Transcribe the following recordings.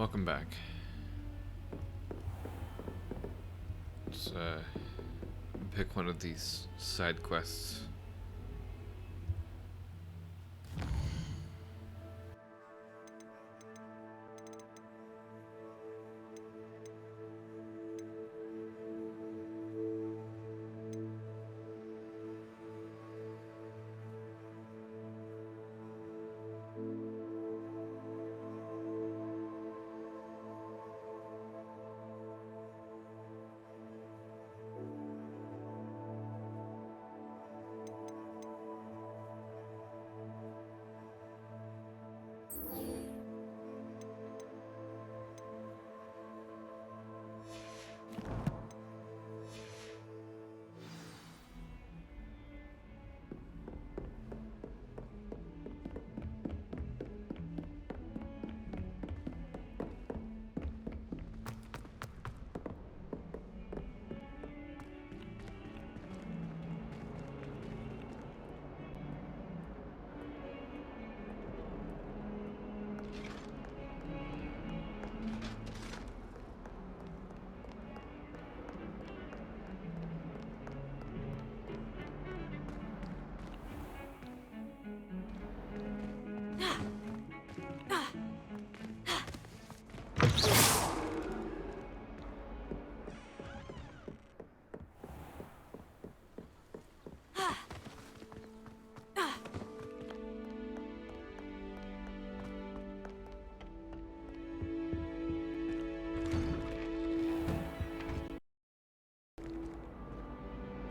Welcome back. Let's pick one of these side quests.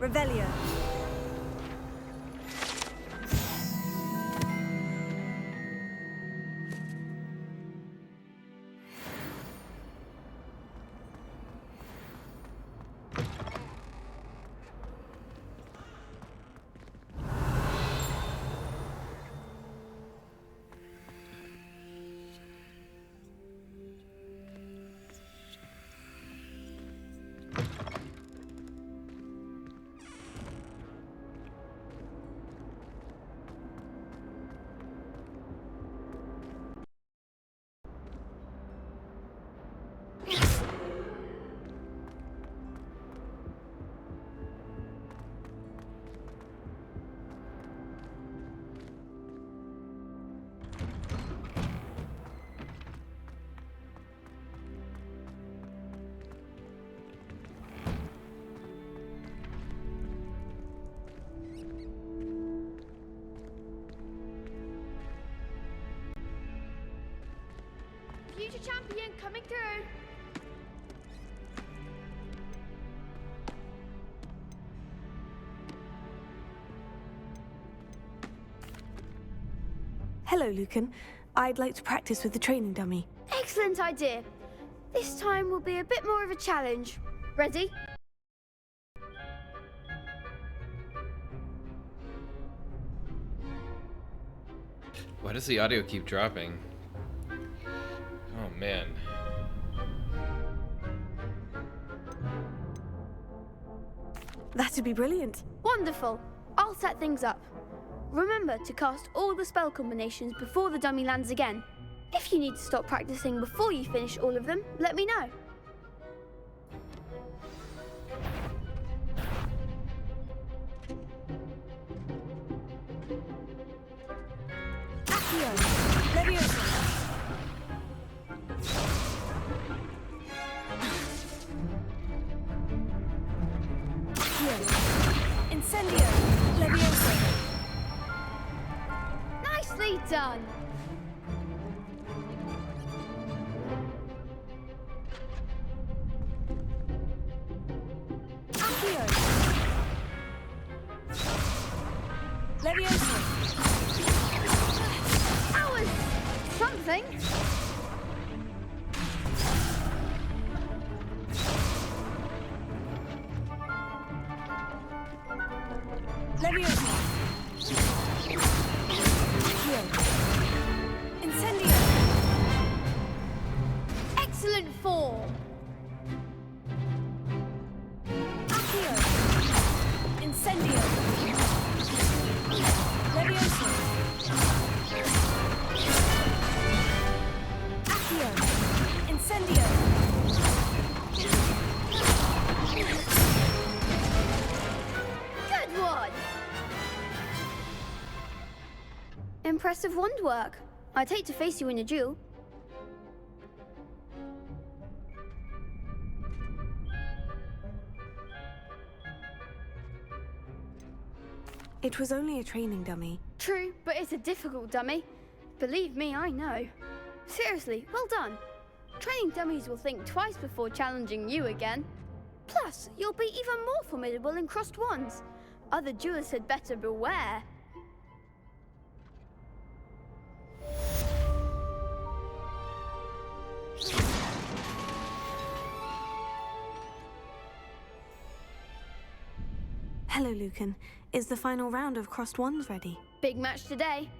Revelio. Future champion coming through. Hello, Lucan. I'd like to practice with the training dummy. Excellent idea. This time will be a bit more of a challenge. Ready? Why does the audio keep dropping? Oh man. That'd be brilliant. Wonderful. I'll set things up. Remember to cast all the spell combinations before the dummy lands again. If you need to stop practicing before you finish all of them, let me know. Accio. Leviosa. Accio. Incendio. Leviosa. Nicely done. Accio. Leviosa. That was something. Leviosa. Accio. Impressive wand work. I'd hate to face you in a duel. It was only a training dummy. True, but it's a difficult dummy. Believe me, I know. Seriously, well done. Training dummies will think twice before challenging you again. Plus, you'll be even more formidable in crossed wands. Other duelists had better beware. Hello, Lucan. Is the final round of crossed wands ready? Big match today.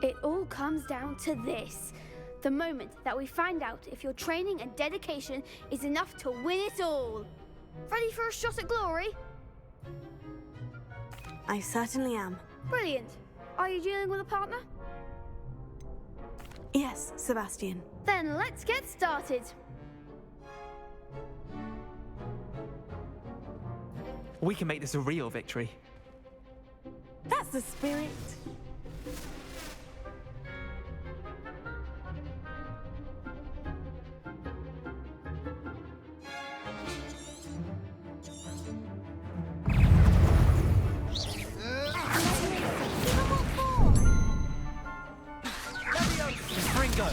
It all comes down to this. The moment that we find out if your training and dedication is enough to win it all. Ready for a shot at glory? I certainly am. Brilliant. Are you dealing with a partner? Yes, Sebastian. Then let's get started. We can make this a real victory. That's the spirit. Ringo!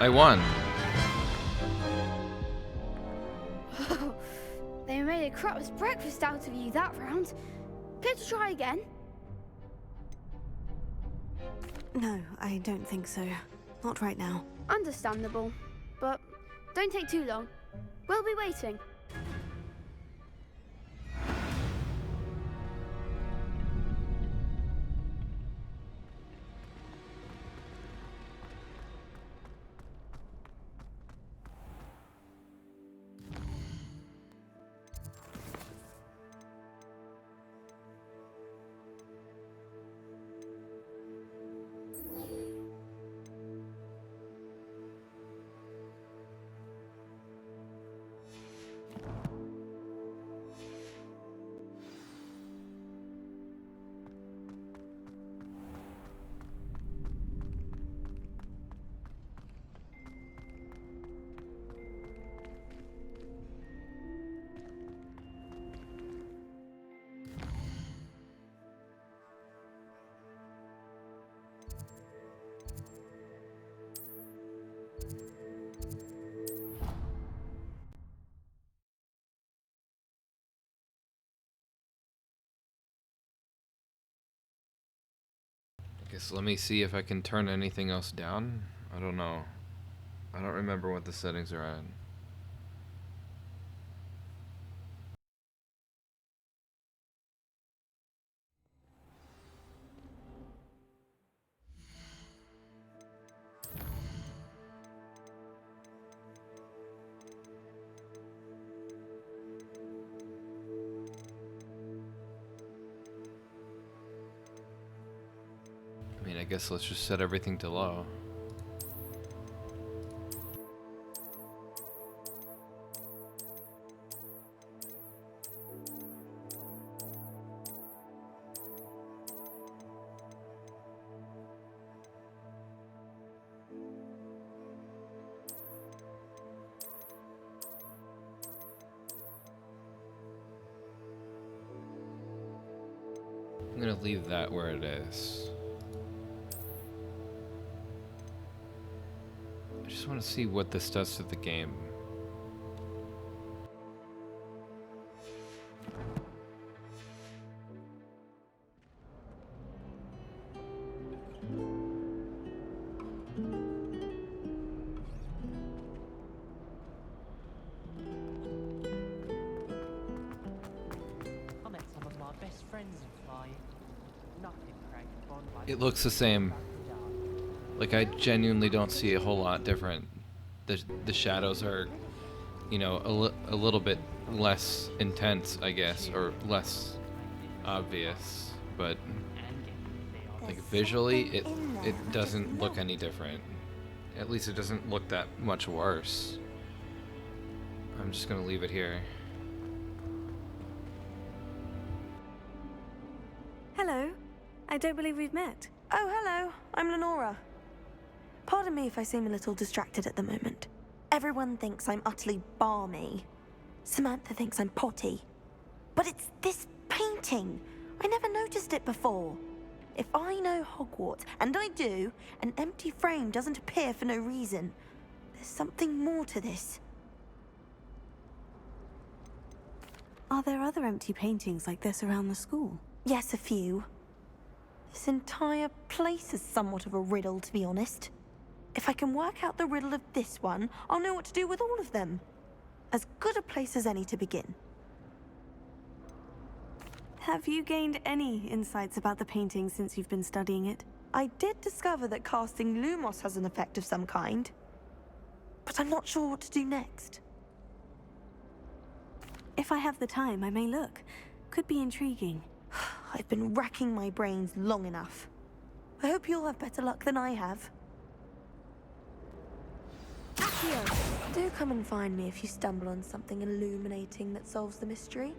I won. They made a crap's breakfast out of you that round. Care to try again? No, I don't think so. Not right now. Understandable. But don't take too long. We'll be waiting. Guess let me see if I can turn anything else down. I don't know. I don't remember what the settings are at. I mean, I guess let's just set everything to low. I'm gonna leave that where it is. I just want to see what this does to the game. I met some of my best friends in flying. Nothing cracked the bond like It looks the same. Like, I genuinely don't see a whole lot different. The shadows are, you know, a little bit less intense, I guess, or less obvious, but Like visually, something in there I it just doesn't look know. any different. At least it doesn't look that much worse. I'm just gonna leave it here. Hello. I don't believe we've met. Oh, hello. I'm Lenora. Pardon me if I seem a little distracted at the moment. Everyone thinks I'm utterly balmy. Samantha thinks I'm potty. But it's this painting. I never noticed it before. If I know Hogwarts, and I do, an empty frame doesn't appear for no reason. There's something more to this. Are there other empty paintings like this around the school? Yes, a few. This entire place is somewhat of a riddle, to be honest. If I can work out the riddle of this one, I'll know what to do with all of them. As good a place as any to begin. Have you gained any insights about the painting since you've been studying it? I did discover that casting Lumos has an effect of some kind. But I'm not sure what to do next. If I have the time, I may look. Could be intriguing. I've been racking my brains long enough. I hope you'll have better luck than I have. Accio, do come and find me if you stumble on something illuminating that solves the mystery.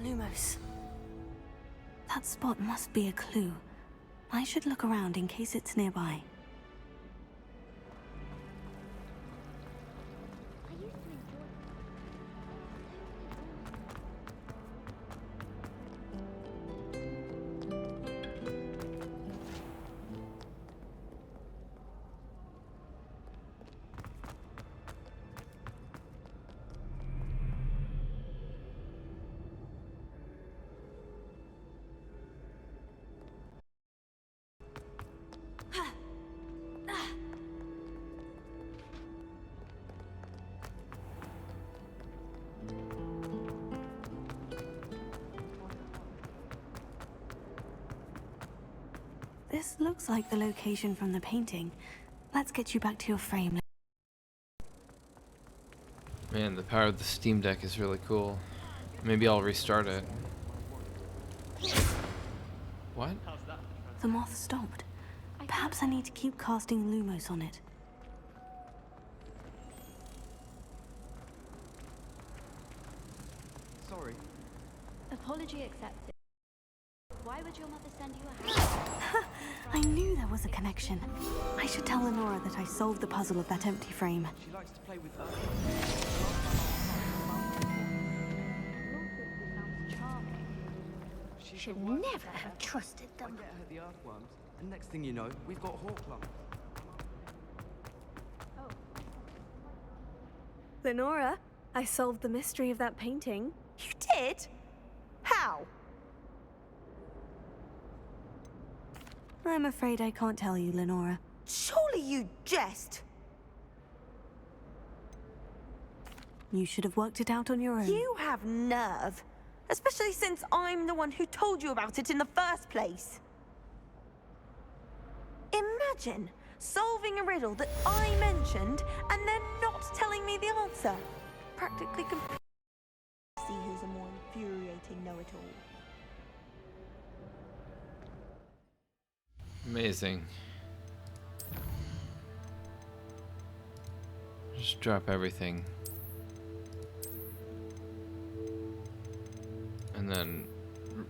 Lumos. That spot must be a clue. I should look around in case it's nearby. This looks like the location from the painting. Let's get you back to your frame. Man, the power of the Steam Deck is really cool. Maybe I'll restart it. What? The moth stopped. Perhaps I need to keep casting Lumos on it. Sorry. Apology accepted. Why would your mother send you a house? I knew there was a connection. I should tell Lenora that I solved the puzzle of that empty frame. She likes to play with Sounds charming. Should never have trusted I them. get her the earthworms, and next thing you know, we've got Hawklum. Lenora, I solved the mystery of that painting. You did? How? I'm afraid I can't tell you, Lenora. Surely you jest. You should have worked it out on your own. You have nerve. Especially since I'm the one who told you about it in the first place. Imagine solving a riddle that I mentioned and then not telling me the answer. Practically complete. See who's a more infuriating know-it-all. Amazing. Just drop everything. And then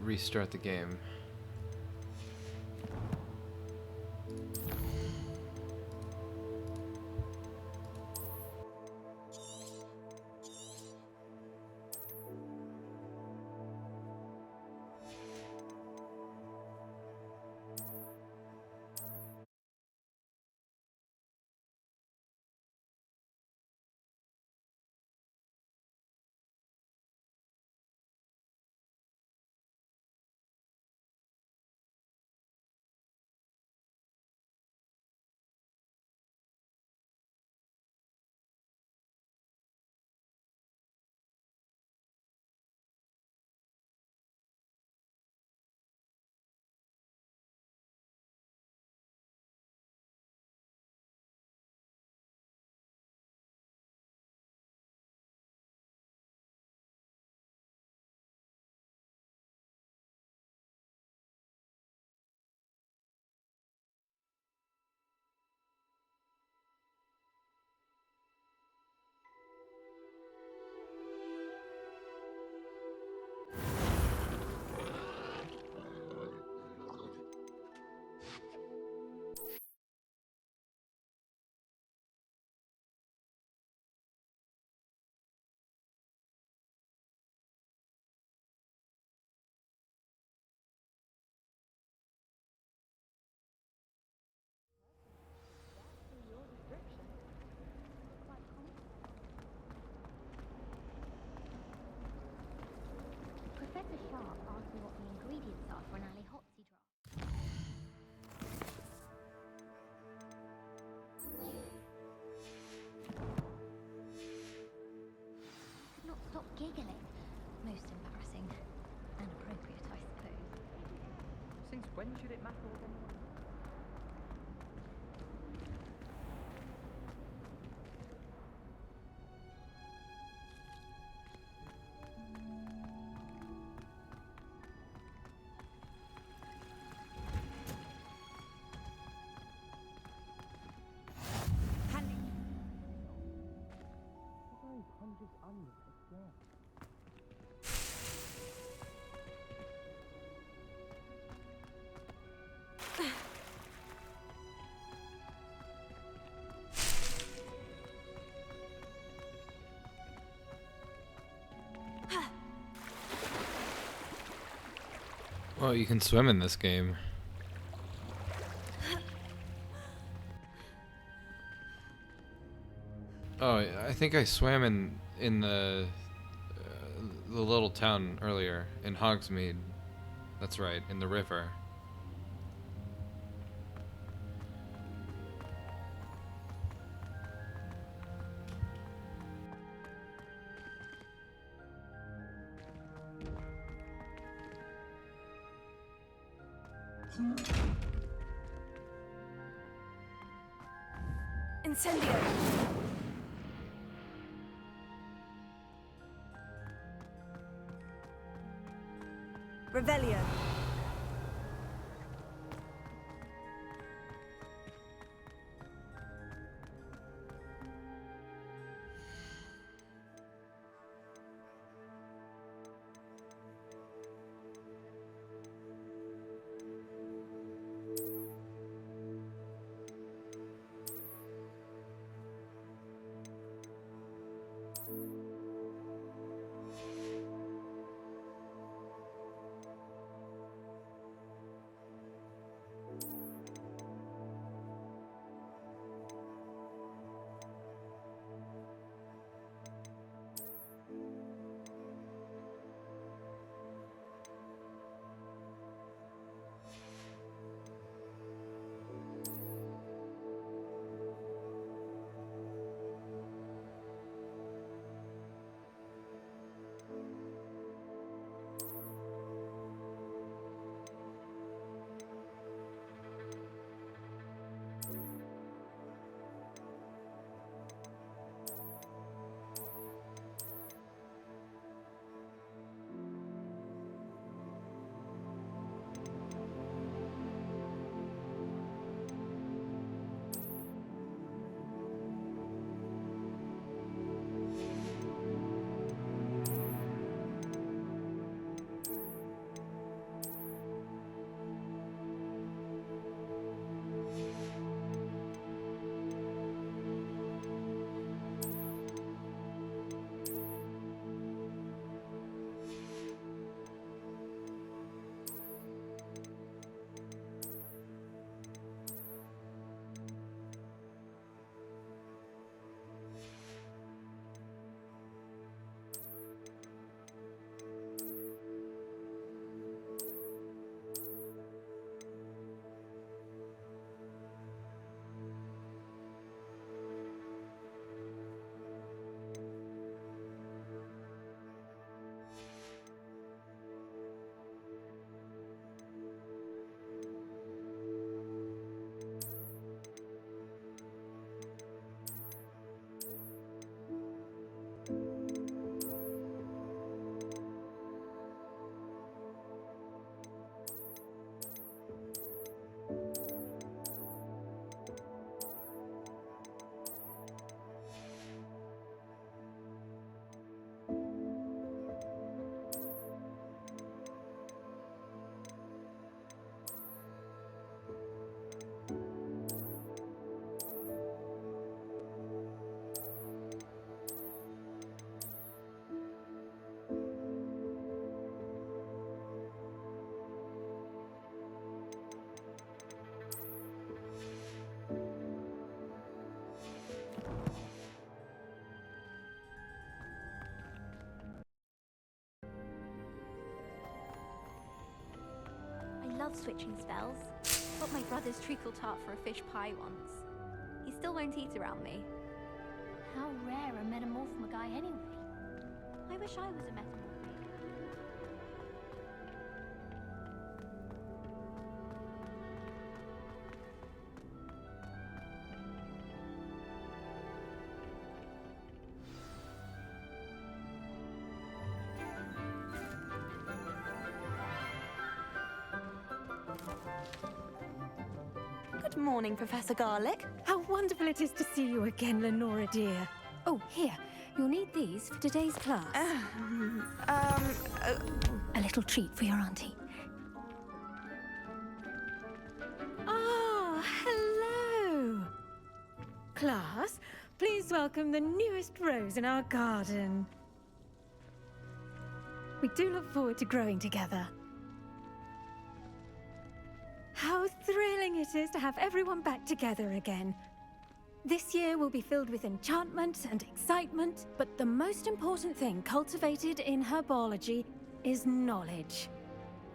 restart the game. giggling. Most embarrassing. And appropriate, I suppose. Since when should it matter with anyone? Well, you can swim in this game. Oh, I think I swam in the little town earlier in Hogsmeade. That's right, in the river. Incendio! Revelio. I love switching spells. Got my brother's treacle tart for a fish pie once. He still won't eat around me. How rare a metamorph guy anyway? I wish I was a metamorph maker. Good morning, Professor Garlic. How wonderful it is to see you again, Lenora dear. Oh, here. You'll need these for today's class. A little treat for your auntie. Ah, hello. Class, please welcome the newest rose in our garden. We do look forward to growing together. How thrilling it is to have everyone back together again. This year will be filled with enchantment and excitement, but the most important thing cultivated in herbology is knowledge.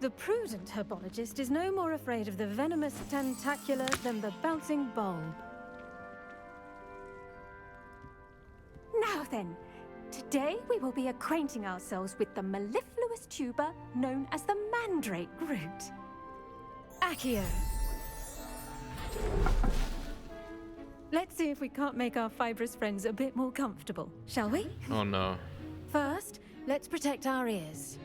The prudent herbologist is no more afraid of the venomous tentacula than the bouncing bulb. Now then, today we will be acquainting ourselves with the mellifluous tuber known as the mandrake root. Accio. Let's see if we can't make our fibrous friends a bit more comfortable, shall we? Oh no. First, let's protect our ears.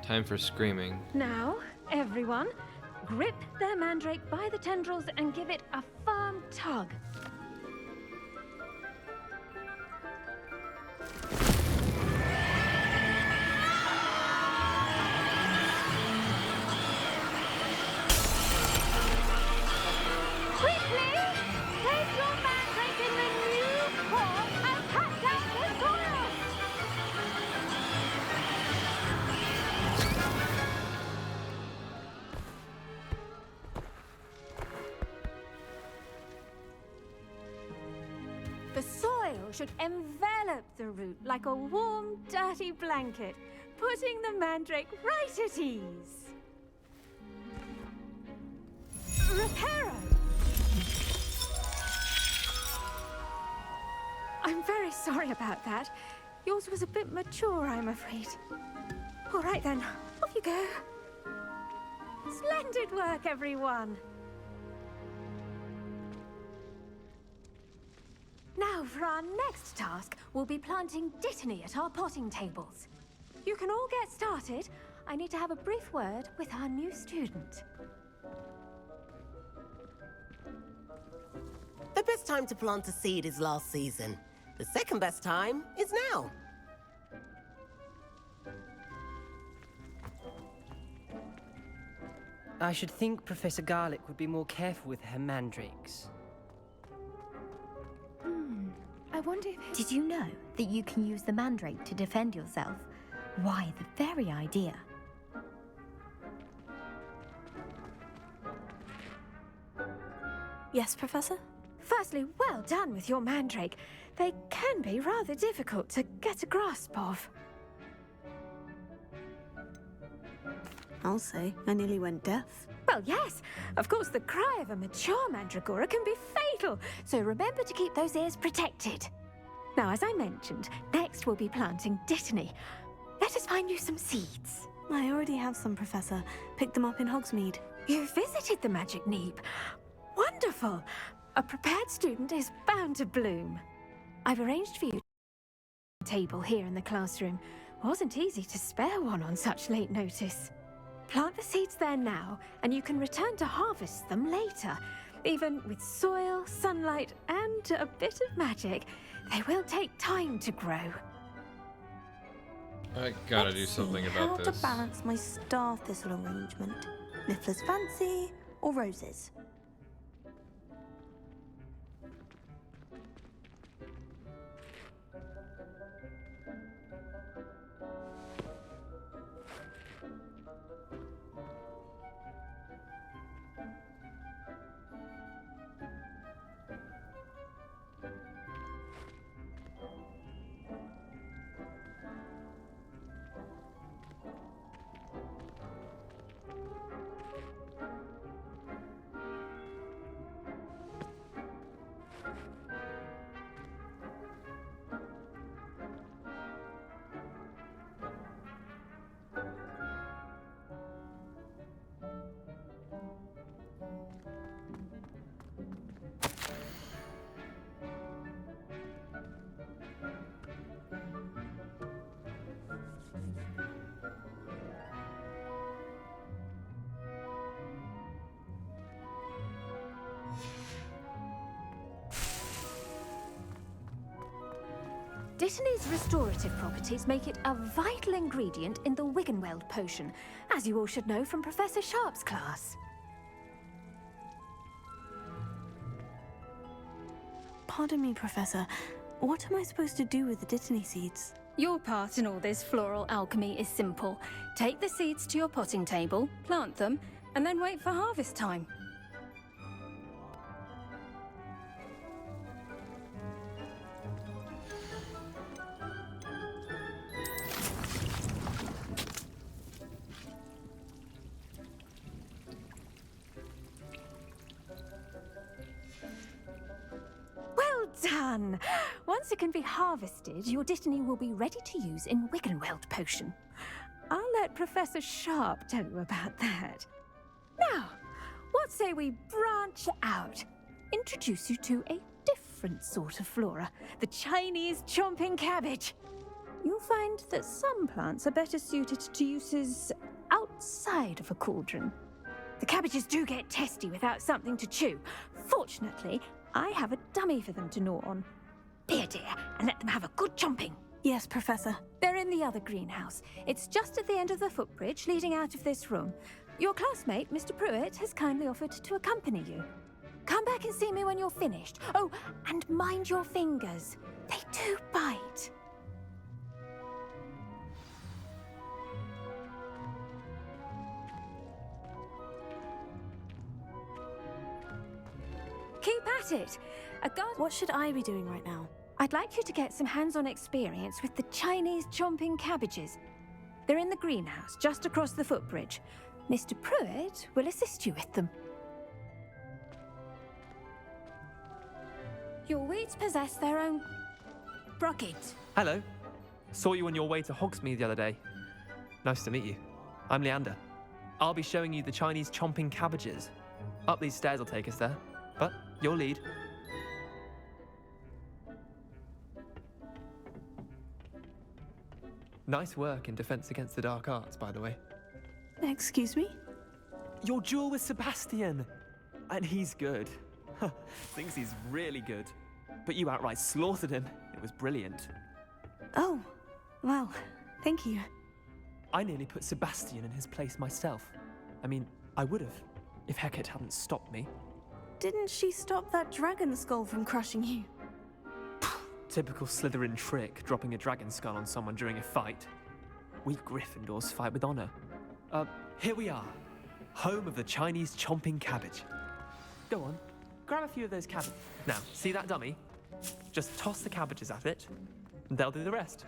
Time for screaming. Now, everyone, grip their mandrake by the tendrils and give it a firm tug. The soil should envelop the root like a warm, dirty blanket, putting the mandrake right at ease. Reparo! I'm very sorry about that. Yours was a bit mature, I'm afraid. All right then, off you go. Splendid work, everyone. Now, for our next task, we'll be planting dittany at our potting tables. You can all get started. I need to have a brief word with our new student. The best time to plant a seed is last season. The second best time is now. I should think Professor Garlic would be more careful with her mandrakes. I wonder if... Did you know that you can use the mandrake to defend yourself? Why, the very idea. Yes, Professor? Firstly, well done with your mandrake. They can be rather difficult to get a grasp of. I'll say, I nearly went deaf. Well, yes. Of course, the cry of a mature mandragora can be fatal, so remember to keep those ears protected. Now, as I mentioned, next we'll be planting dittany. Let us find you some seeds. I already have some, Professor. Picked them up in Hogsmeade. You visited the Magic Neep. Wonderful. A prepared student is bound to bloom. I've arranged for you a table here in the classroom. Wasn't easy to spare one on such late notice. Plant the seeds there now, and you can return to harvest them later. Even with soil, sunlight, and a bit of magic, they will take time to grow. I gotta Let's do see something how about to this. balance my star thistle arrangement. Niffler's fancy or roses? Dittany's restorative properties make it a vital ingredient in the Wiggenweld potion, as you all should know from Professor Sharp's class. Pardon me, Professor. What am I supposed to do with the Dittany seeds? Your part in all this floral alchemy is simple. Take the seeds to your potting table, plant them, and then wait for harvest time. Well done! Once it can be harvested, your Dittany will be ready to use in Wiggenweld potion. I'll let Professor Sharp tell you about that. Now, what say we branch out? Introduce you to a different sort of flora, the Chinese chomping cabbage. You'll find that some plants are better suited to uses outside of a cauldron. The cabbages do get testy without something to chew. Fortunately, I have a dummy for them to gnaw on. Be a dear and let them have a good chomping. Yes, Professor. They're in the other greenhouse. It's just at the end of the footbridge leading out of this room. Your classmate, Mr. Pruitt, has kindly offered to accompany you. Come back and see me when you're finished. Oh, and mind your fingers. They do bite. Keep at it. What should I be doing right now? I'd like you to get some hands-on experience with the Chinese chomping cabbages. They're in the greenhouse, just across the footbridge. Mr. Pruitt will assist you with them. Your weeds possess their own brockage. Hello. Saw you on your way to Hogsmeade the other day. Nice to meet you. I'm Leander. I'll be showing you the Chinese chomping cabbages. Up these stairs will take us there, but your lead. Nice work in Defense Against the Dark Arts, by the way. Excuse me? Your duel with Sebastian! And he's good. Thinks he's really good. But you outright slaughtered him. It was brilliant. Oh, well, thank you. I nearly put Sebastian in his place myself. I mean, I would have, if Hecate hadn't stopped me. Didn't she stop that dragon skull from crushing you? Typical Slytherin trick, dropping a dragon skull on someone during a fight. We Gryffindors fight with honor. Here we are. Home of the Chinese chomping cabbage. Go on, grab a few of those cabbages. Now, see that dummy? Just toss the cabbages at it, and they'll do the rest.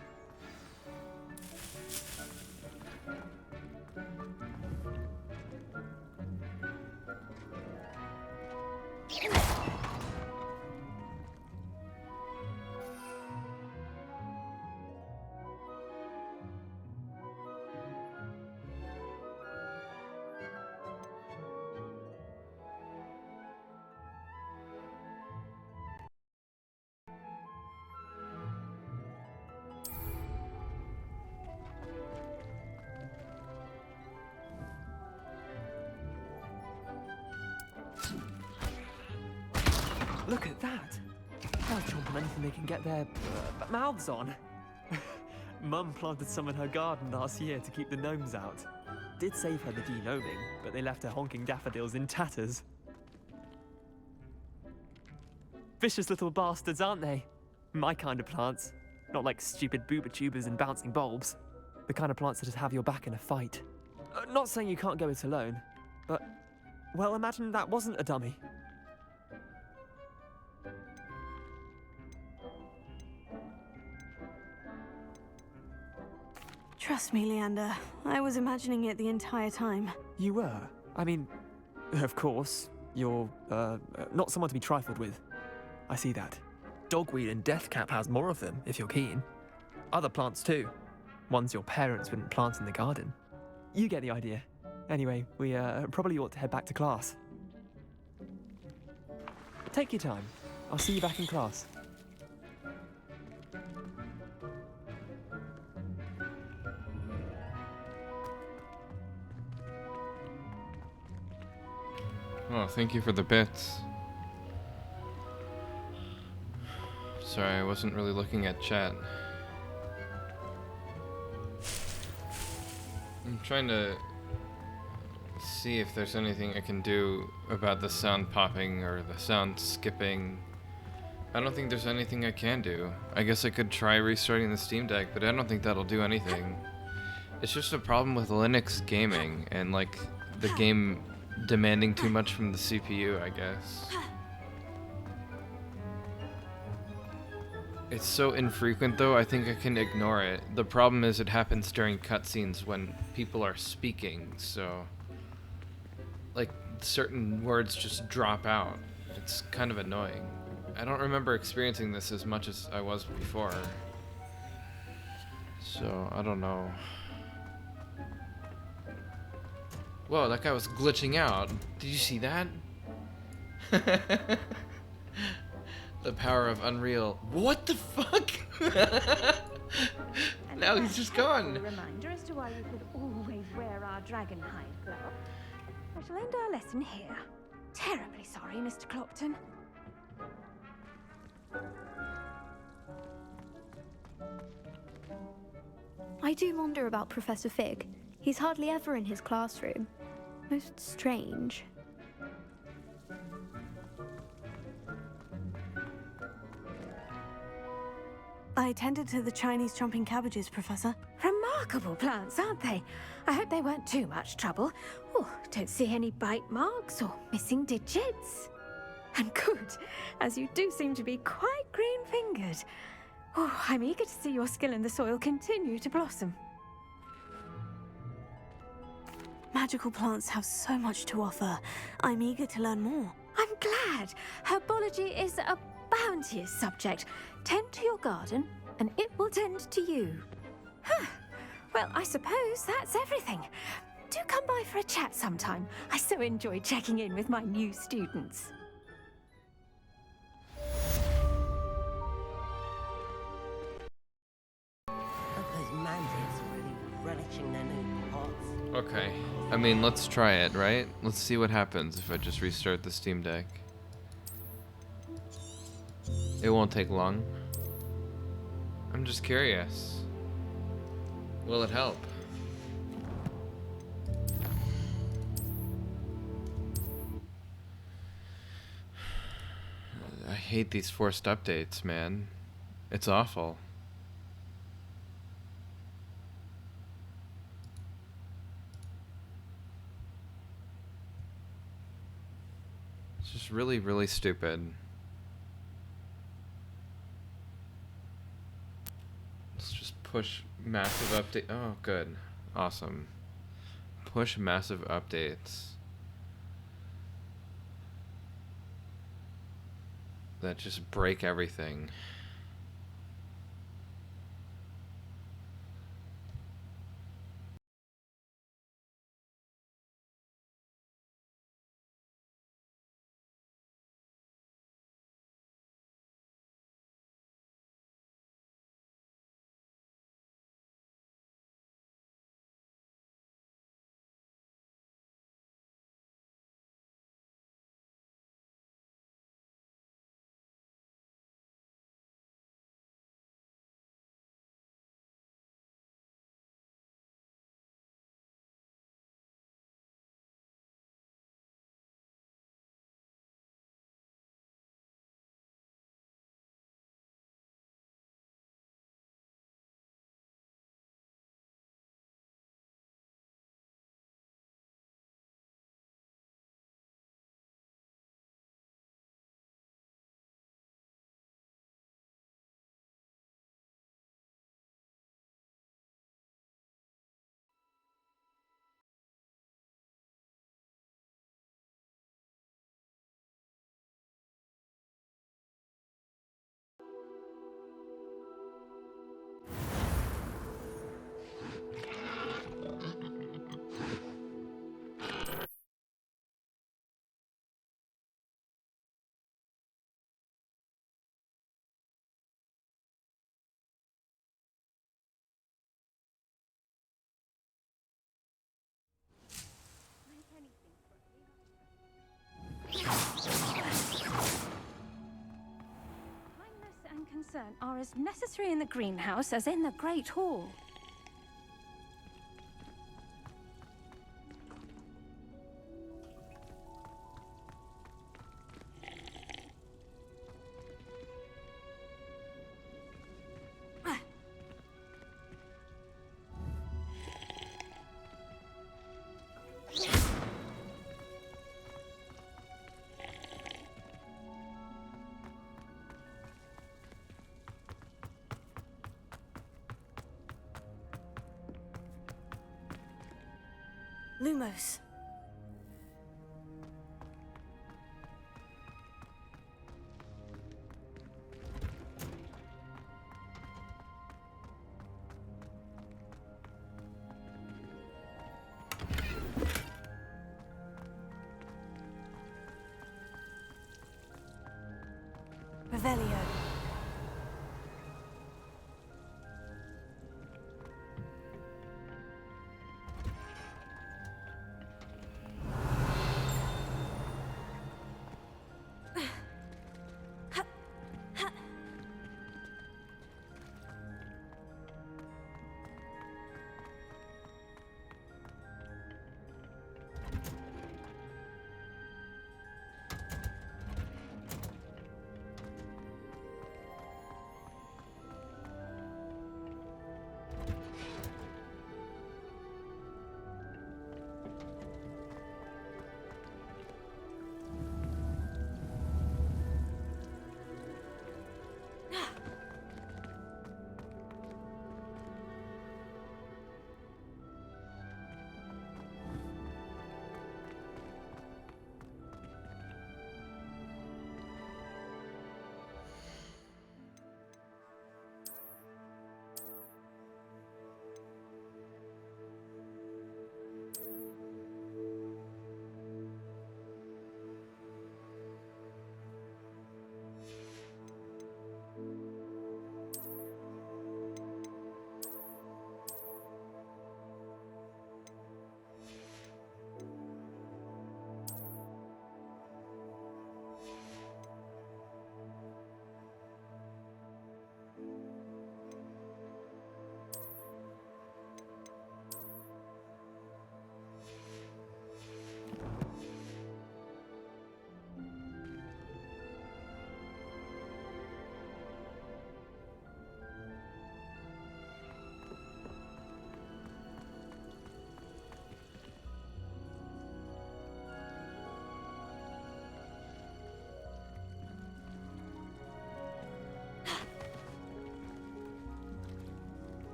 Look at that! They'll chomp on anything they can get their mouths on. Mum planted some in her garden last year to keep the gnomes out. Did save her the de-gnoming, but they left her honking daffodils in tatters. Vicious little bastards, aren't they? My kind of plants. Not like stupid booba tubers and bouncing bulbs. The kind of plants that just have your back in a fight. Not saying you can't go it alone, but, well, imagine that wasn't a dummy. Trust me, Leander. I was imagining it the entire time. You were? I mean, of course, you're, not someone to be trifled with. I see that. Dogweed and deathcap has more of them, if you're keen. Other plants too. Ones your parents wouldn't plant in the garden. You get the idea. Anyway, we, probably ought to head back to class. Take your time. I'll see you back in class. Oh, thank you for the bits. Sorry, I wasn't really looking at chat. I'm trying to see if there's anything I can do about the sound popping or the sound skipping. I don't think there's anything I can do. I guess I could try restarting the Steam Deck, but I don't think that'll do anything. It's just a problem with Linux gaming and like the game demanding too much from the CPU, I guess. It's so infrequent though, I think I can ignore it. The problem is it happens during cutscenes when people are speaking, so like certain words just drop out. It's kind of annoying. I don't remember experiencing this as much as I was before. So, I don't know. Whoa, that guy was glitching out. Did you see that? The power of Unreal. What the fuck? Now he's just gone. A reminder as to why we could always wear our dragon hide glove. I shall end our lesson here. Terribly sorry, Mr. Clopton. I do wonder about Professor Fig. He's hardly ever in his classroom. Most strange. I tended to the Chinese chomping cabbages, Professor. Remarkable plants, aren't they? I hope they weren't too much trouble. Oh, don't see any bite marks or missing digits. And good, as you do seem to be quite green-fingered. Oh, I'm eager to see your skill in the soil continue to blossom. Magical plants have so much to offer. I'm eager to learn more. I'm glad. Herbology is a bounteous subject. Tend to your garden, and it will tend to you. Huh. Well, I suppose that's everything. Do come by for a chat sometime. I so enjoy checking in with my new students. Those mandrake are really relishing their new pots. Okay. I mean, let's try it, right? Let's see what happens if I just restart the Steam Deck. It won't take long. I'm just curious. Will it help? I hate these forced updates, man. It's awful. It's just really, really stupid. Let's just push massive update. Oh, good. Awesome. Push massive updates. That just break everything. Kindness and concern are as necessary in the greenhouse as in the Great Hall. Lumos. Revelio.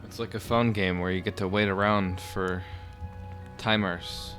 It's like a phone game where you get to wait around for timers.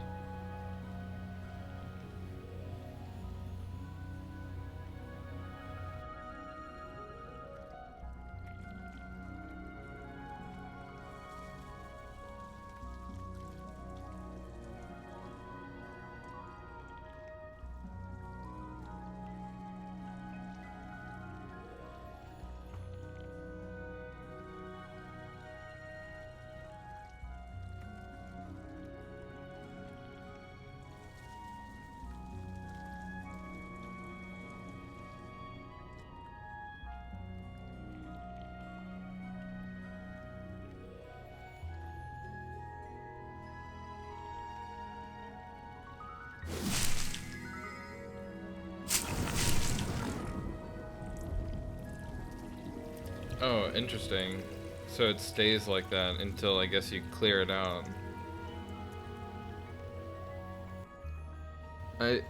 Oh, interesting. So it stays like that until I guess you clear it out.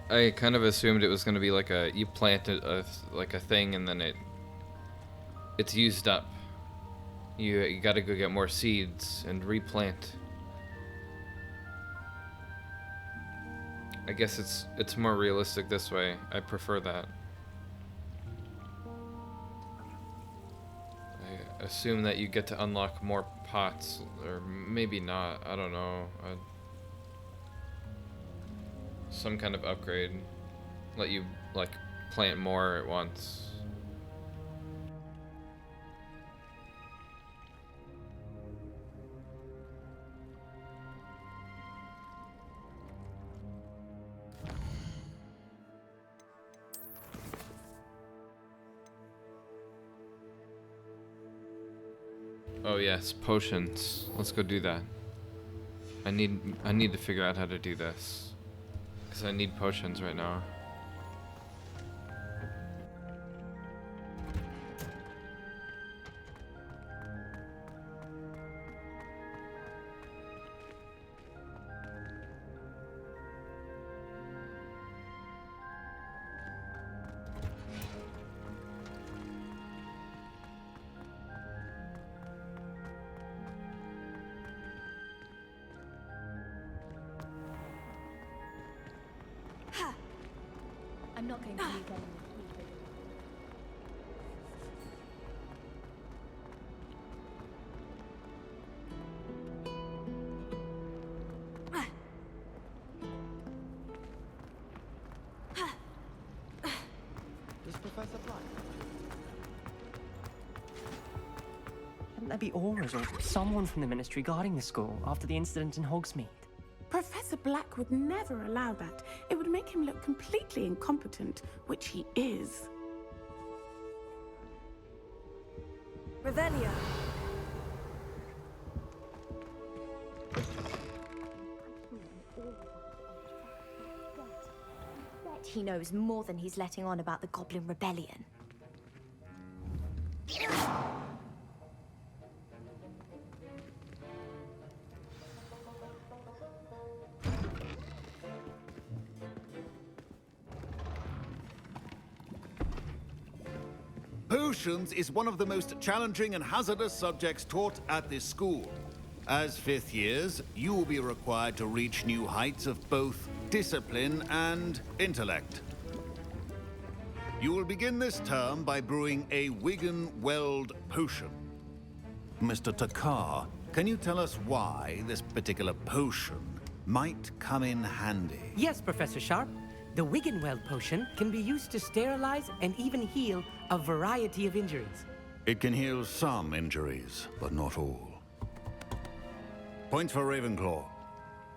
I kind of assumed it was going to be like you plant like a thing and then it's used up. You got to go get more seeds and replant. I guess it's more realistic this way. I prefer that. I assume that you get to unlock more pots, or maybe not. I don't know. Some kind of upgrade. Let you like plant more at once. Oh yes, potions. Let's go do that. I need to figure out how to do this. 'Cause I need potions right now. I'm not going to leave anyone. Does Professor Black? Shouldn't there be aurors or someone from the Ministry guarding the school after the incident in Hogsmeade? Professor Black would never allow that. It would make him look completely incompetent, which he is. Revelio. Bet he knows more than he's letting on about the Goblin Rebellion. Potions is one of the most challenging and hazardous subjects taught at this school. As fifth years, you will be required to reach new heights of both discipline and intellect. You will begin this term by brewing a Wigan-Weld potion. Mr. Takar, can you tell us why this particular potion might come in handy? Yes, Professor Sharp. The Wiggenweld potion can be used to sterilize and even heal a variety of injuries. It can heal some injuries, but not all. Point for Ravenclaw.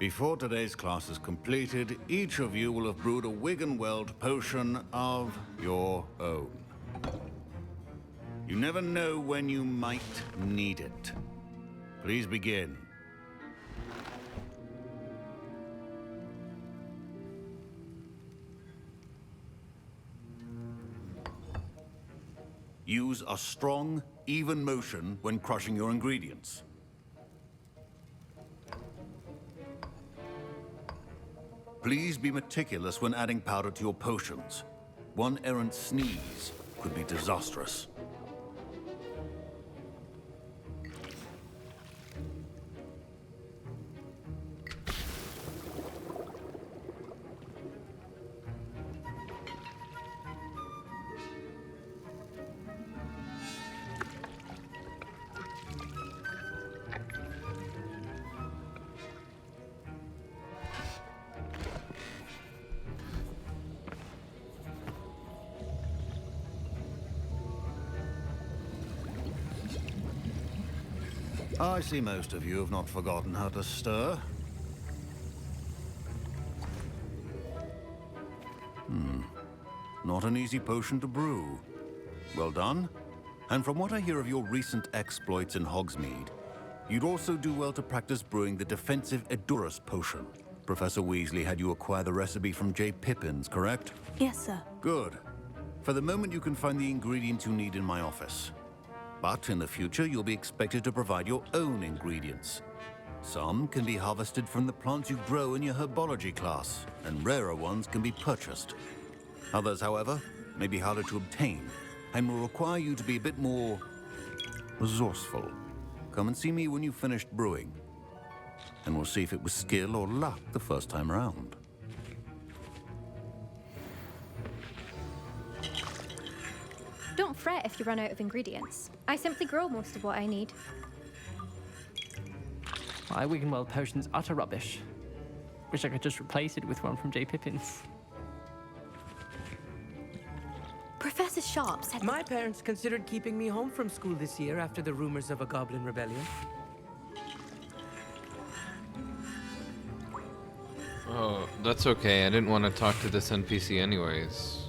Before today's class is completed, each of you will have brewed a Wiggenweld potion of your own. You never know when you might need it. Please begin. Use a strong, even motion when crushing your ingredients. Please be meticulous when adding powder to your potions. One errant sneeze could be disastrous. I see most of you have not forgotten how to stir. Not an easy potion to brew. Well done. And from what I hear of your recent exploits in Hogsmeade, you'd also do well to practice brewing the defensive Edurus potion. Professor Weasley had you acquire the recipe from J. Pippin's, correct? Yes, sir. Good. For the moment, you can find the ingredients you need in my office. But in the future, you'll be expected to provide your own ingredients. Some can be harvested from the plants you grow in your herbology class, and rarer ones can be purchased. Others, however, may be harder to obtain, and will require you to be a bit more resourceful. Come and see me when you've finished brewing, and we'll see if it was skill or luck the first time around. Don't fret if you run out of ingredients. I simply grow most of what I need. My Wiggenweld potion's utter rubbish. Wish I could just replace it with one from J. Pippin's. Professor Sharp said My parents considered keeping me home from school this year after the rumors of a Goblin Rebellion. Oh, that's okay. I didn't want to talk to this NPC anyways.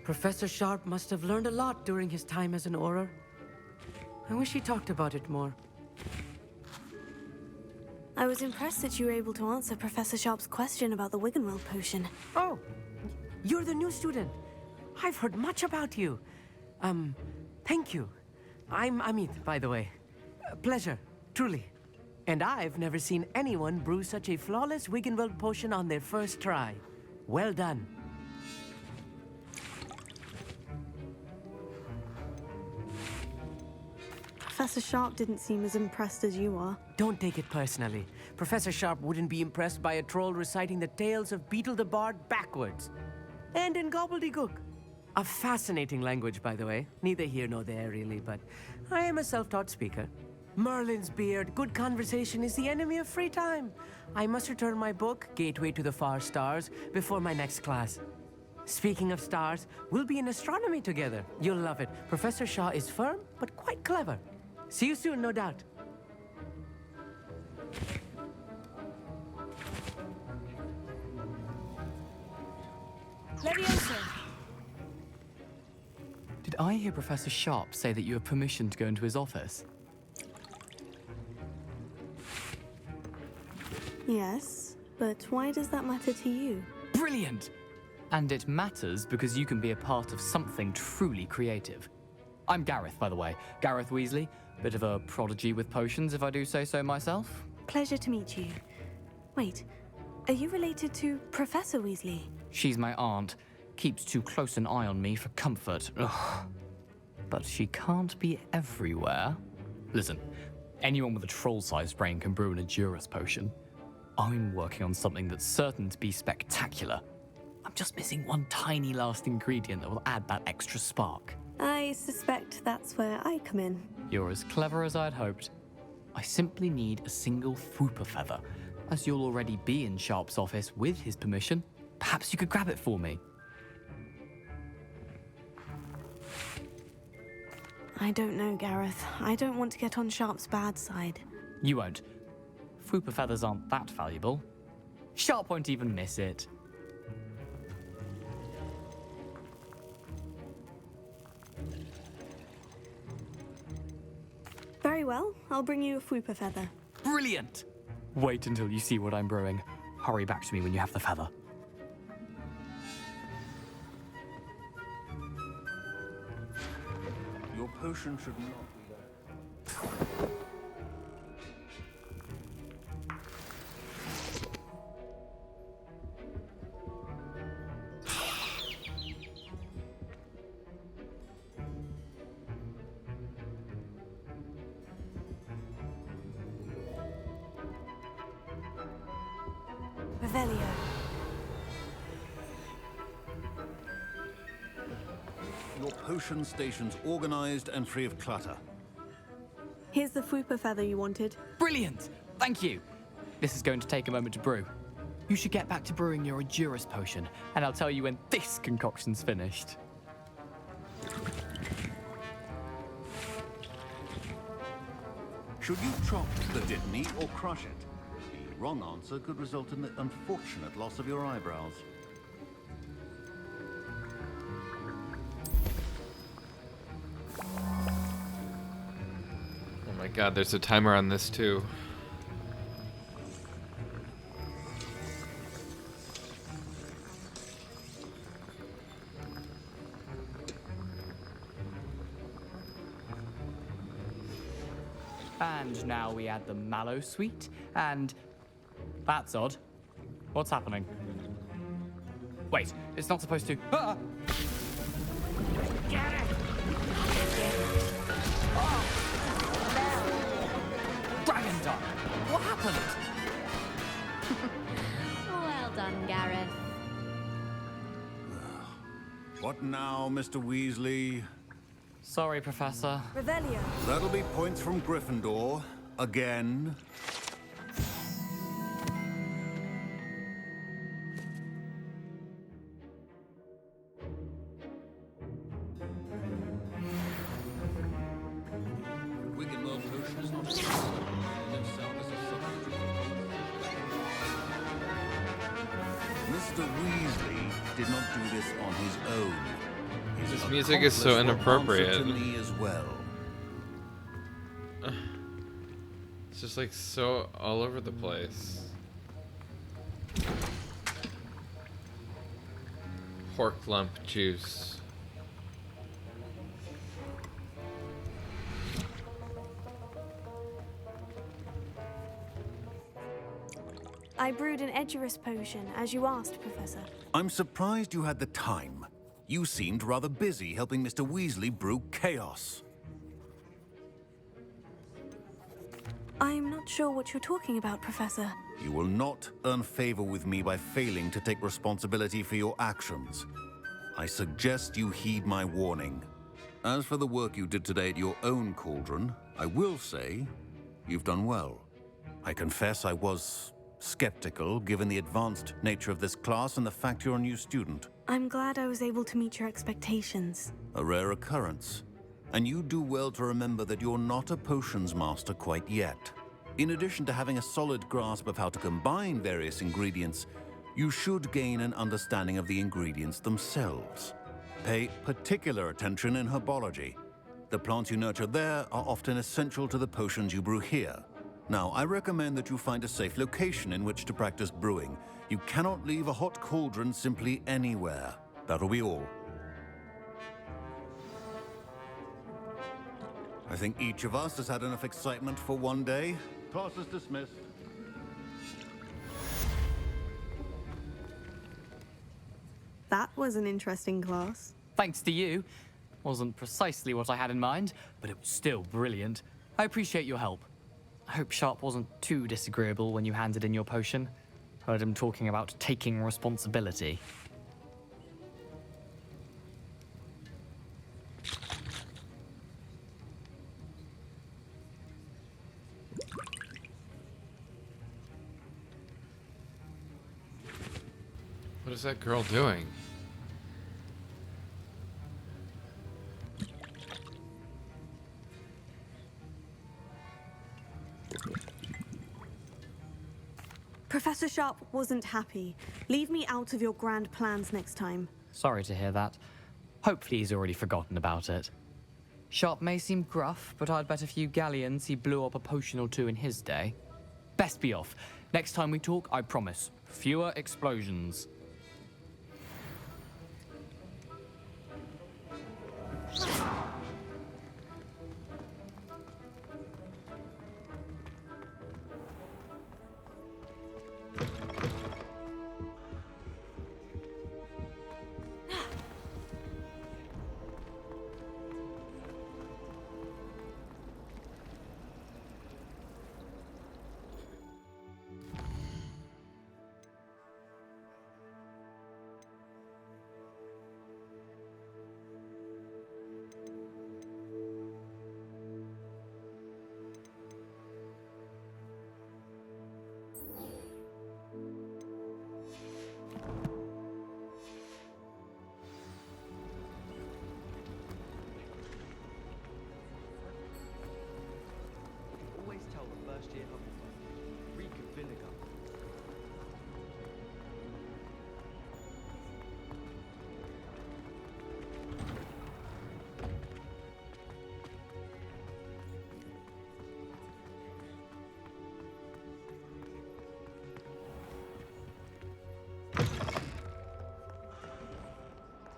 Professor Sharp must have learned a lot during his time as an Auror. I wish he talked about it more. I was impressed that you were able to answer Professor Sharp's question about the Wiggenweld potion. Oh, you're the new student. I've heard much about you. Thank you. I'm Amit, by the way. Pleasure, truly. And I've never seen anyone brew such a flawless Wiggenweld potion on their first try. Well done. Professor Sharp didn't seem as impressed as you are. Don't take it personally. Professor Sharp wouldn't be impressed by a troll reciting the tales of Beetle the Bard backwards. And in gobbledygook. A fascinating language, by the way. Neither here nor there, really, but I am a self-taught speaker. Merlin's beard, good conversation is the enemy of free time. I must return my book, Gateway to the Far Stars, before my next class. Speaking of stars, we'll be in astronomy together. You'll love it. Professor Shaw is firm, but quite clever. See you soon, no doubt. Leviosa! Did I hear Professor Sharp say that you have permission to go into his office? Yes, but why does that matter to you? Brilliant! And it matters because you can be a part of something truly creative. I'm Gareth, by the way. Gareth Weasley. Bit of a prodigy with potions, if I do say so myself. Pleasure to meet you. Wait, are you related to Professor Weasley? She's my aunt. Keeps too close an eye on me for comfort. Ugh. But she can't be everywhere. Listen, anyone with a troll-sized brain can brew an Edurus potion. I'm working on something that's certain to be spectacular. I'm just missing one tiny last ingredient that will add that extra spark. I suspect that's where I come in. You're as clever as I'd hoped. I simply need a single Fwooper feather. As you'll already be in Sharp's office with his permission, perhaps you could grab it for me. I don't know, Gareth. I don't want to get on Sharp's bad side. You won't. Fwooper feathers aren't that valuable. Sharp won't even miss it. Very well, I'll bring you a Fwooper feather. Brilliant! Wait until you see what I'm brewing. Hurry back to me when you have the feather. Your potion should not be there. Revelio. Your potion station's organized and free of clutter. Here's the Fwooper feather you wanted. Brilliant! Thank you! This is going to take a moment to brew. You should get back to brewing your Edurus potion, and I'll tell you when this concoction's finished. Should you chop the Dittany or crush it? The wrong answer could result in the unfortunate loss of your eyebrows. Oh my god, there's a timer on this too. And now we add the mallow sweet, and... That's odd. What's happening? Wait, it's not supposed to... Ah! Get it! Oh! Dragon Duck! What happened? Well done, Gareth. What now, Mr. Weasley? Sorry, Professor. Revelio. That'll be points from Gryffindor. Again. Wiggenweld potion is not in itself as a substitute. Mr. Weasley did not do this on his own. His This music is so inappropriate. To me as well. It's just like so all over the place. Pork lump juice. I brewed an Edurus potion, as you asked, Professor. I'm surprised you had the time. You seemed rather busy helping Mr. Weasley brew chaos. I'm not sure what you're talking about, Professor. You will not earn favor with me by failing to take responsibility for your actions. I suggest you heed my warning. As for the work you did today at your own cauldron, I will say you've done well. I confess I was skeptical, given the advanced nature of this class and the fact you're a new student. I'm glad I was able to meet your expectations. A rare occurrence. And you do well to remember that you're not a potions master quite yet. In addition to having a solid grasp of how to combine various ingredients, you should gain an understanding of the ingredients themselves. Pay particular attention in herbology. The plants you nurture there are often essential to the potions you brew here. Now, I recommend that you find a safe location in which to practice brewing. You cannot leave a hot cauldron simply anywhere. That'll be all. I think each of us has had enough excitement for one day. Class is dismissed. That was an interesting class. Thanks to you. Wasn't precisely what I had in mind, but it was still brilliant. I appreciate your help. I hope Sharp wasn't too disagreeable when you handed in your potion. Heard him talking about taking responsibility. What is that girl doing? Professor Sharp wasn't happy. Leave me out of your grand plans next time. Sorry to hear that. Hopefully he's already forgotten about it. Sharp may seem gruff, but I'd bet a few galleons he blew up a potion or two in his day. Best be off. Next time we talk, I promise, fewer explosions. Always tell the first year Hufflepuff. Reek of vinegar.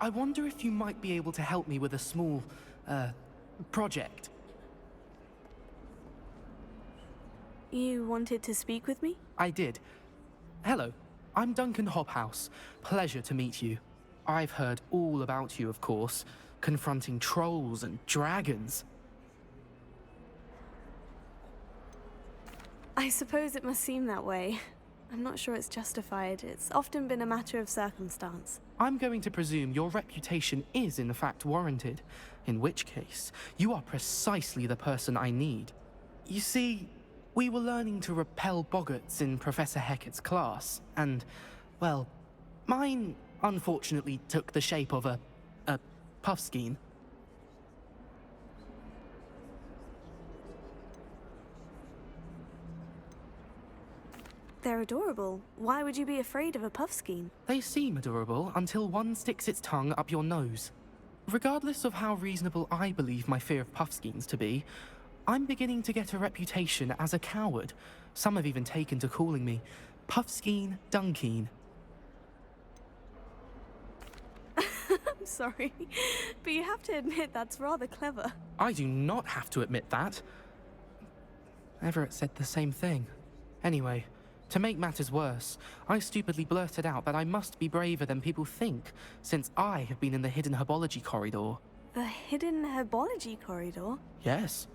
I wonder if you might be able to help me with a small, project. You wanted to speak with me? I did. Hello, I'm Duncan Hobhouse. Pleasure to meet you. I've heard all about you, of course, confronting trolls and dragons. I suppose it must seem that way. I'm not sure it's justified. It's often been a matter of circumstance. I'm going to presume your reputation is in fact warranted, in which case, you are precisely the person I need. You see, we were learning to repel boggarts in Professor Hecat's class, and, well, mine unfortunately took the shape of a puffskein. They're adorable. Why would you be afraid of a puffskein? They seem adorable until one sticks its tongue up your nose. Regardless of how reasonable I believe my fear of puffskeins to be, I'm beginning to get a reputation as a coward. Some have even taken to calling me Puffskein Dunkeen. I'm sorry, but you have to admit that's rather clever. I do not have to admit that. Everett said the same thing. Anyway, to make matters worse, I stupidly blurted out that I must be braver than people think, since I have been in the hidden herbology corridor. The hidden herbology corridor? Yes.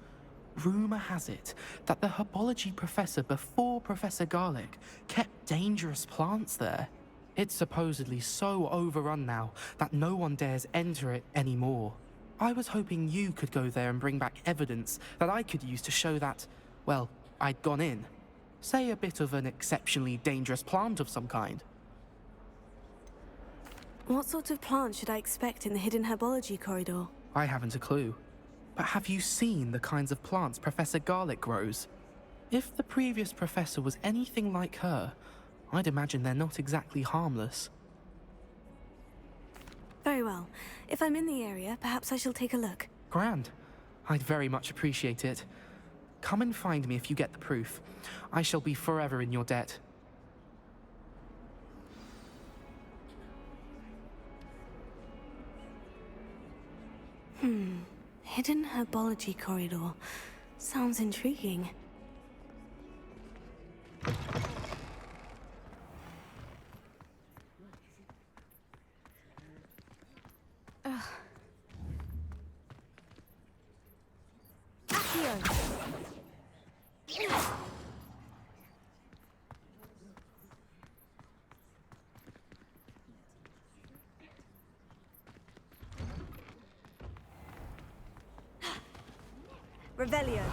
Rumor has it that the herbology professor before Professor Garlic kept dangerous plants there. It's supposedly so overrun now that no one dares enter it anymore. I was hoping you could go there and bring back evidence that I could use to show that, well, I'd gone in. Say a bit of an exceptionally dangerous plant of some kind. What sort of plant should I expect in the hidden herbology corridor? I haven't a clue. But have you seen the kinds of plants Professor Garlic grows? If the previous professor was anything like her, I'd imagine they're not exactly harmless. Very well. If I'm in the area, perhaps I shall take a look. Grand. I'd very much appreciate it. Come and find me if you get the proof. I shall be forever in your debt. Hidden herbology corridor. Sounds intriguing. Revelio.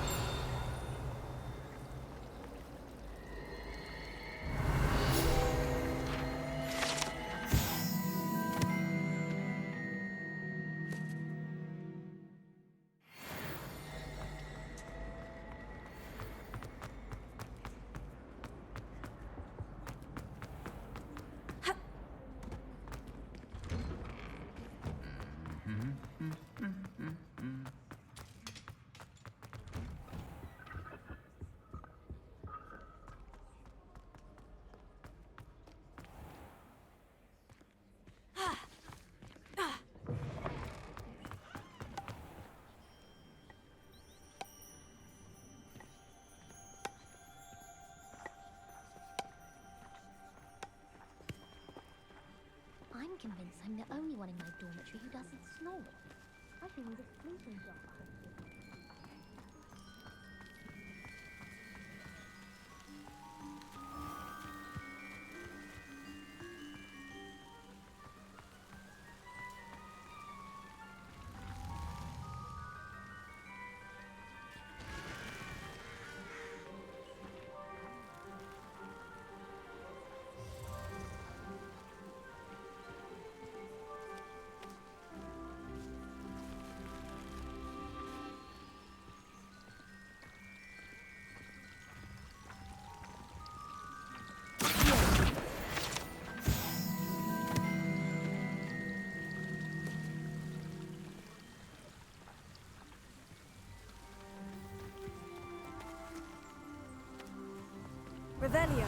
I'm convinced I'm the only one in my dormitory who doesn't snore. I think need a sleeping drop. Revelio.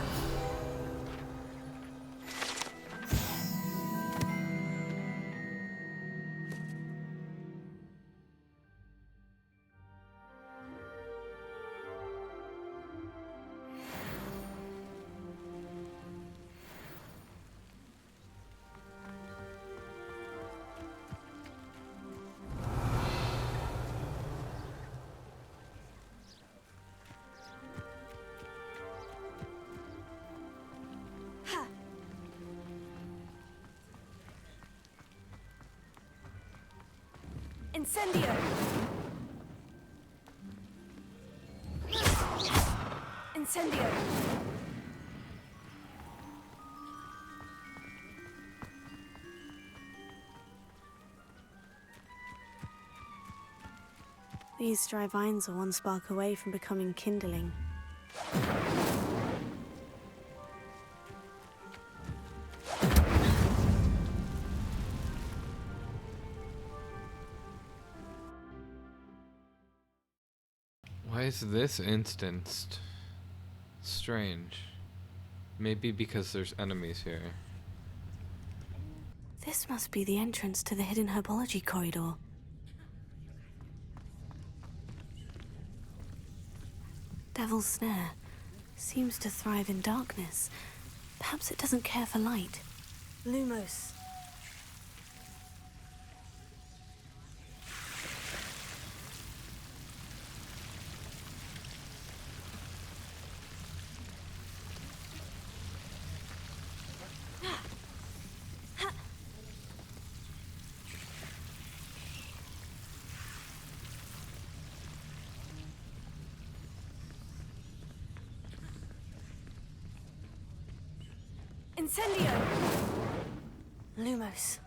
Incendio! Incendio! These dry vines are one spark away from becoming kindling. Why is this instanced? Strange. Maybe because there's enemies here. This must be the entrance to the hidden herbology corridor. Devil's Snare seems to thrive in darkness. Perhaps it doesn't care for light. Lumos. Incendio! Lumos.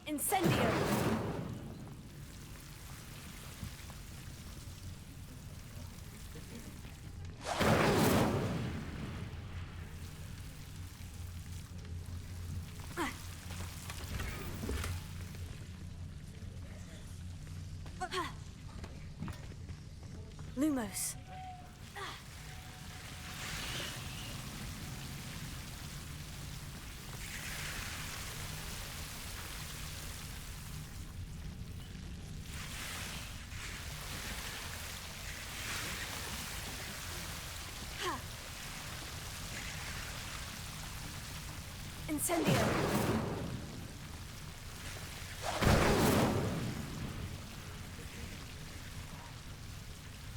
Incendio! Lumos. Incendio!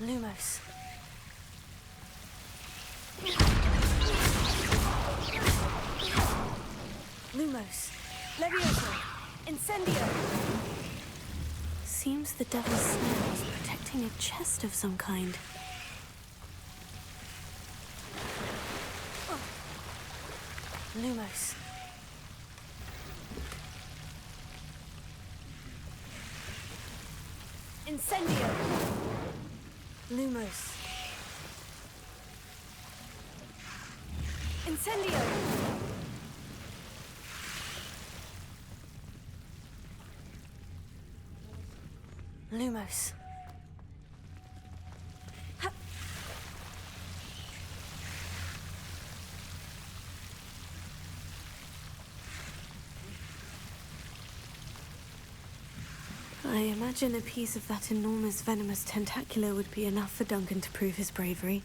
Lumos. Lumos. Levioso. Incendio! Seems the devil's snare is protecting a chest of some kind. Lumos. Incendio! Lumos. Incendio! Lumos. I imagine a piece of that enormous venomous tentacular would be enough for Duncan to prove his bravery.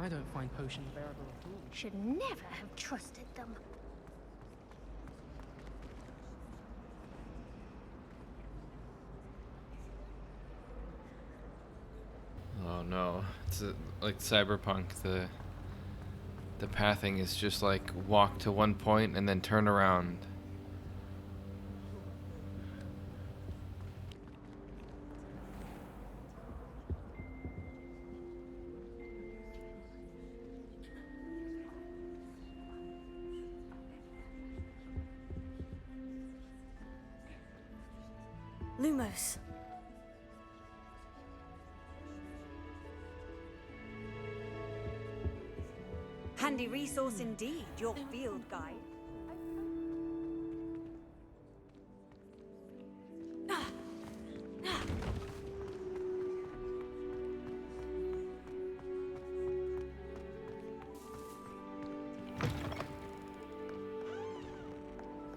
I don't find potions bearable at all. Should never have trusted them. Oh no, it's like Cyberpunk. The pathing is just like walk to one point and then turn around. Lumos. handy resource indeed, your field guide.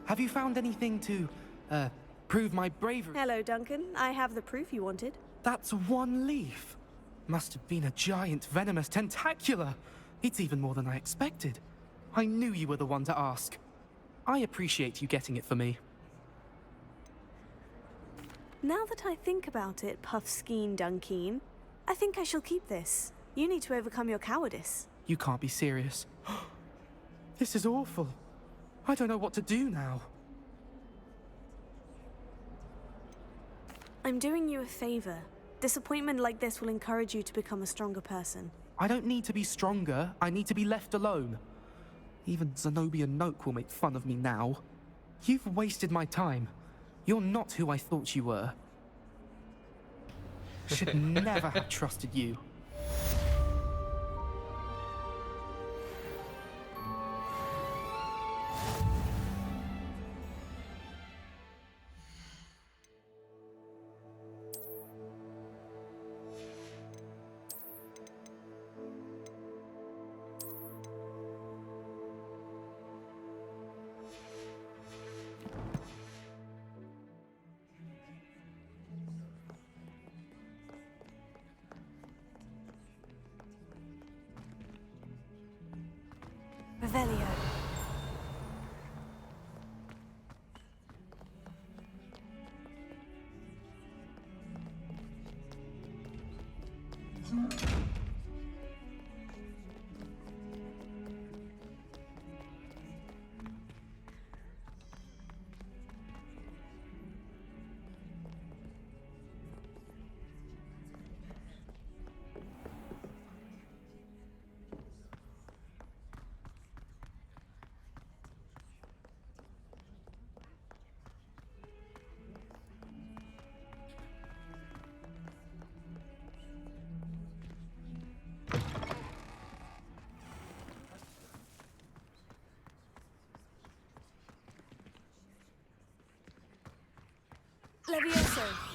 Have you found anything to, prove my bravery? Hello, Duncan. I have the proof you wanted. That's one leaf. Must have been a giant venomous tentacula. It's even more than I expected. I knew you were the one to ask. I appreciate you getting it for me. Now that I think about it, Puffskein Dunkeen, I think I shall keep this. You need to overcome your cowardice. You can't be serious. This is awful. I don't know what to do now. I'm doing you a favor. Disappointment like this will encourage you to become a stronger person. I don't need to be stronger. I need to be left alone. Even Zenobia Noak will make fun of me now. You've wasted my time. You're not who I thought you were. Should never have trusted you. Revelio. Levioso.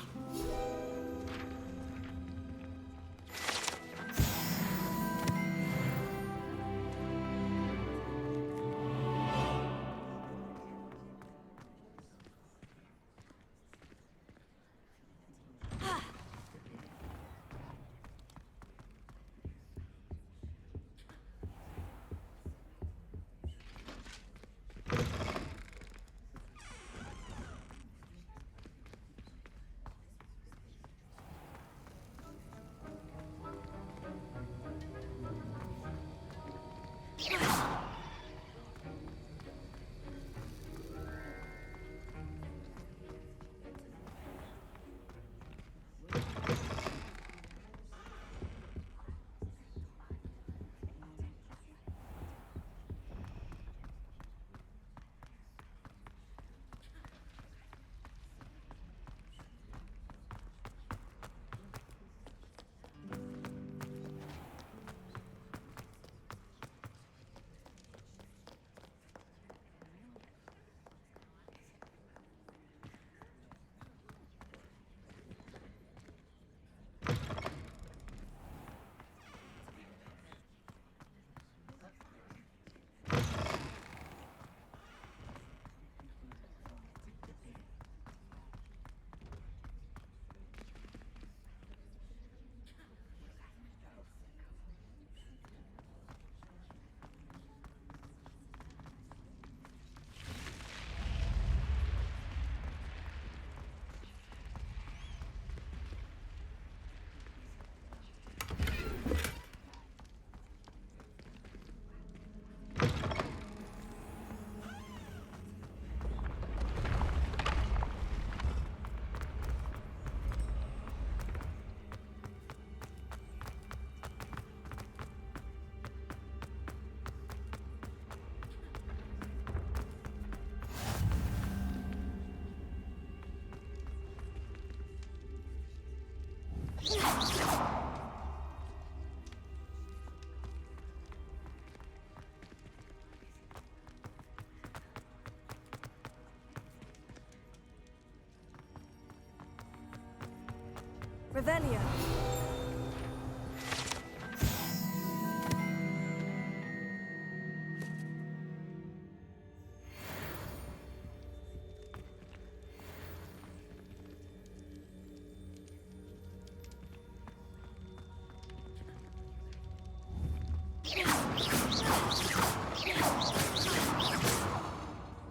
Revelio.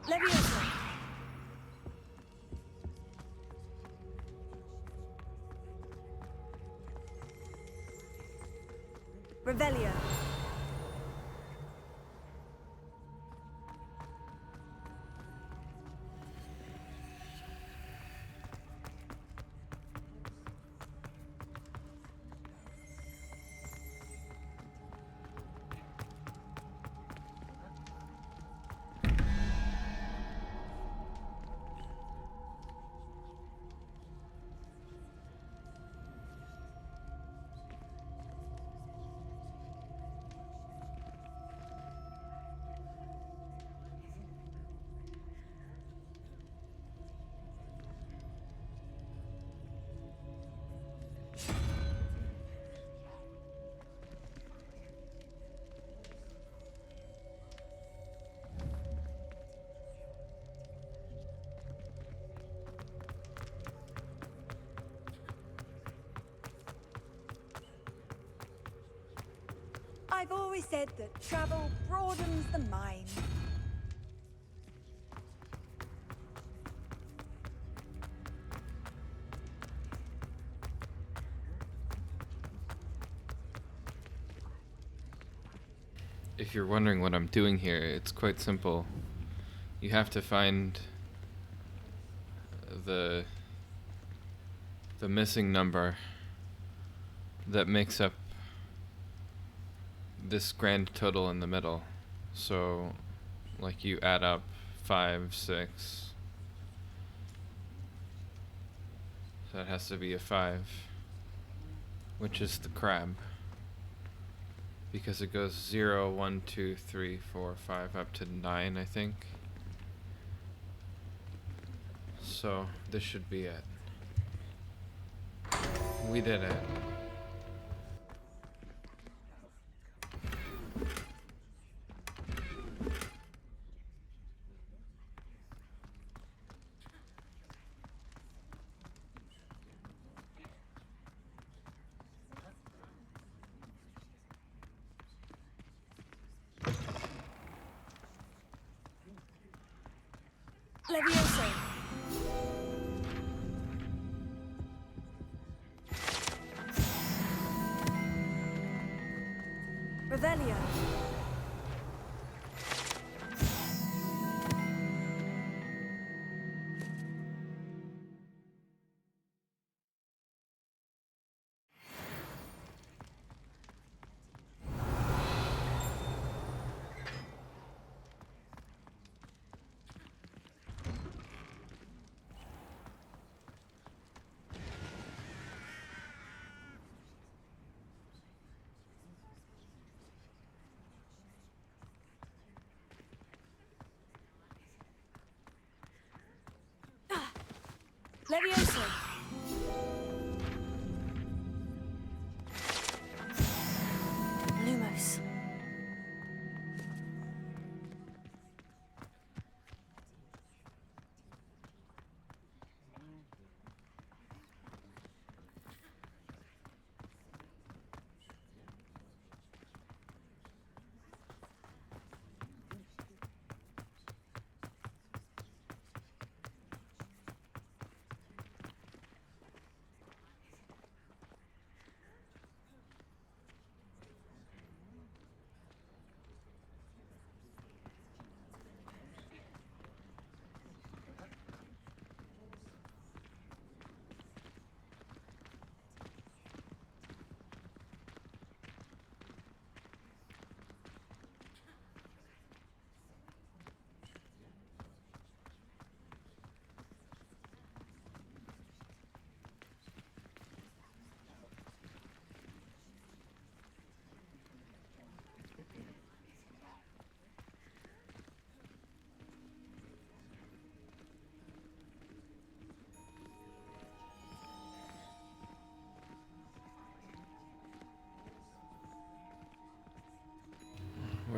Leviosa. Revelio. I've always said that travel broadens the mind. If you're wondering what I'm doing here, it's quite simple. You have to find the missing number that makes up this grand total in the middle. So, like, you add up 5, 6. So it has to be a 5, which is the crab. Because it goes 0, 1, 2, 3, 4, 5, up to 9, I think. So, this should be it. We did it. Leviosa. Revelio. Leviosa. Lumos.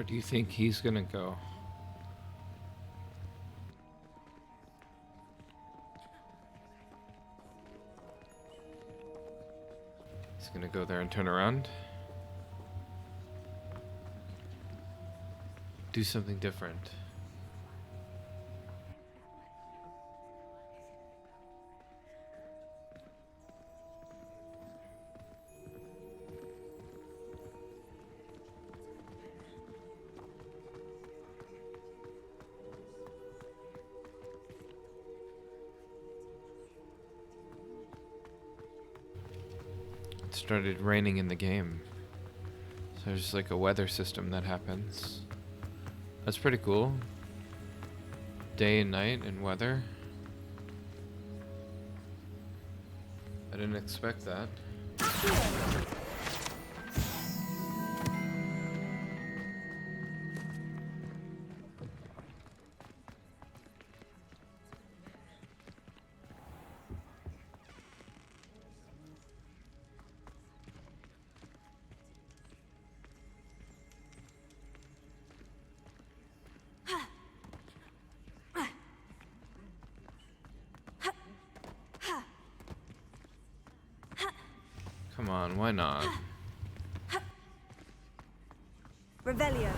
do you think he's gonna go? He's gonna go there and turn around. Do something different. It started raining in the game. So there's like a weather system that happens. That's pretty cool. Day and night and weather. I didn't expect that. Come on, why not? Revelio.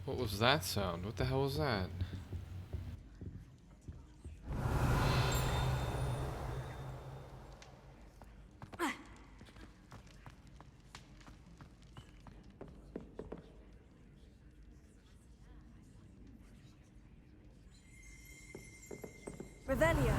What was that sound? What the hell was that? Revelio.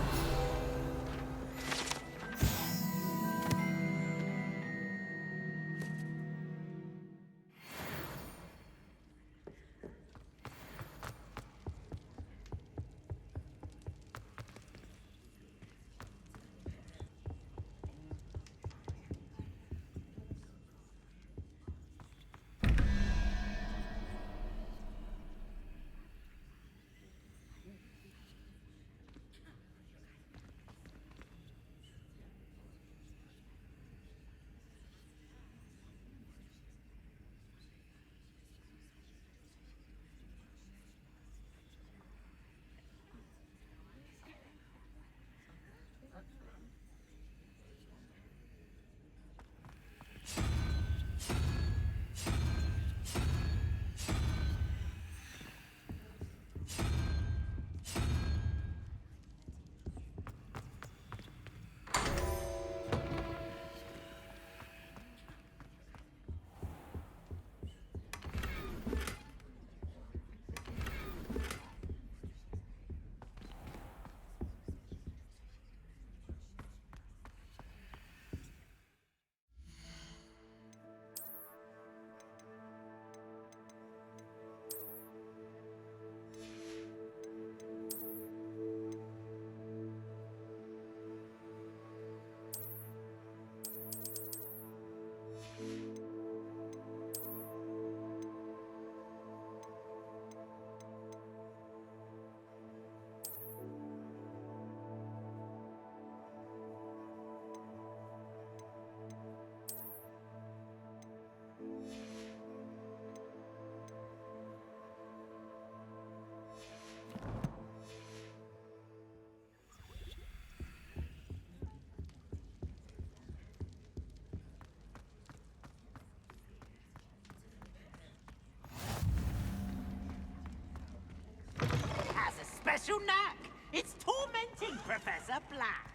Special knack! It's tormenting Professor Black!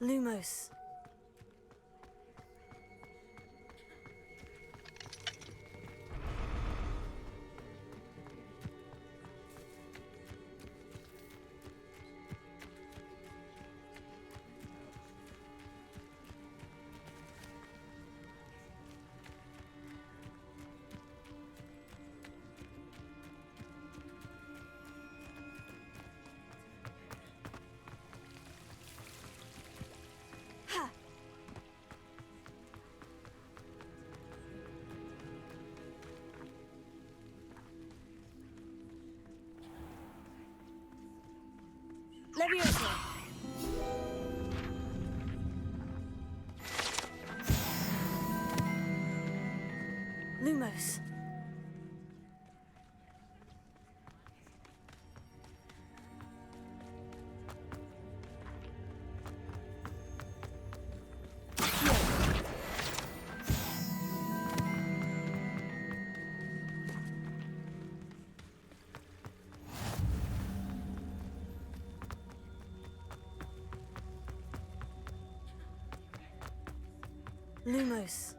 Lumos. Leviosa. Lumos. Lumos.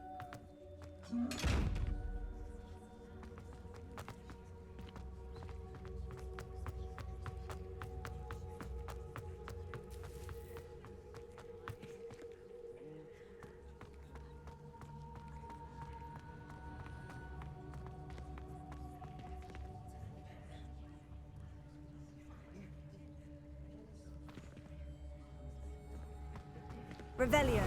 Revelio.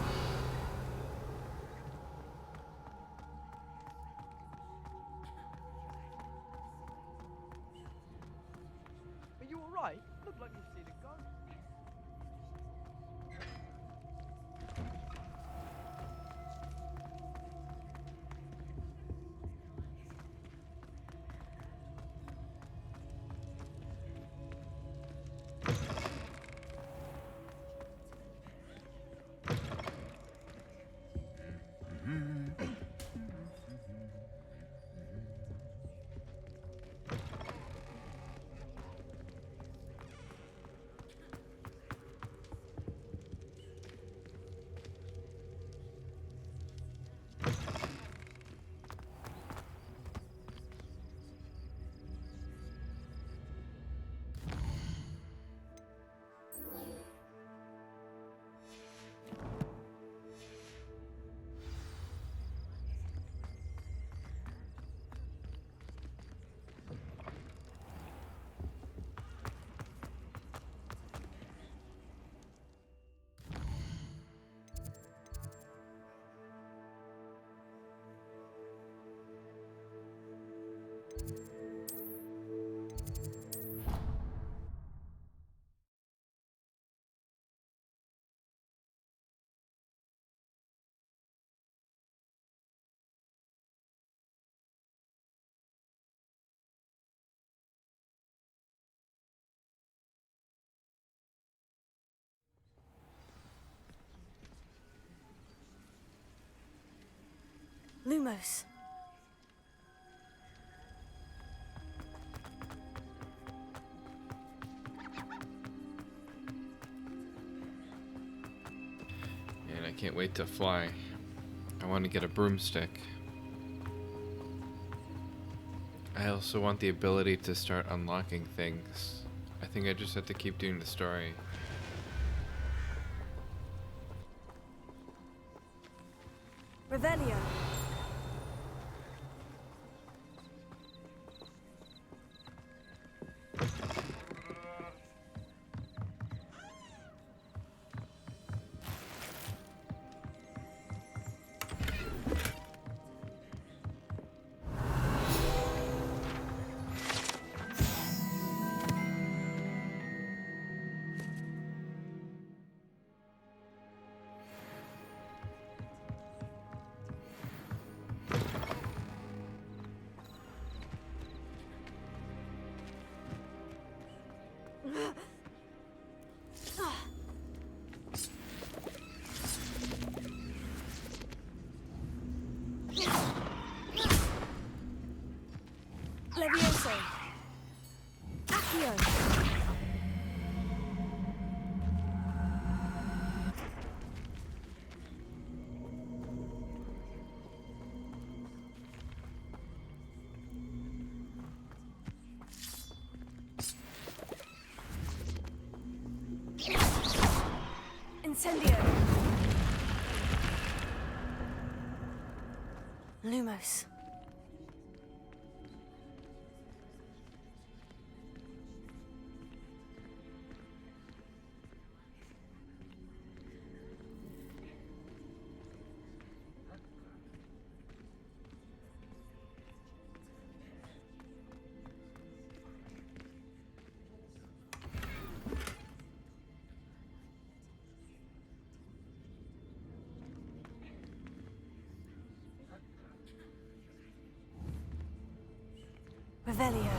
Are you alright? Look like you've seen a ghost. Lumos. And I can't wait to fly. I want to get a broomstick. I also want the ability to start unlocking things. I think I just have to keep doing the story. Revelio. Levioso. Accio. Incendio! Lumos. Revelio.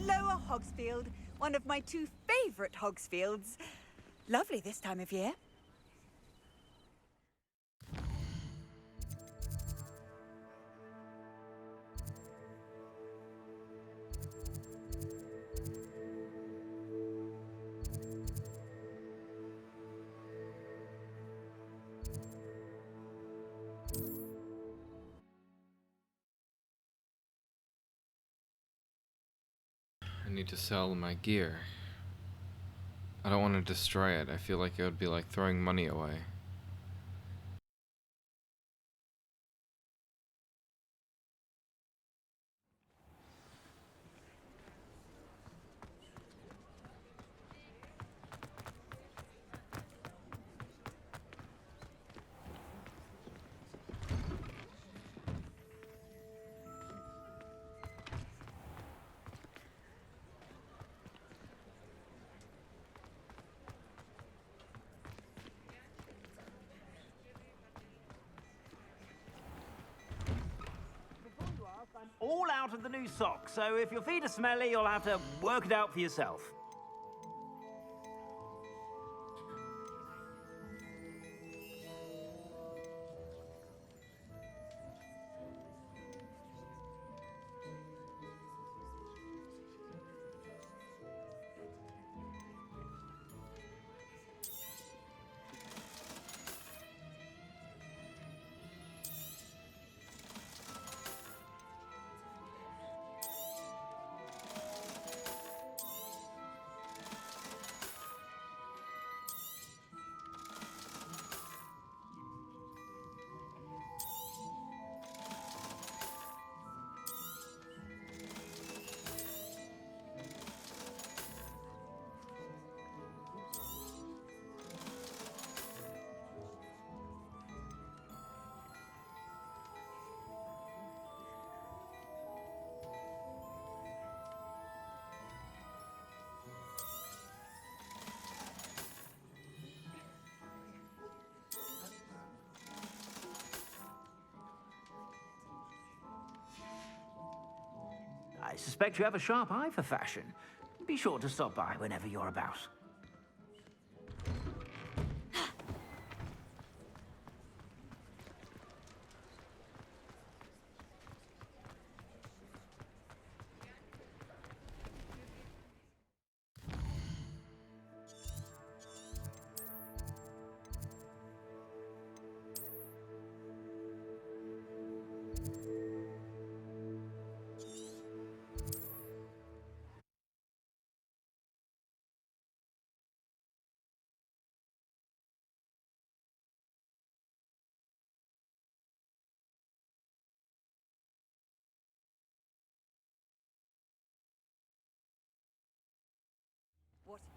Lower Hogsfield, one of my two favourite Hogsfields. Lovely this time of year. I need to sell my gear. I don't want to destroy it. I feel like it would be like throwing money away. I'm all out of the new socks, so if your feet are smelly, you'll have to work it out for yourself. suspect you have a sharp eye for fashion. Be sure to stop by whenever you're about.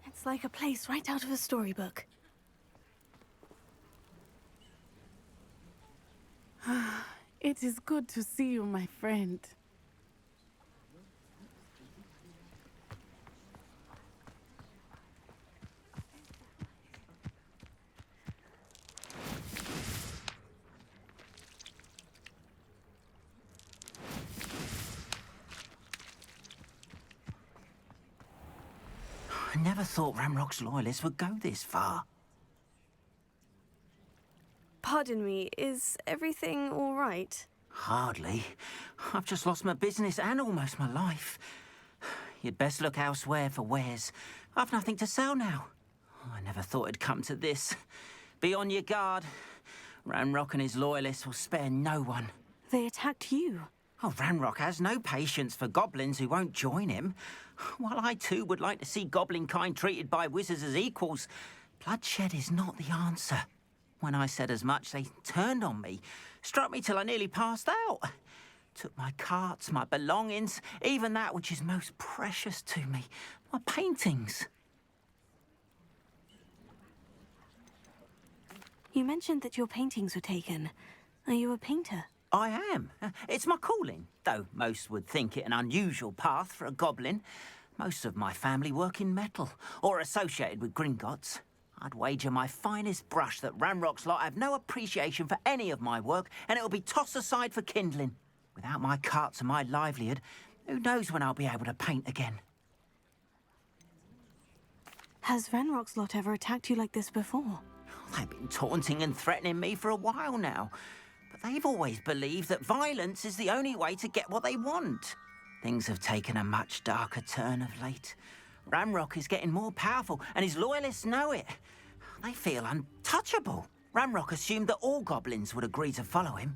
It's like a place right out of a storybook. It is good to see you, my friend. I never thought Ramrock's loyalists would go this far. Pardon me, is everything all right? Hardly. I've just lost my business and almost my life. You'd best look elsewhere for wares. I've nothing to sell now. I never thought it'd come to this. Be on your guard. Ramrock and his loyalists will spare no one. They attacked you. Oh, Ramrock has no patience for goblins who won't join him. While I too would like to see goblin kind treated by wizards as equals, bloodshed is not the answer. When I said as much, they turned on me, struck me till I nearly passed out. Took my carts, my belongings, even that which is most precious to me, my paintings. You mentioned that your paintings were taken. Are you a painter? I am. It's my calling, though most would think it an unusual path for a goblin. Most of my family work in metal, or associated with Gringotts. I'd wager my finest brush that Ramrock's lot have no appreciation for any of my work, and it'll be tossed aside for kindling. Without my carts and my livelihood, who knows when I'll be able to paint again? Has Ranrock's lot ever attacked you like this before? They've been taunting and threatening me for a while now. But they've always believed that violence is the only way to get what they want. Things have taken a much darker turn of late. Ramrock is getting more powerful, and his loyalists know it. They feel untouchable. Ramrock assumed that all goblins would agree to follow him,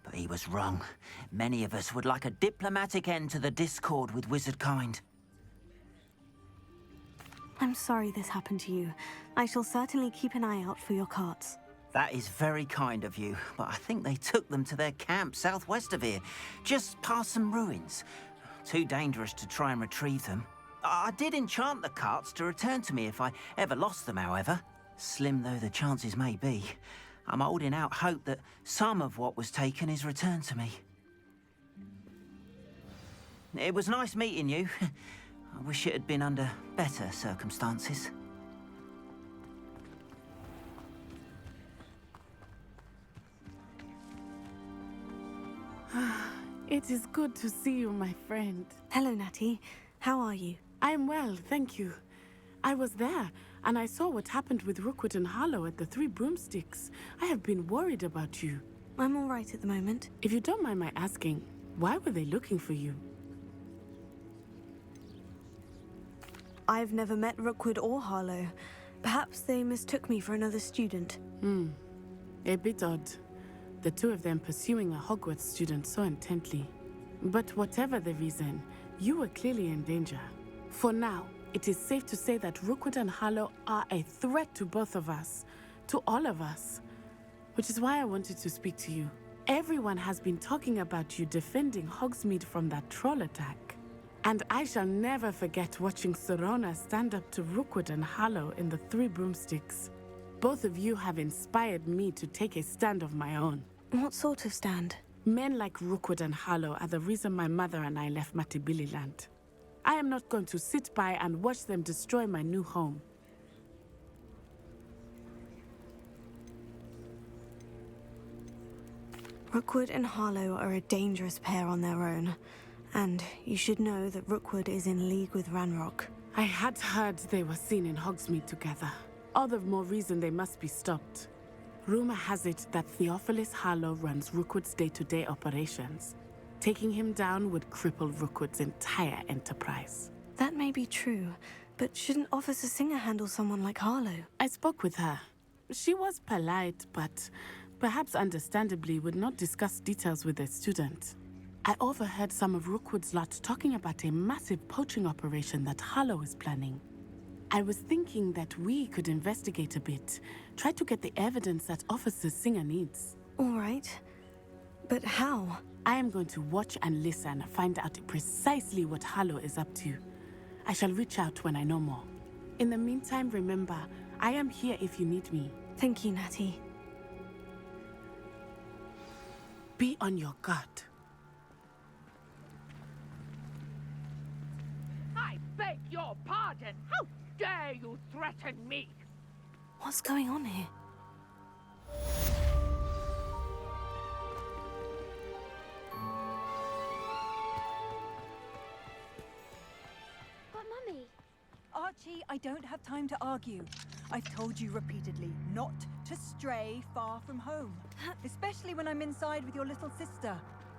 but he was wrong. Many of us would like a diplomatic end to the discord with wizard kind. I'm sorry this happened to you. I shall certainly keep an eye out for your carts. That is very kind of you, but I think they took them to their camp southwest of here, just past some ruins. Too dangerous to try and retrieve them. I did enchant the carts to return to me if I ever lost them, however. Slim though the chances may be, I'm holding out hope that some of what was taken is returned to me. It was nice meeting you. I wish it had been under better circumstances. It is good to see you, my friend. Hello, Natty. How are you? I'm well, thank you. I was there, and I saw what happened with Rookwood and Harlow at the Three Broomsticks. I have been worried about you. I'm all right at the moment. If you don't mind my asking, why were they looking for you? I've never met Rookwood or Harlow. Perhaps they mistook me for another student. A bit odd. The two of them pursuing a Hogwarts student so intently. But whatever the reason, you were clearly in danger. For now, it is safe to say that Rookwood and Harlow are a threat to both of us. To all of us. Which is why I wanted to speak to you. Everyone has been talking about you defending Hogsmeade from that troll attack. And I shall never forget watching Sorona stand up to Rookwood and Harlow in the Three Broomsticks. Both of you have inspired me to take a stand of my own. What sort of stand? Men like Rookwood and Harlow are the reason my mother and I left Matibili land. I am not going to sit by and watch them destroy my new home. Rookwood and Harlow are a dangerous pair on their own. And you should know that Rookwood is in league with Ranrock. I had heard they were seen in Hogsmeade together. All the more reason they must be stopped. Rumor has it that Theophilus Harlow runs Rookwood's day-to-day operations. Taking him down would cripple Rookwood's entire enterprise. That may be true, but shouldn't Officer Singer handle someone like Harlow? I spoke with her. She was polite, but perhaps understandably would not discuss details with a student. I overheard some of Rookwood's lot talking about a massive poaching operation that Harlow is planning. I was thinking that we could investigate a bit, try to get the evidence that Officer Singer needs. All right, but how? I am going to watch and listen, find out precisely what Harlow is up to. I shall reach out when I know more. In the meantime, remember, I am here if you need me. Thank you, Natty. Be on your guard. I beg your pardon. How dare you threaten me? What's going on here? But Mummy... Archie, I don't have time to argue. I've told you repeatedly not to stray far from home. Especially when I'm inside with your little sister.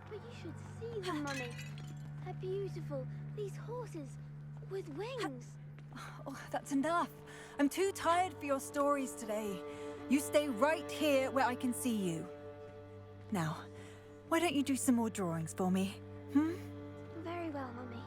But you should see them, Mummy. They're beautiful. These horses with wings. Oh, that's enough. I'm too tired for your stories today. You stay right here where I can see you. Now, why don't you do some more drawings for me? Very well, Mummy.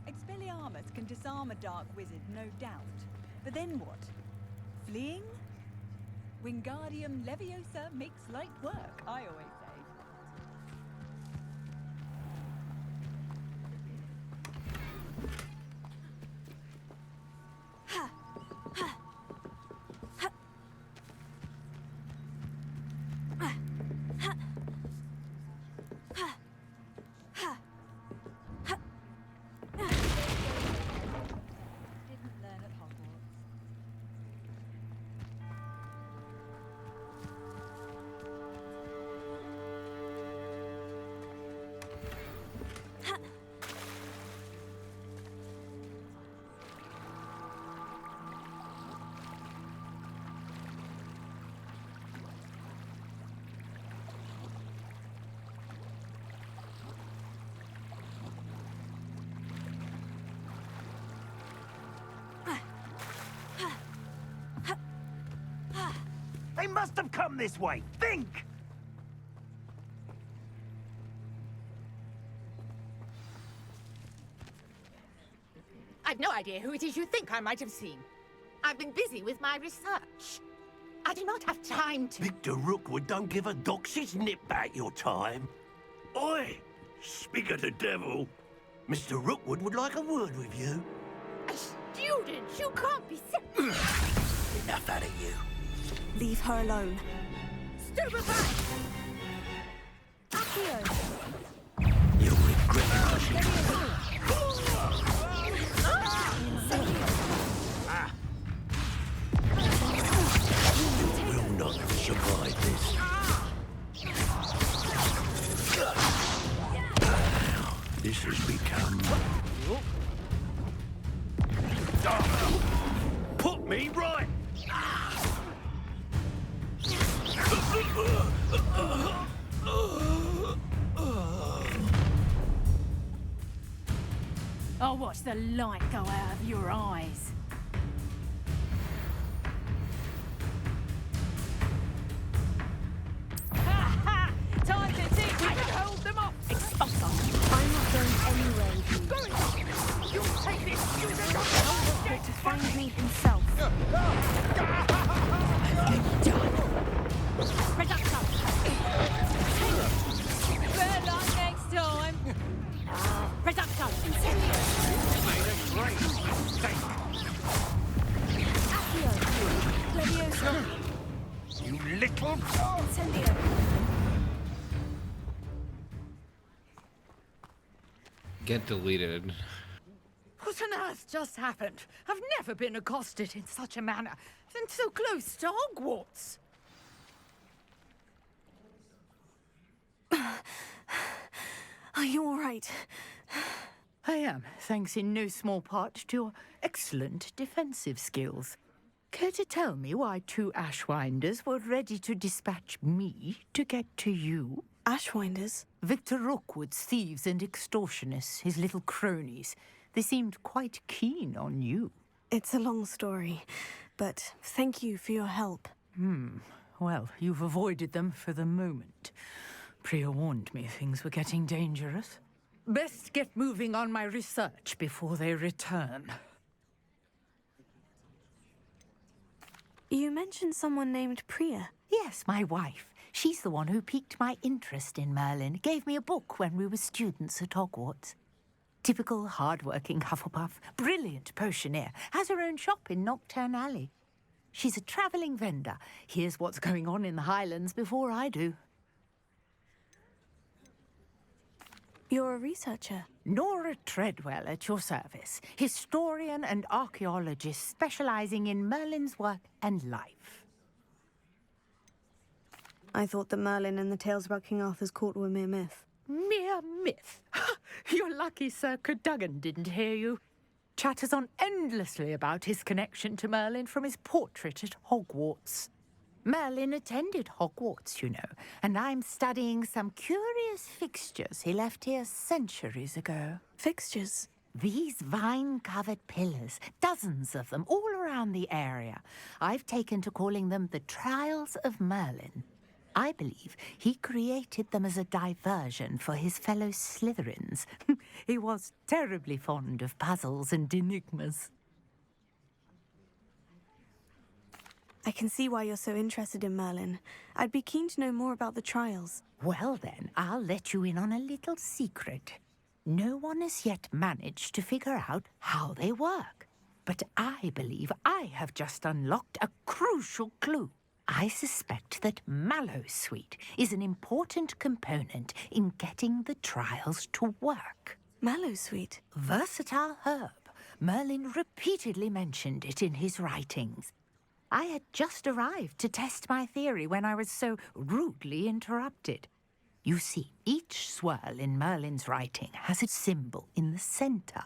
Expelliarmus can disarm a dark wizard, no doubt. But then what? Fleeing? Wingardium Leviosa makes light work, I always say. Didn't learn at Hogwarts. They must have come this way. Think! I've no idea who it is you think I might have seen. I've been busy with my research. I do not have time to... Victor Rookwood don't give a doxy's nip back your time. Oi! Speak of the devil. Mr. Rookwood would like a word with you. A student? You can't be serious. Enough out of you. Leave her alone. Stupefy! Accio! You'll regret it. You will not survive this. This has become... Put me right! I'll watch the light go out of your eyes. Time to see if we can hold them off! Expulso! I'm not going anywhere. You'll take this student But to find me himself. Reducto! Better luck next time! Reducto! You made a great mistake. little... Incendio! Get deleted. What on earth just happened? I've never been accosted in such a manner, and so close to Hogwarts. Are you all right? I am, thanks in no small part to your excellent defensive skills. Care to tell me why 2 Ashwinders were ready to dispatch me to get to you? Ashwinders? Victor Rookwood's thieves and extortionists, his little cronies. They seemed quite keen on you. It's a long story, but thank you for your help. Well, you've avoided them for the moment. Priya warned me things were getting dangerous. Best get moving on my research before they return. You mentioned someone named Priya. Yes, my wife. She's the one who piqued my interest in Merlin, gave me a book when we were students at Hogwarts. Typical hard-working Hufflepuff, brilliant potioneer, has her own shop in Nocturne Alley. She's a travelling vendor, hears what's going on in the Highlands before I do. You're a researcher? Nora Treadwell at your service, historian and archaeologist specialising in Merlin's work and life. I thought that Merlin and the tales about King Arthur's court were mere myth. Mere myth? You're lucky Sir Cadogan didn't hear you. Chatters on endlessly about his connection to Merlin from his portrait at Hogwarts. Merlin attended Hogwarts, you know, and I'm studying some curious fixtures he left here centuries ago. Fixtures? These vine-covered pillars, dozens of them, all around the area. I've taken to calling them the Trials of Merlin. I believe he created them as a diversion for his fellow Slytherins. He was terribly fond of puzzles and enigmas. I can see why you're so interested in Merlin. I'd be keen to know more about the trials. Well then, I'll let you in on a little secret. No one has yet managed to figure out how they work. But I believe I have just unlocked a crucial clue. I suspect that Mallowsweet is an important component in getting the trials to work. Mallowsweet? Versatile herb. Merlin repeatedly mentioned it in his writings. I had just arrived to test my theory when I was so rudely interrupted. You see, each swirl in Merlin's writing has a symbol in the centre.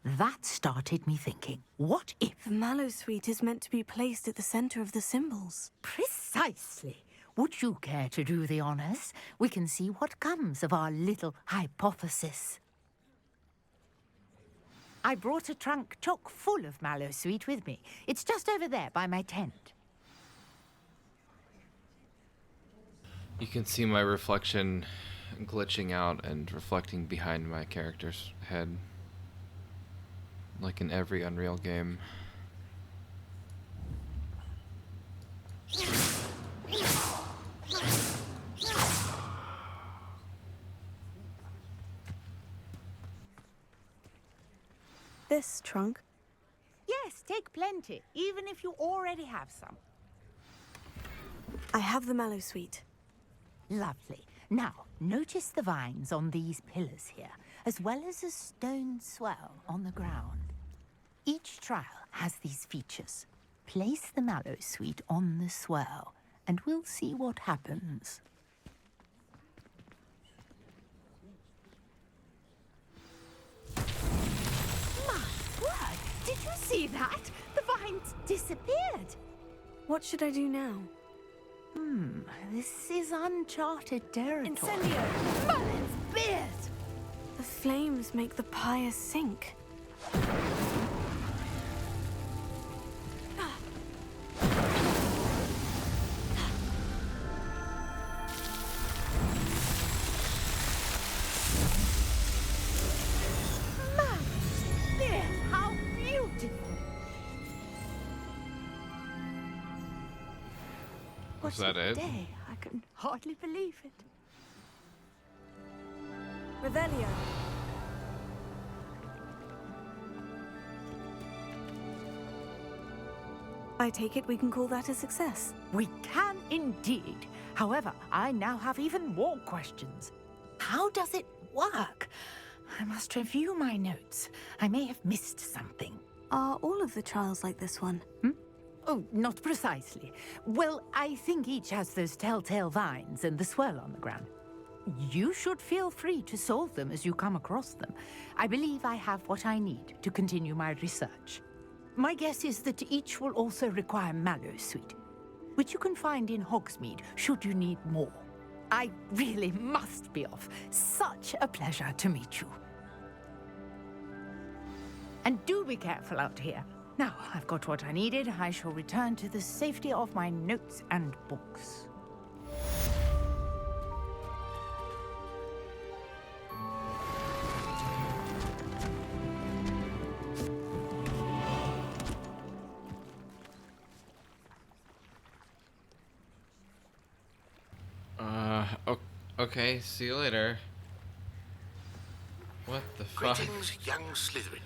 That started me thinking, what if... The Mallowsweet is meant to be placed at the centre of the symbols. Precisely. Would you care to do the honours? We can see what comes of our little hypothesis. I brought a trunk chock full of Mallowsweet with me. It's just over there by my tent. You can see my reflection glitching out and reflecting behind my character's head. Like in every Unreal game. This trunk? Yes, take plenty, even if you already have some. I have the Mallowsweet. Lovely. Now, notice the vines on these pillars here, as well as a stone swell on the ground. Each trial has these features. Place the Mallowsweet on the swell, and we'll see what happens. My word! Did you see that? The vines disappeared. What should I do now? This is uncharted territory. Incendio! Merlin's beard! The flames make the pyre sink. Merlin's beard! How beautiful! Was that it? Day, I can hardly believe it. Revelio. I take it we can call that a success. We can indeed. However, I now have even more questions. How does it work? I must review my notes. I may have missed something. Are all of the trials like this one? Oh, not precisely. Well, I think each has those telltale vines and the swirl on the ground. You should feel free to solve them as you come across them. I believe I have what I need to continue my research. My guess is that each will also require mallowsweet, which you can find in Hogsmeade should you need more. I really must be off. Such a pleasure to meet you. And do be careful out here. Now, I've got what I needed. I shall return to the safety of my notes and books. Okay, see you later. What the fuck? Greetings, young Slytherin.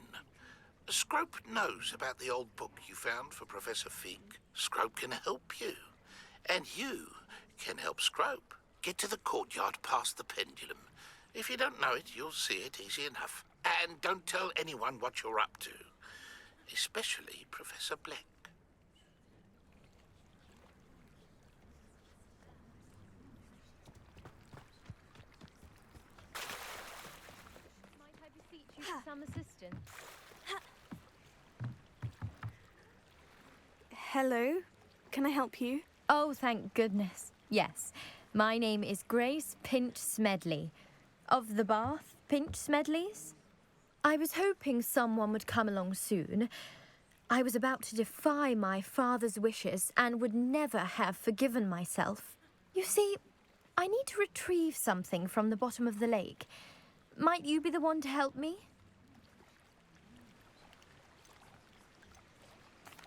Scrope knows about the old book you found for Professor Fig. Scrope can help you. And you can help Scrope. Get to the courtyard past the pendulum. If you don't know it, you'll see it easy enough. And don't tell anyone what you're up to. Especially Professor Black. Some assistance. Hello? Can I help you? Oh, thank goodness. Yes. My name is Grace Pinch Smedley. Of the Bath Pinch Smedleys? I was hoping someone would come along soon. I was about to defy my father's wishes and would never have forgiven myself. You see, I need to retrieve something from the bottom of the lake. Might you be the one to help me?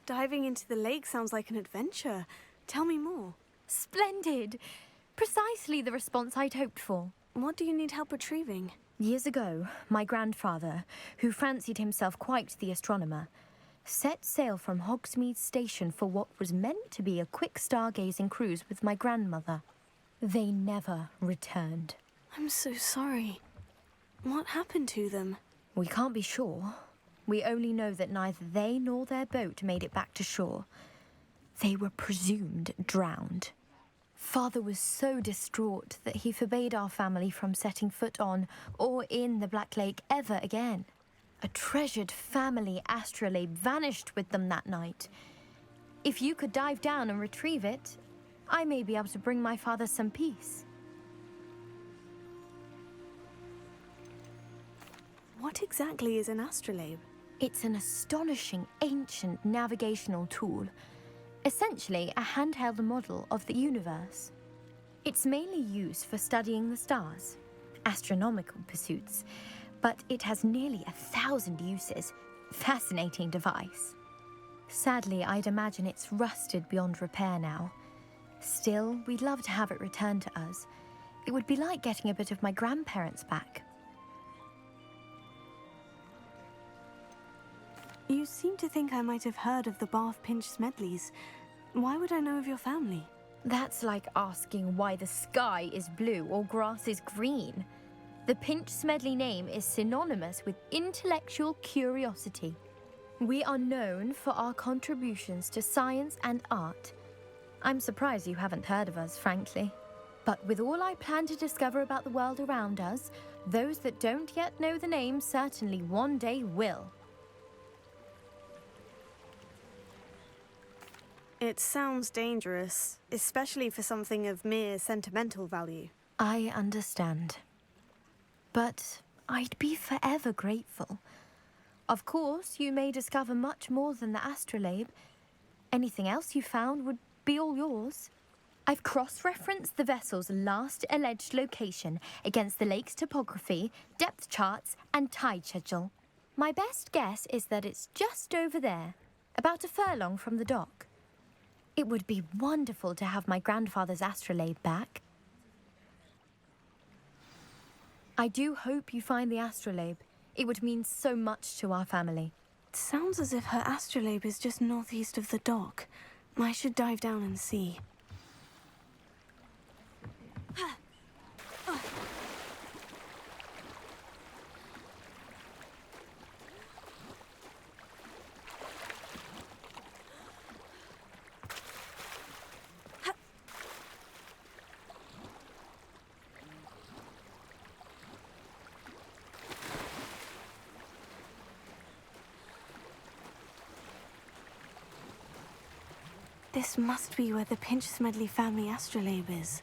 Diving into the lake sounds like an adventure. Tell me more. Splendid! Precisely the response I'd hoped for. What do you need help retrieving? Years ago, my grandfather, who fancied himself quite the astronomer, set sail from Hogsmeade Station for what was meant to be a quick stargazing cruise with my grandmother. They never returned. I'm so sorry. What happened to them? We can't be sure. We only know that neither they nor their boat made it back to shore. They were presumed drowned. Father was so distraught that he forbade our family from setting foot on or in the Black Lake ever again. A treasured family astrolabe vanished with them that night. If you could dive down and retrieve it, I may be able to bring my father some peace. What exactly is an astrolabe? It's an astonishing ancient navigational tool, essentially a handheld model of the universe. It's mainly used for studying the stars, astronomical pursuits, but it has nearly 1,000 uses. Fascinating device. Sadly, I'd imagine it's rusted beyond repair now. Still, we'd love to have it returned to us. It would be like getting a bit of my grandparents back. You seem to think I might have heard of the Bath Pinch Smedleys. Why would I know of your family? That's like asking why the sky is blue or grass is green. The Pinch Smedley name is synonymous with intellectual curiosity. We are known for our contributions to science and art. I'm surprised you haven't heard of us, frankly. But with all I plan to discover about the world around us, those that don't yet know the name certainly one day will. It sounds dangerous, especially for something of mere sentimental value. I understand. But I'd be forever grateful. Of course, you may discover much more than the astrolabe. Anything else you found would be all yours. I've cross-referenced the vessel's last alleged location against the lake's topography, depth charts, and tide schedule. My best guess is that it's just over there, about a furlong from the dock. It would be wonderful to have my grandfather's astrolabe back. I do hope you find the astrolabe. It would mean so much to our family. It sounds as if her astrolabe is just northeast of the dock. I should dive down and see. This must be where the Pinch-Smedley family astrolabe is.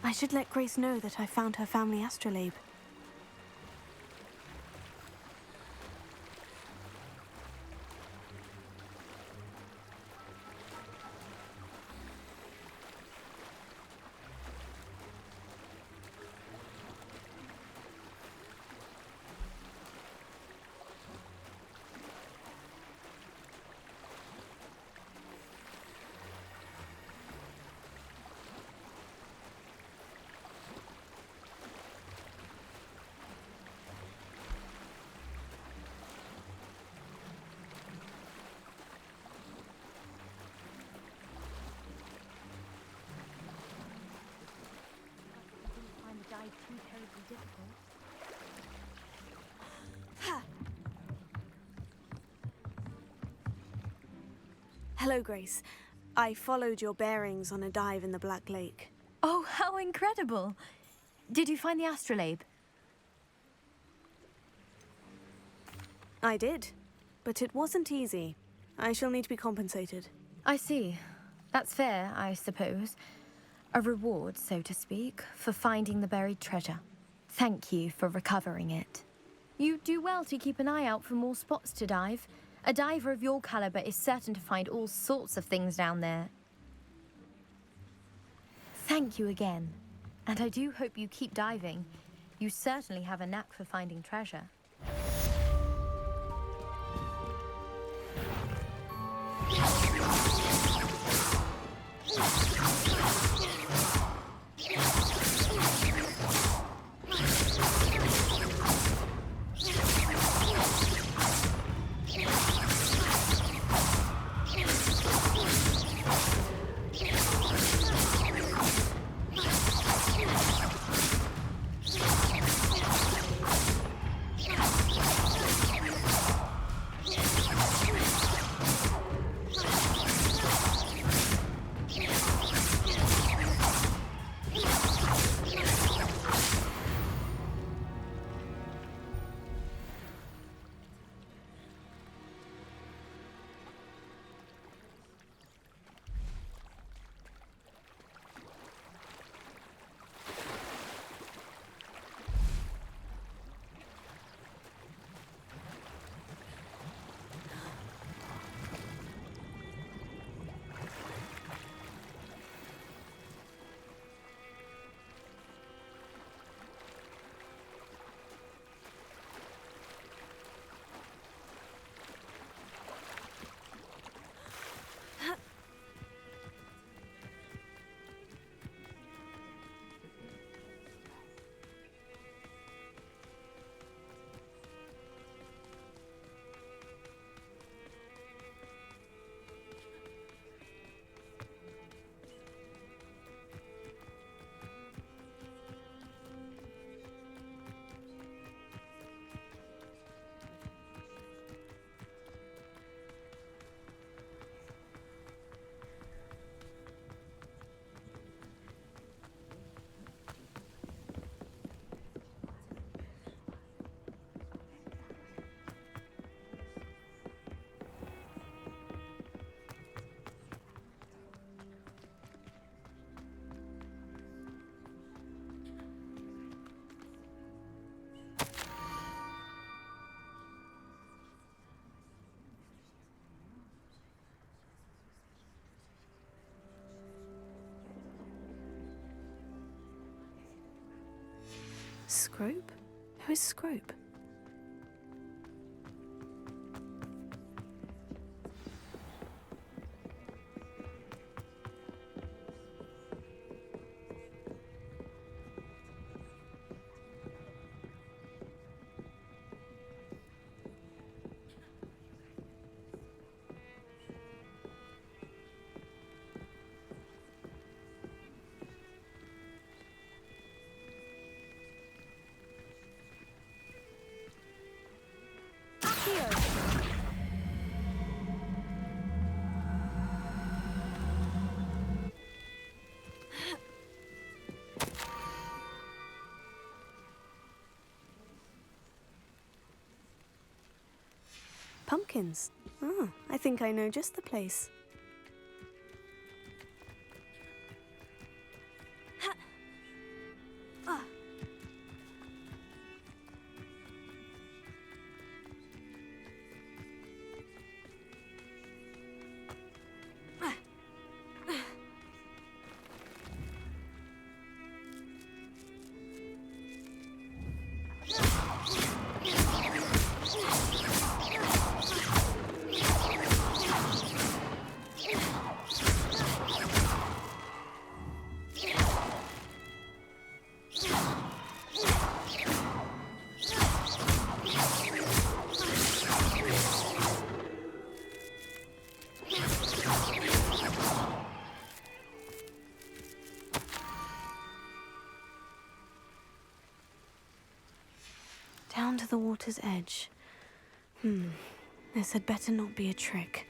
I should let Grace know that I found her family astrolabe. Too terribly difficult. Hello, Grace. I followed your bearings on a dive in the Black Lake. Oh, how incredible! Did you find the astrolabe? I did, but it wasn't easy. I shall need to be compensated. I see. That's fair, I suppose. A reward, so to speak, for finding the buried treasure. Thank you for recovering it. You do well to keep an eye out for more spots to dive. A diver of your caliber is certain to find all sorts of things down there. Thank you again. And I do hope you keep diving. You certainly have a knack for finding treasure. Scrope? Who is Scrope? Pumpkins. Oh, I think I know just the place. Down to the water's edge. This had better not be a trick.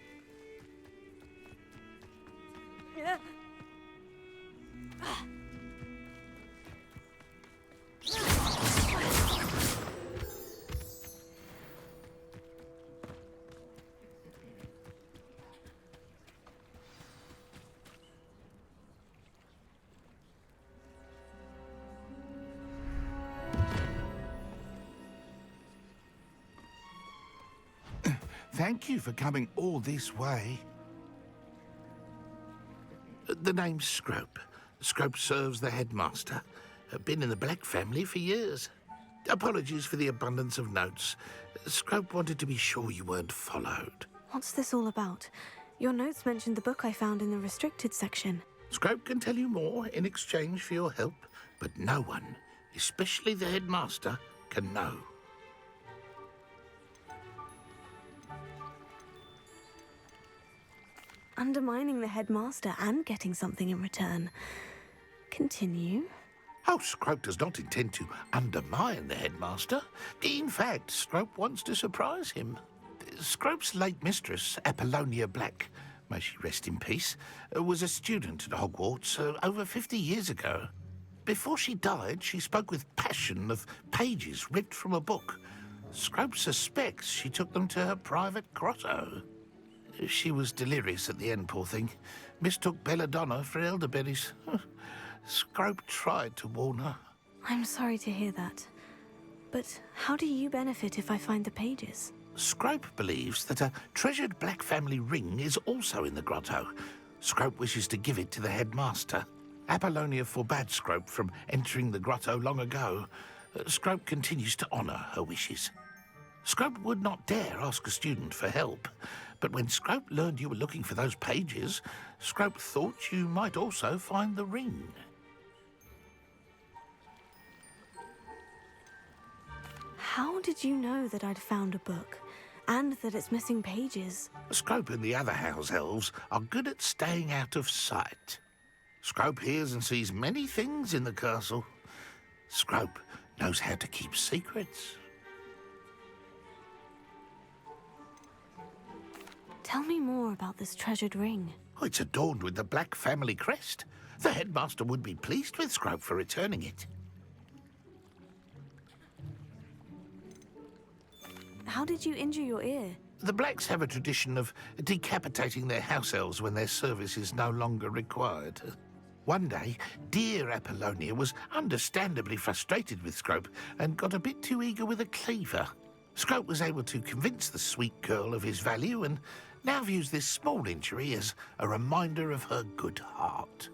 Thank you for coming all this way. The name's Scrope. Scrope serves the headmaster. Been in the Black family for years. Apologies for the abundance of notes. Scrope wanted to be sure you weren't followed. What's this all about? Your notes mentioned the book I found in the restricted section. Scrope can tell you more in exchange for your help, but no one, especially the headmaster, can know. Undermining the headmaster and getting something in return. Continue. Oh, Scrope does not intend to undermine the headmaster. In fact, Scrope wants to surprise him. Scrope's late mistress, Apollonia Black, may she rest in peace, was a student at Hogwarts over 50 years ago. Before she died, she spoke with passion of pages ripped from a book. Scrope suspects she took them to her private grotto. She was delirious at the end, poor thing. Mistook belladonna for elderberries. Scrope tried to warn her. I'm sorry to hear that. But how do you benefit if I find the pages? Scrope believes that a treasured Black family ring is also in the grotto. Scrope wishes to give it to the headmaster. Apollonia forbade Scrope from entering the grotto long ago. Scrope continues to honour her wishes. Scrope would not dare ask a student for help, but when Scrope learned you were looking for those pages, Scrope thought you might also find the ring. How did you know that I'd found a book, and that it's missing pages? Scrope and the other house elves are good at staying out of sight. Scrope hears and sees many things in the castle. Scrope knows how to keep secrets. Tell me more about this treasured ring. Oh, it's adorned with the Black family crest. The headmaster would be pleased with Scrope for returning it. How did you injure your ear? The Blacks have a tradition of decapitating their house elves when their service is no longer required. One day, dear Apollonia was understandably frustrated with Scrope and got a bit too eager with a cleaver. Scrope was able to convince the sweet girl of his value and now views this small injury as a reminder of her good heart.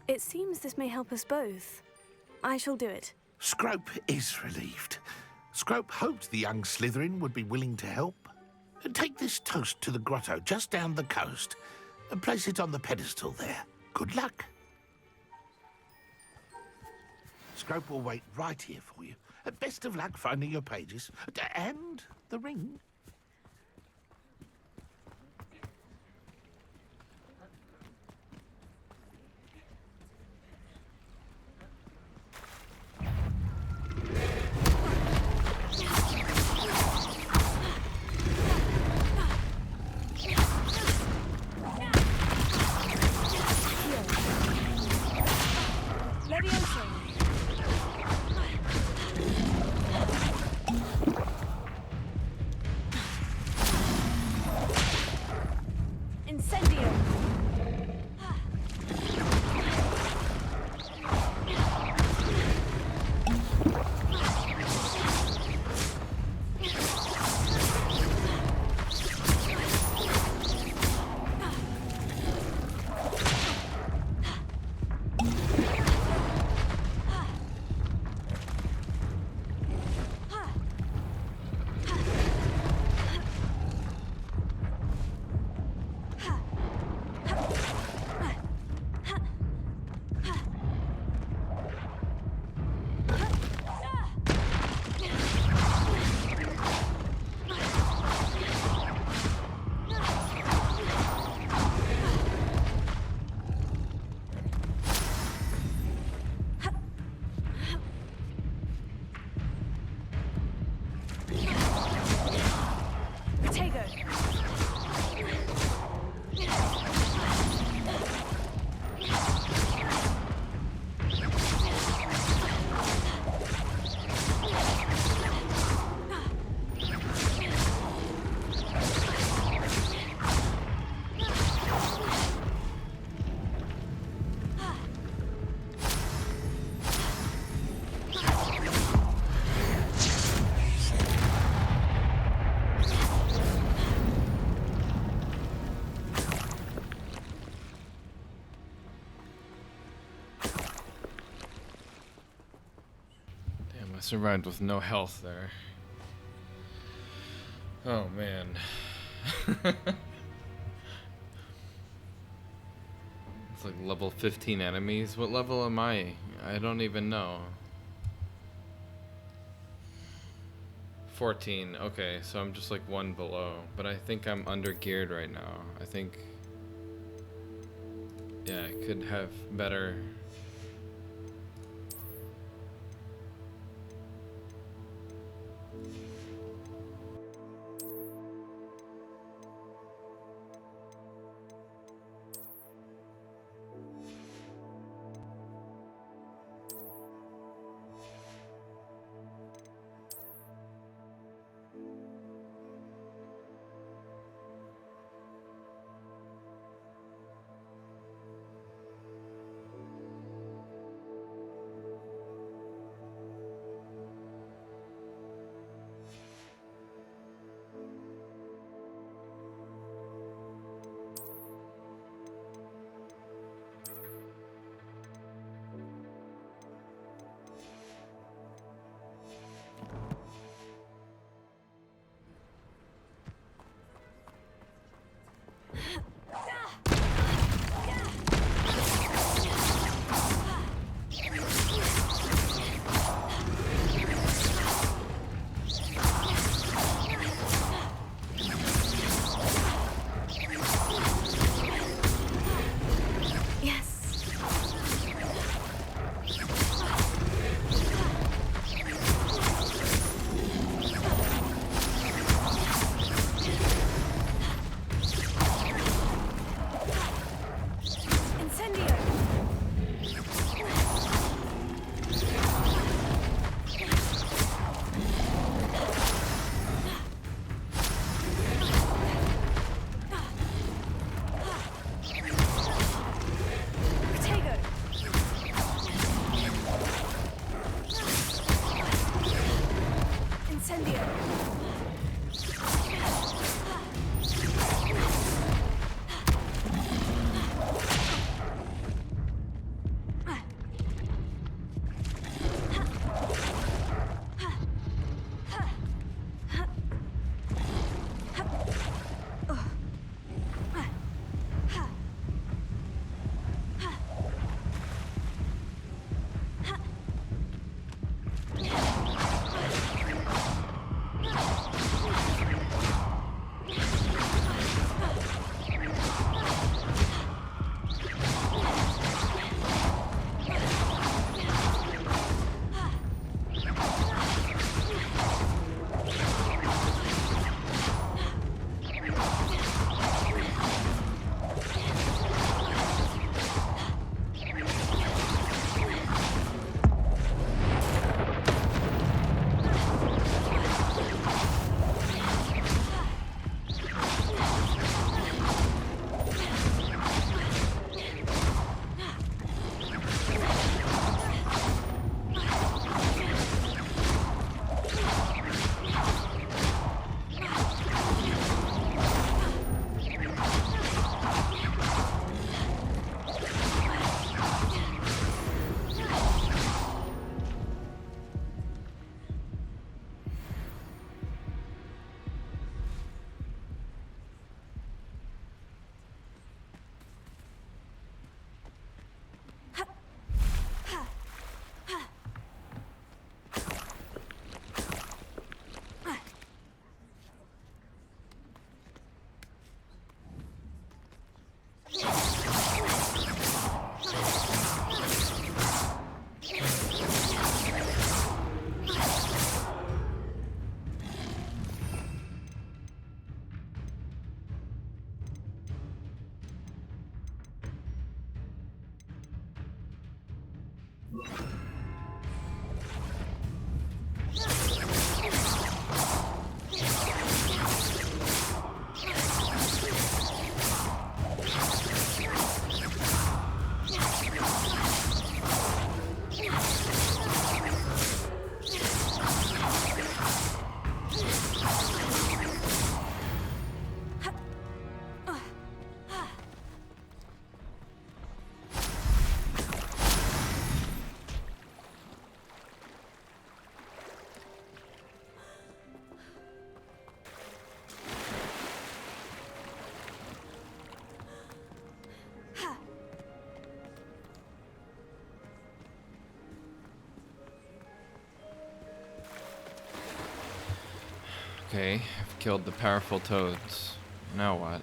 It seems this may help us both. I shall do it. Scrope is relieved. Scrope hoped the young Slytherin would be willing to help. Take this toast to the grotto just down the coast and place it on the pedestal there. Good luck. Scrope will wait right here for you. Best of luck finding your pages. And the ring. Survived with no health there. Oh man. It's like level 15 enemies. What level am I? I don't even know. 14. Okay, so I'm just like one below. But I think I'm under geared right now. I think... yeah, I could have better... Okay, I've killed the powerful toads. Now what?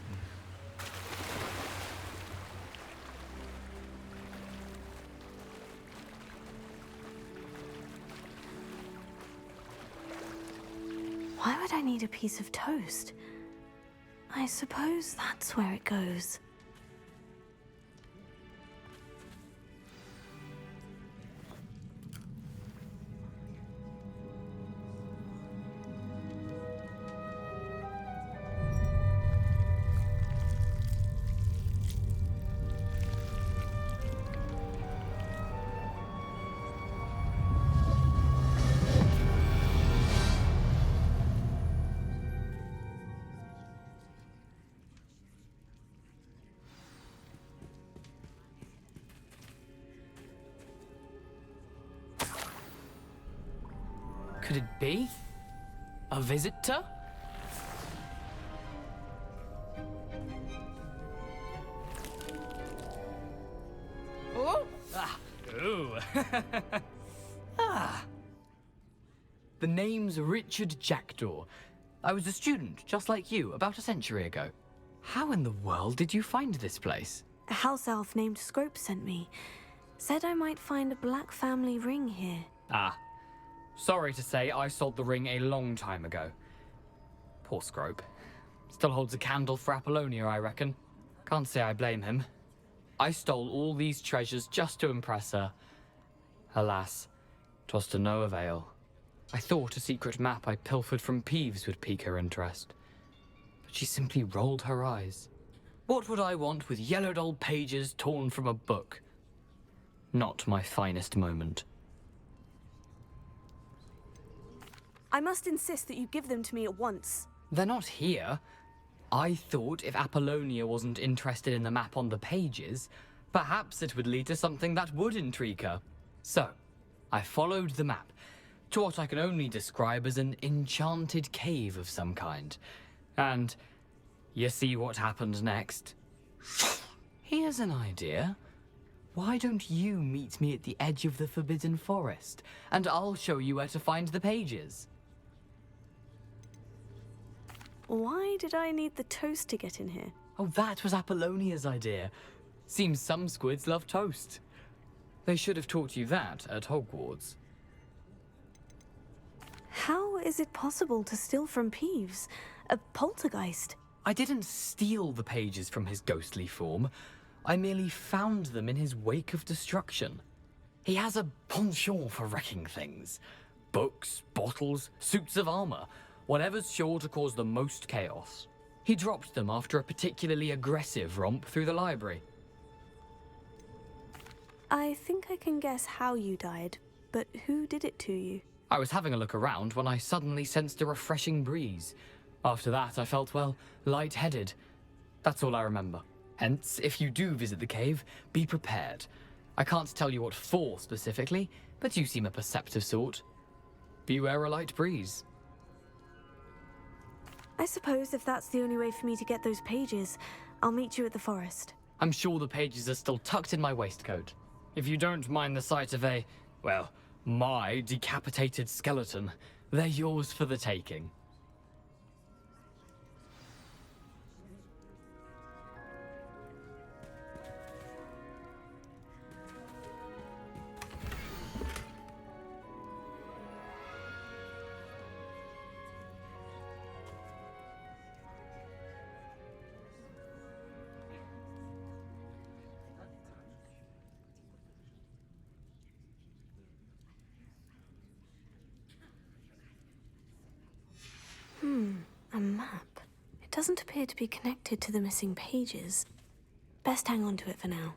Why would I need a piece of toast? I suppose that's where it goes. Could it be? A visitor? Oh! Ah! Ooh! Ah! The name's Richard Jackdaw. I was a student, just like you, about a century ago. How in the world did you find this place? A house elf named Scrope sent me. Said I might find a black family ring here. Ah. Sorry to say, I sold the ring a long time ago. Poor Scrope. Still holds a candle for Apollonia, I reckon. Can't say I blame him. I stole all these treasures just to impress her. Alas, 'twas to no avail. I thought a secret map I pilfered from Peeves would pique her interest. But she simply rolled her eyes. What would I want with yellowed old pages torn from a book? Not my finest moment. I must insist that you give them to me at once. They're not here. I thought if Apollonia wasn't interested in the map on the pages, perhaps it would lead to something that would intrigue her. So, I followed the map to what I can only describe as an enchanted cave of some kind. And you see what happened next? Here's an idea. Why don't you meet me at the edge of the Forbidden Forest, and I'll show you where to find the pages. Why did I need the toast to get in here? Oh, that was Apollonia's idea. Seems some squids love toast. They should have taught you that at Hogwarts. How is it possible to steal from Peeves? A poltergeist? I didn't steal the pages from his ghostly form. I merely found them in his wake of destruction. He has a penchant for wrecking things. Books, bottles, suits of armor, whatever's sure to cause the most chaos. He dropped them after a particularly aggressive romp through the library. I think I can guess how you died, but who did it to you? I was having a look around when I suddenly sensed a refreshing breeze. After that, I felt, well, lightheaded. That's all I remember. Hence, if you do visit the cave, be prepared. I can't tell you what for specifically, but you seem a perceptive sort. Beware a light breeze. I suppose if that's the only way for me to get those pages, I'll meet you at the forest. I'm sure the pages are still tucked in my waistcoat. If you don't mind the sight of a, well, my decapitated skeleton, they're yours for the taking. doesn't appear to be connected to the missing pages. Best hang on to it for now.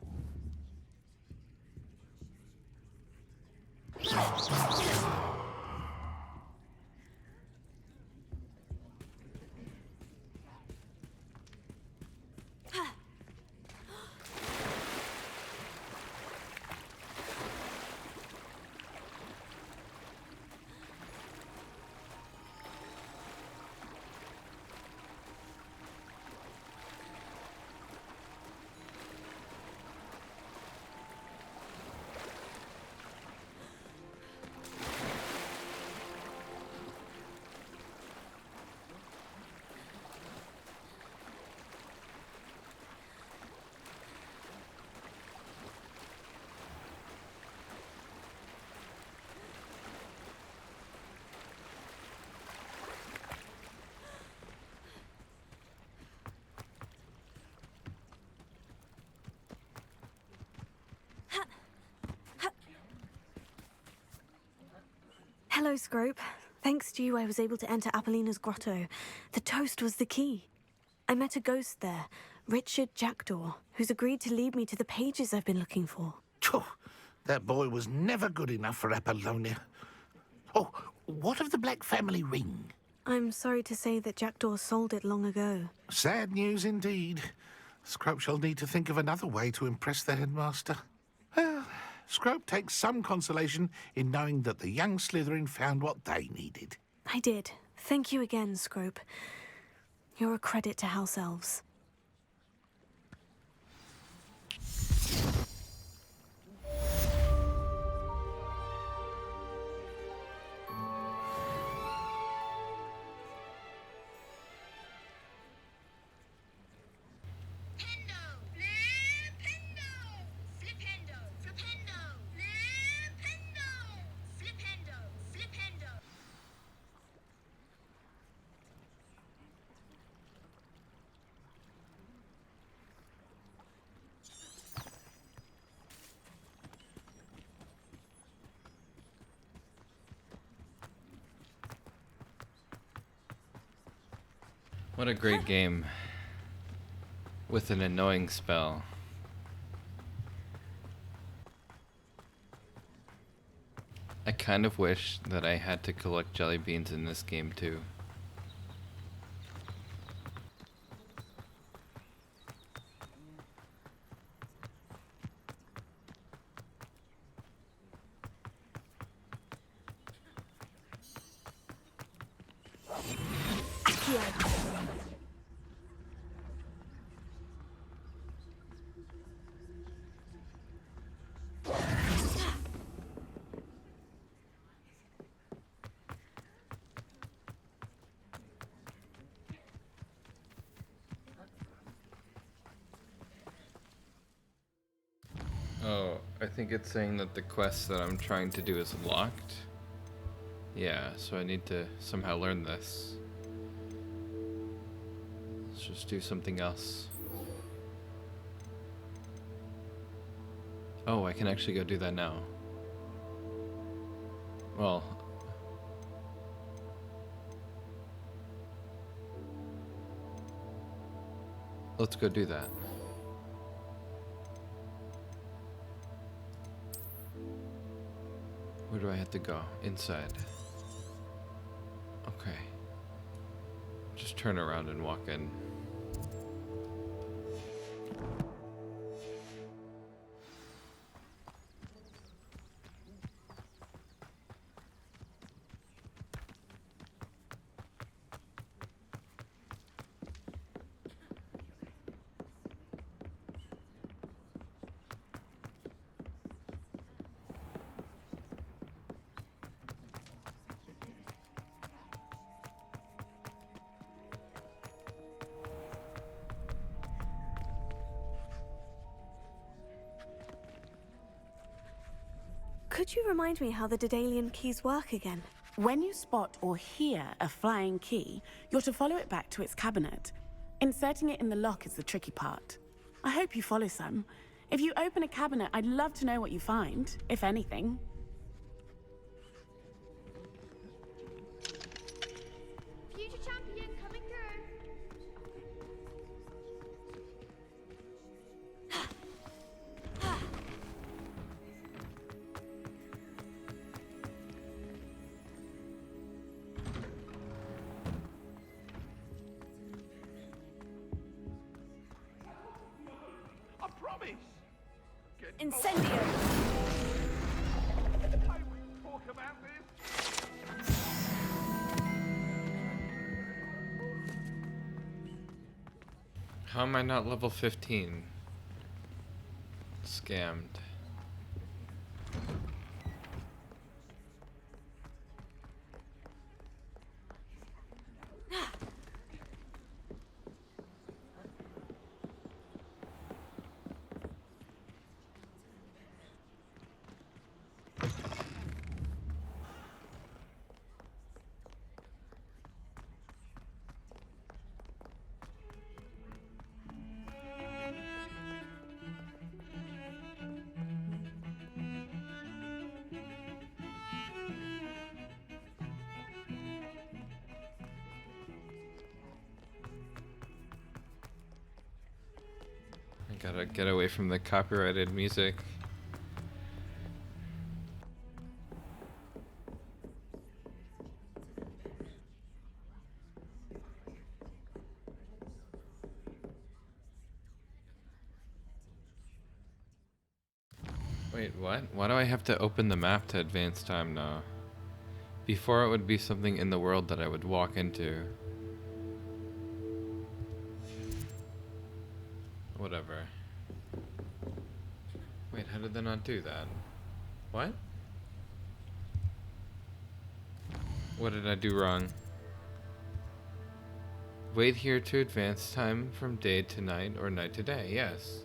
Hello, Scrope. Thanks to you, I was able to enter Apollina's grotto. The toast was the key. I met a ghost there, Richard Jackdaw, who's agreed to lead me to the pages I've been looking for. That boy was never good enough for Apollonia. Oh, what of the Black family ring? I'm sorry to say that Jackdaw sold it long ago. Sad news indeed. Scrope shall need to think of another way to impress the headmaster. Well, Scrope takes some consolation in knowing that the young Slytherin found what they needed. I did. Thank you again, Scrope. You're a credit to House Elves. What a great game. With an annoying spell. I kind of wish that I had to collect jelly beans in this game too. Oh, I think it's saying that the quest that I'm trying to do is locked. Yeah, so I need to somehow learn this. Let's just do something else. Oh, I can actually go do that now. Well, let's go do that. Where do I have to go? Inside. Okay. Just turn around and walk in. Could you remind me how the Daedalian keys work again? When you spot or hear a flying key, you're to follow it back to its cabinet. Inserting it in the lock is the tricky part. I hope you follow some. If you open a cabinet, I'd love to know what you find, if anything. Future champion coming through. dummies! Incendio! Talk about this? How am I not level 15? Scammed. I gotta get away from the copyrighted music. Wait, what? Why do I have to open the map to advance time now? Before it would be something in the world that I would walk into. Whatever. Wait, how did they not do that? What? What did I do wrong? Wait here to advance time from day to night or night to day. Yes.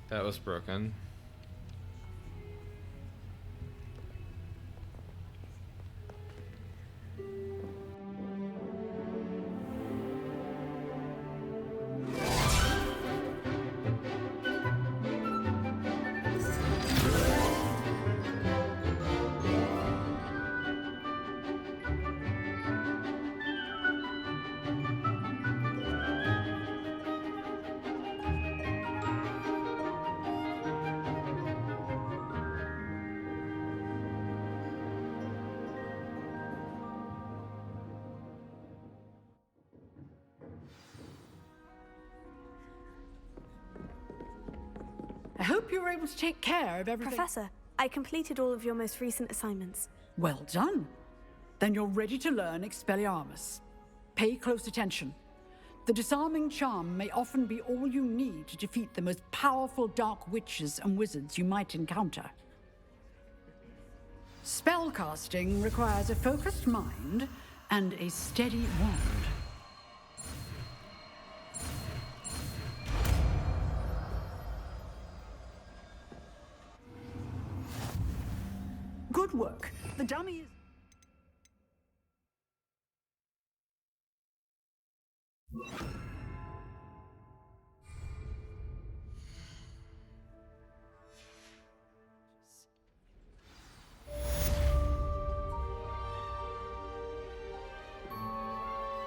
That was broken. I hope you were able to take care of everything. Professor, I completed all of your most recent assignments. Well done. Then you're ready to learn Expelliarmus. Pay close attention. The disarming charm may often be all you need to defeat the most powerful dark witches and wizards you might encounter. Spellcasting requires a focused mind and a steady wand. Good work. The dummy is...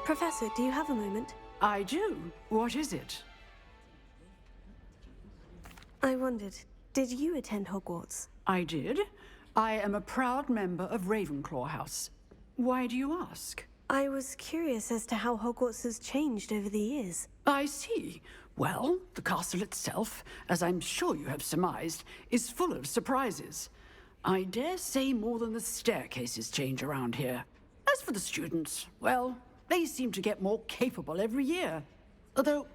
Professor, do you have a moment? I do. What is it? I wondered, did you attend Hogwarts? I did. I am a proud member of Ravenclaw House. Why do you ask? I was curious as to how Hogwarts has changed over the years. I see. Well, the castle itself, as I'm sure you have surmised, is full of surprises. I dare say more than the staircases change around here. As for the students, well, they seem to get more capable every year. Although,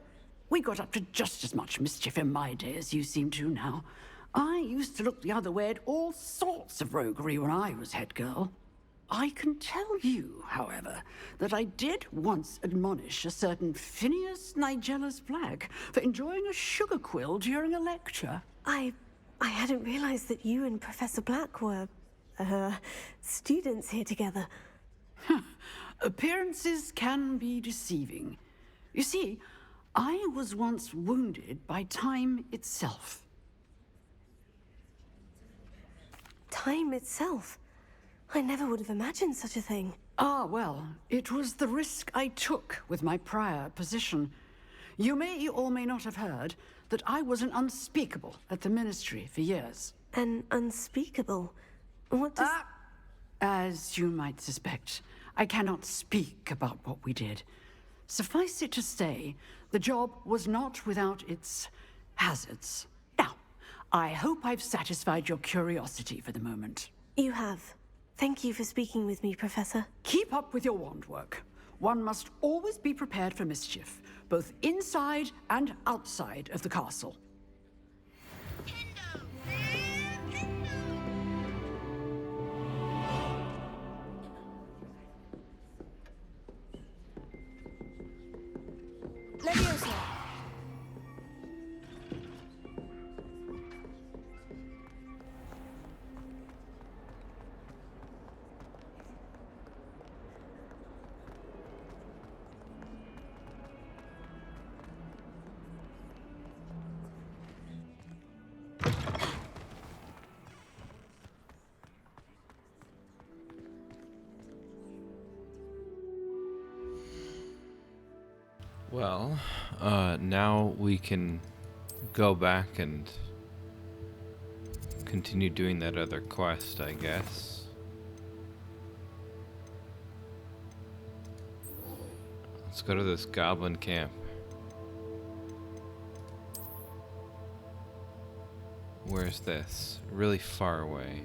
we got up to just as much mischief in my day as you seem to now. I used to look the other way at all sorts of roguery when I was head girl. I can tell you, however, that I did once admonish a certain Phineas Nigellus Black for enjoying a sugar quill during a lecture. I hadn't realized that you and Professor Black were, students here together. Appearances can be deceiving. You see, I was once wounded by time itself. Time itself? I never would have imagined such a thing. Ah, well, it was the risk I took with my prior position. You may or may not have heard that I was an unspeakable at the Ministry for years. An unspeakable? What does... As you might suspect, I cannot speak about what we did. Suffice it to say, the job was not without its hazards. Now, I hope I've satisfied your curiosity for the moment. You have. Thank you for speaking with me, Professor. Keep up with your wand work. One must always be prepared for mischief, both inside and outside of the castle. Leviosa! Well, now we can go back and continue doing that other quest, I guess. Let's go to this goblin camp. Where's this? Really far away.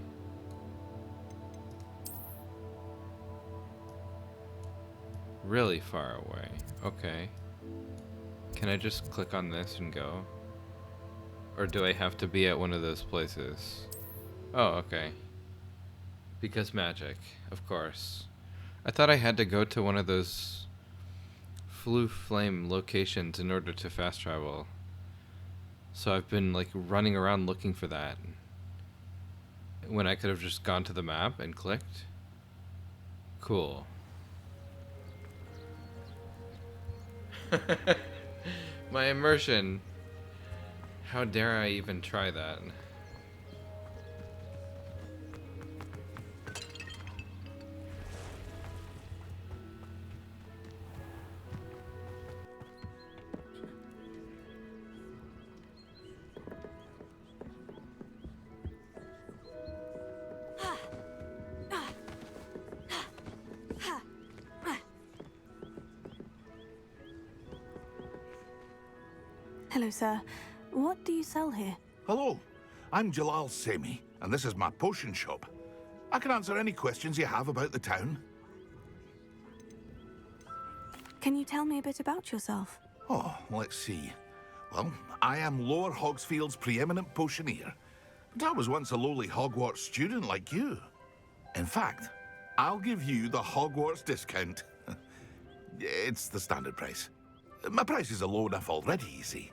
Really far away. Okay. Can I just click on this and go? Or do I have to be at one of those places? Oh, okay. Because magic, of course. I thought I had to go to one of those flue flame locations in order to fast travel. So I've been like running around looking for that. When I could have just gone to the map and clicked. Cool. My immersion. How dare I even try that? Hello, sir. What do you sell here? Hello, I'm Jalal Semi, and this is my potion shop. I can answer any questions you have about the town. Can you tell me a bit about yourself? Oh, let's see. Well, I am Lower Hogsfield's preeminent potioneer, but I was once a lowly Hogwarts student like you. In fact, I'll give you the Hogwarts discount. It's the standard price. My prices are low enough already, you see.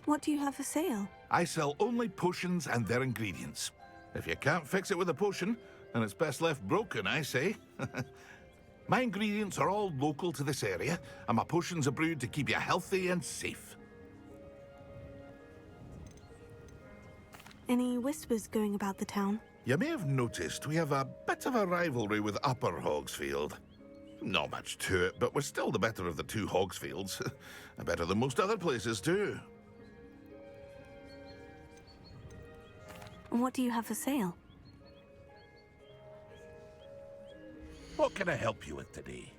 What do you have for sale? I sell only potions and their ingredients. If you can't fix it with a potion, then it's best left broken, I say. My ingredients are all local to this area, and my potions are brewed to keep you healthy and safe. Any whispers going about the town? You may have noticed we have a bit of a rivalry with Upper Hogsfield. Not much to it, but we're still the better of the two Hogsfields. Better than most other places, too. And what do you have for sale? What can I help you with today?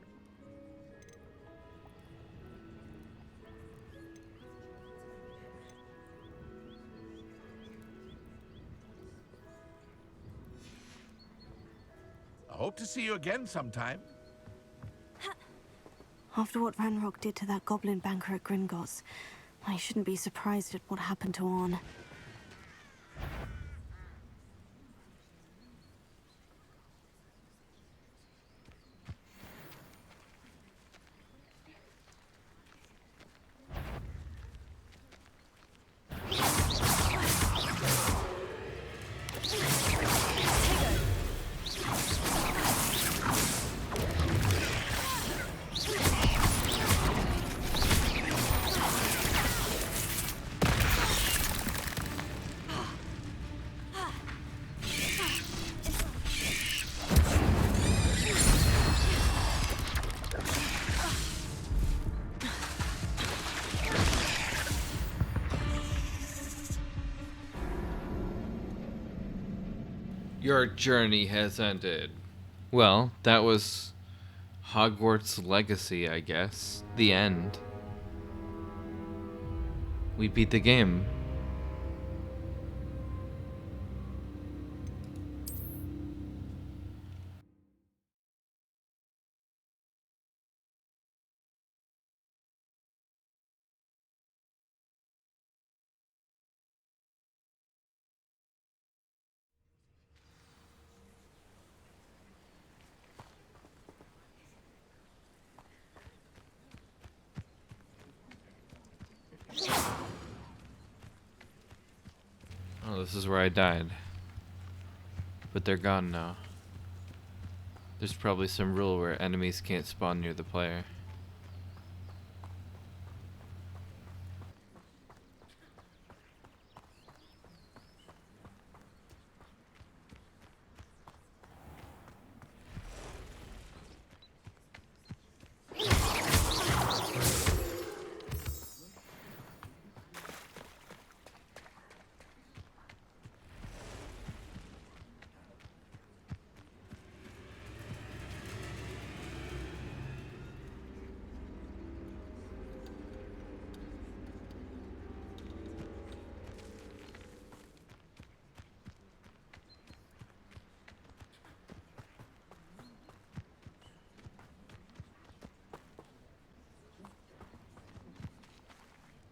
I hope to see you again sometime. After what Ranrock did to that goblin banker at Gringotts, I shouldn't be surprised at what happened to Orn. Your journey has ended. Well, that was Hogwarts Legacy, I guess. The end. We beat the game. Oh, this is where I died. But they're gone now. There's probably some rule where enemies can't spawn near the player.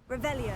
Revelio.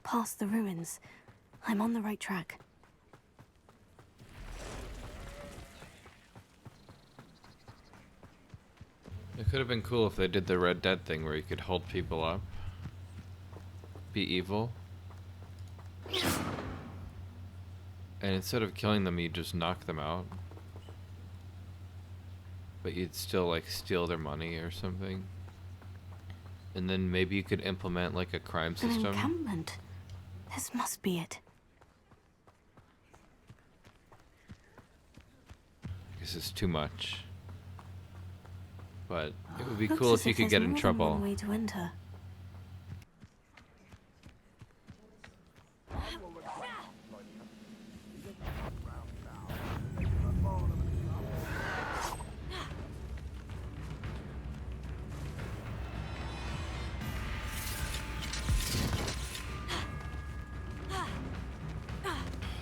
Past the ruins. I'm on the right track. It could have been cool if they did the Red Dead thing where you could hold people up. Be evil. And instead of killing them, you just knock them out. But you'd still like steal their money or something. And then maybe you could implement like a crime An system. encampment. This must be it. This is too much. But it would be Looks cool as if you could there's get in more than trouble. one way to enter.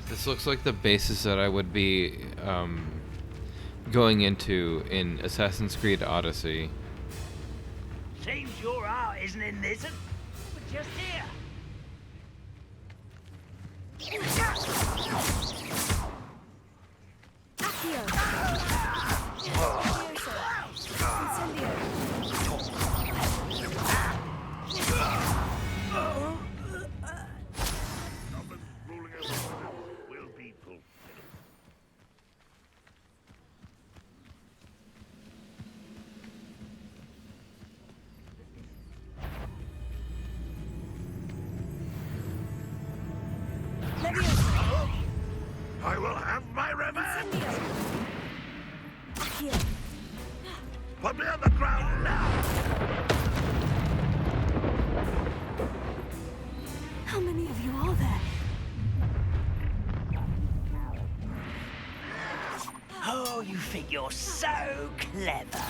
This looks like the bases that I would be going into in Assassin's Creed Odyssey. Seems your heart isn't in this, but just here. I will have my revenge! Put me on the ground now! How many of you are there? Oh, you think you're so clever.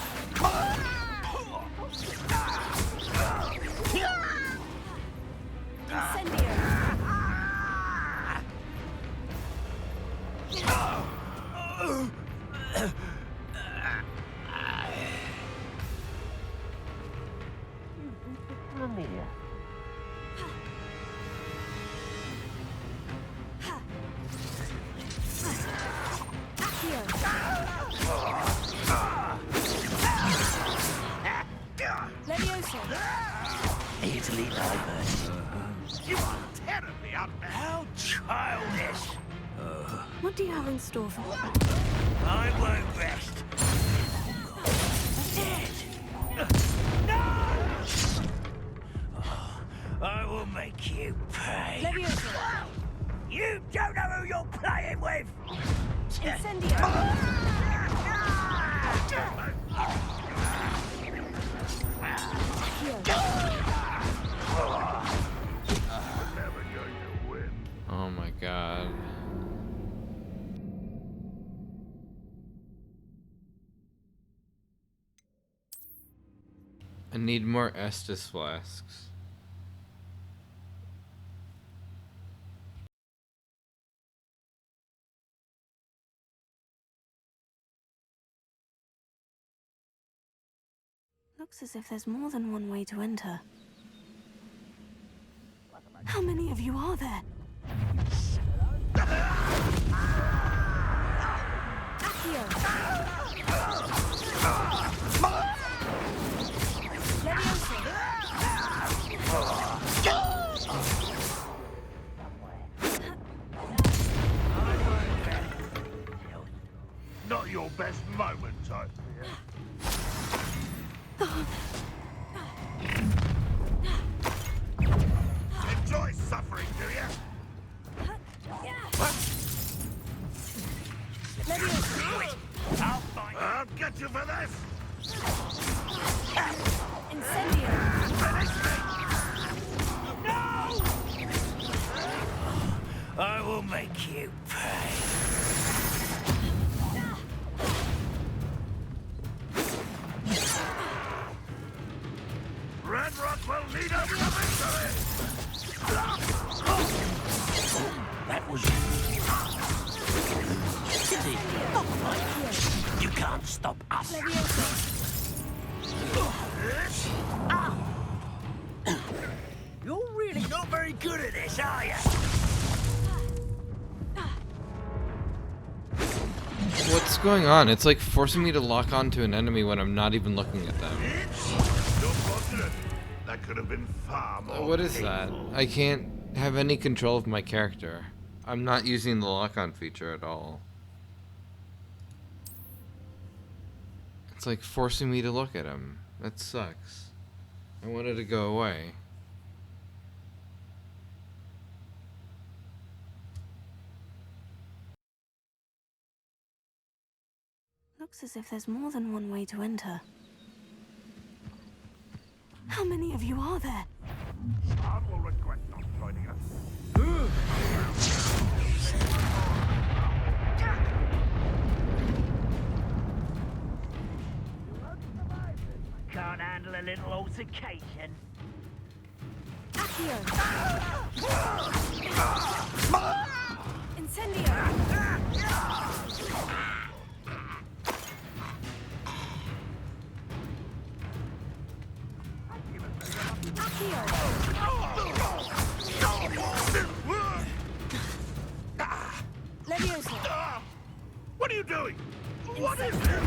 Easily diverted. You are terribly unfair. How childish. What do you have in store for me? I won't rest. Dead. No! I will make you pay. Leviosa! You don't know who you're playing with! Incendio! Oh my god. I need more Estus flasks. Looks as if there's more than one way to enter. How many of you are there? Not your best moment, I fear. Enjoy suffering, do you? I'll get you for this! Incendio! Finish me! No! I will make you pay. Red Rock will lead us to victory! That was... You can't stop us. You're really not very good at this, are you? What's going on? It's like forcing me to lock onto an enemy when I'm not even looking at them. You're fortunate. That could have been far more What is that? painful. I can't have any control of my character. I'm not using the lock-on feature at all. It's like forcing me to look at him. That sucks. I wanted to go away. Looks as if there's more than one way to enter. How many of you are there? I will regret not joining us. Can't handle a little altercation. Incendio! Leviosa! What are you doing? What is this?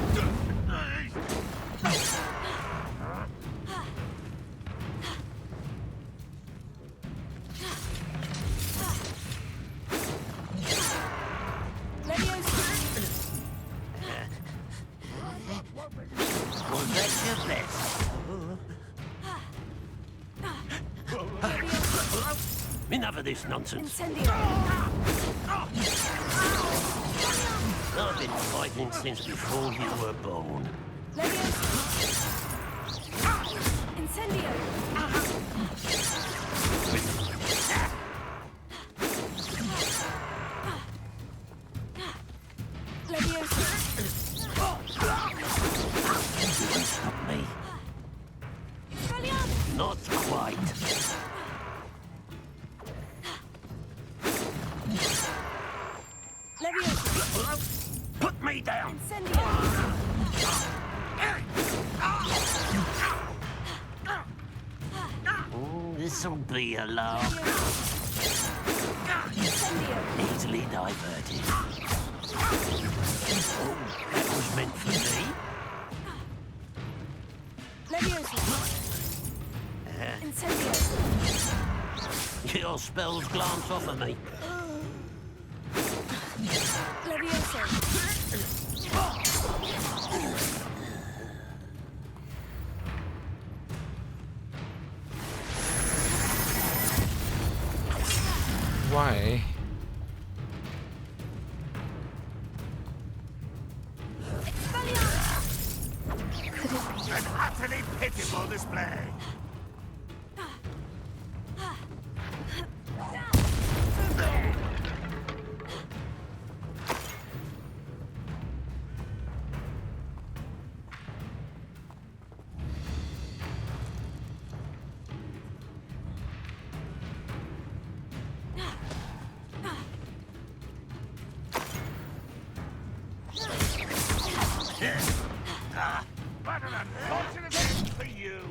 Was that your best? Enough of this nonsense. I've been fighting since before you were born. Incendio! You won't stop me. Not quite. Put me down. This'll be a laugh. Easily diverted. Oh, that was meant for me. Incendio! your spells glance off of me. Levioso. Why? An utterly pitiful display. What an unfortunate end for you!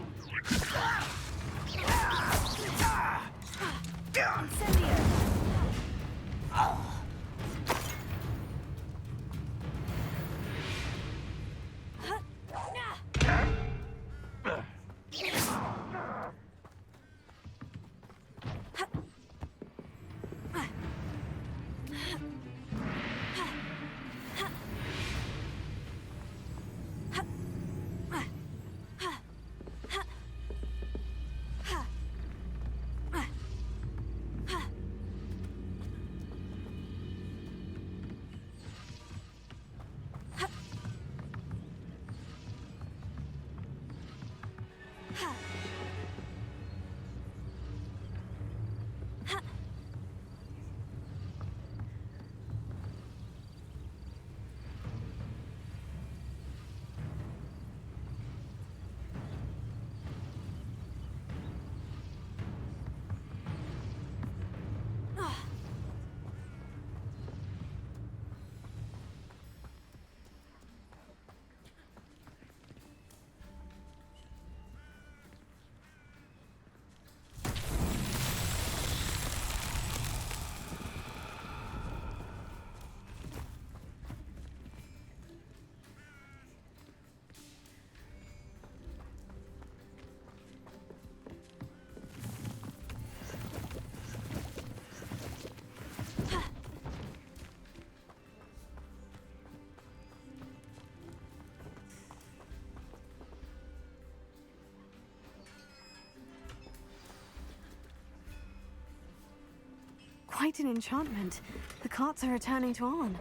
Quite an enchantment. The carts are returning to Arn.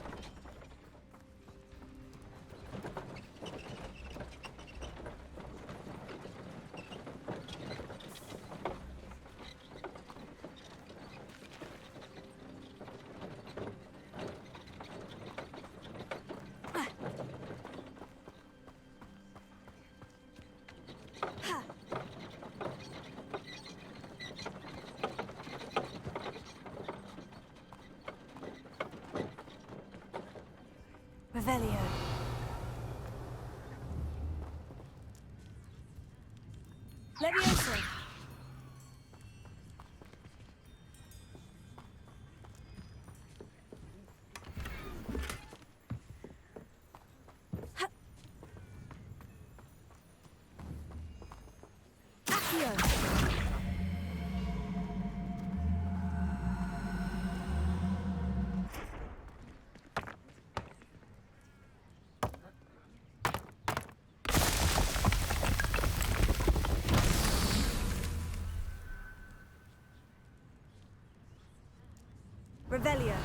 Revelio. Levioso. Revelio.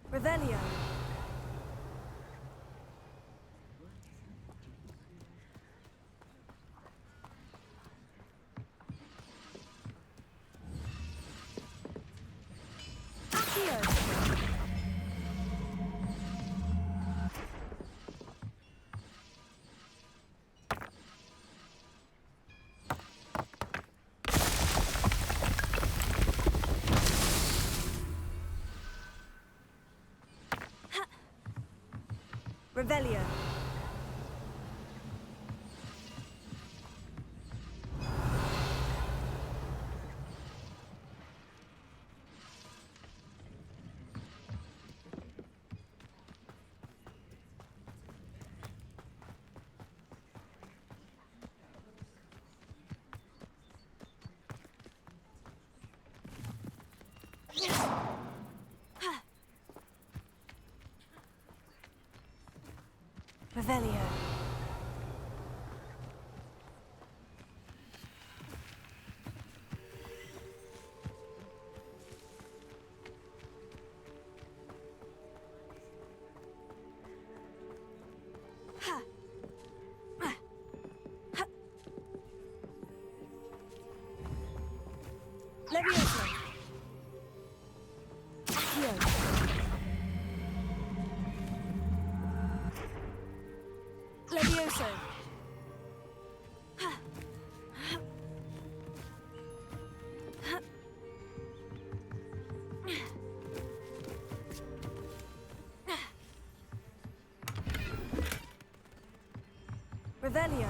Revelio. Accio. Revelio. Revelio. Levioso. Accio. Levioso. Revelio.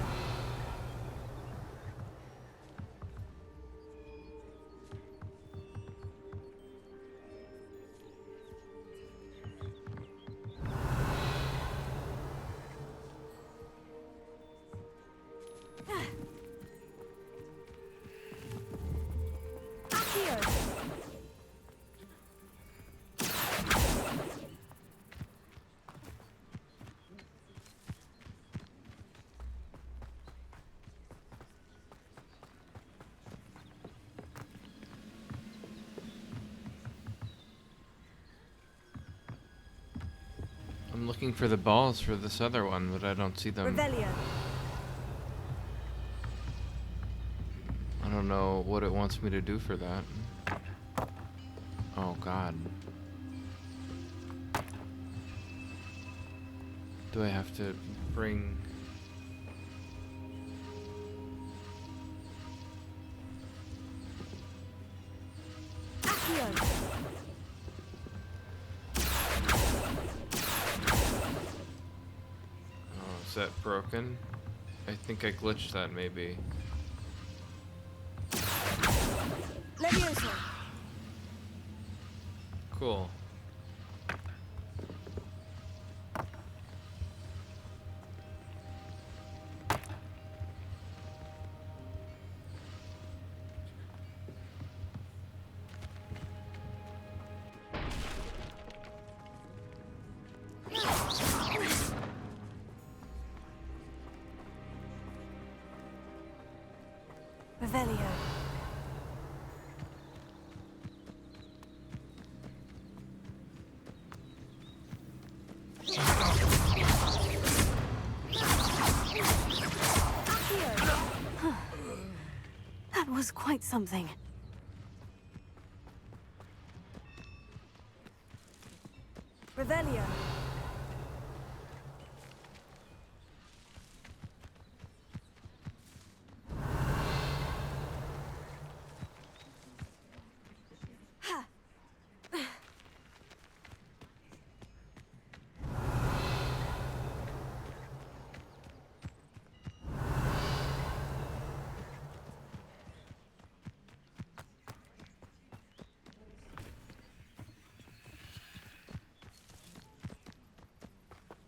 I'm looking for the balls for this other one, but I don't see them. Revelio. I don't know what it wants me to do for that. Oh god. Do I have to bring... Accio. Oh, is that broken? I think I glitched that maybe. Levioso. Cool. Revelio. That was quite something. Revelio.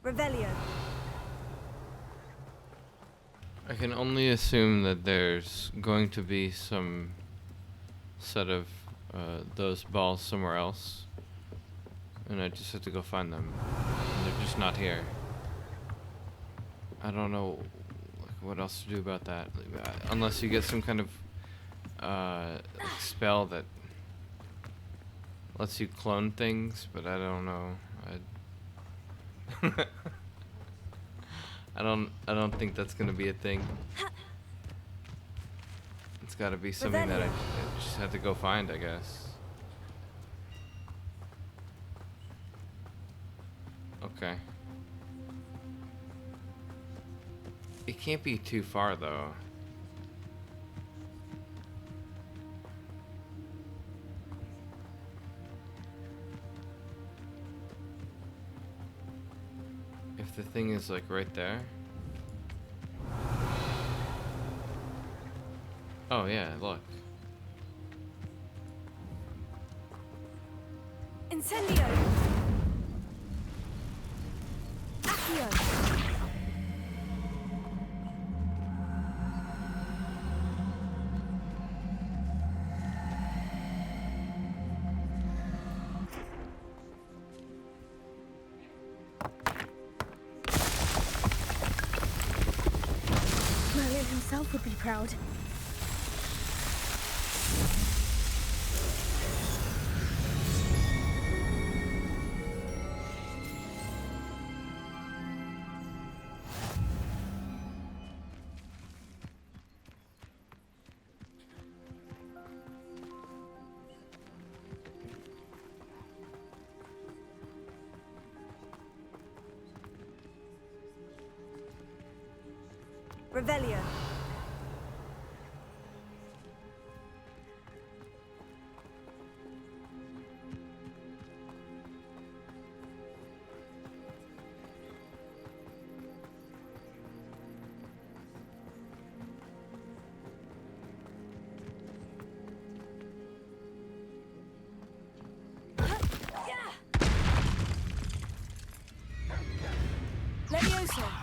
Revelio. I can only assume that there's going to be some set of those balls somewhere else. And I just have to go find them. And they're just not here. I don't know what else to do about that. Unless you get some kind of spell that lets you clone things, but I don't know. I don't think that's gonna be a thing. It's gotta be something that I just have to go find, I guess. Okay. It can't be too far though. If the thing is like right there. Oh yeah, look. Incendio! Accio! Merlin himself would be proud. Revelio. Levioso.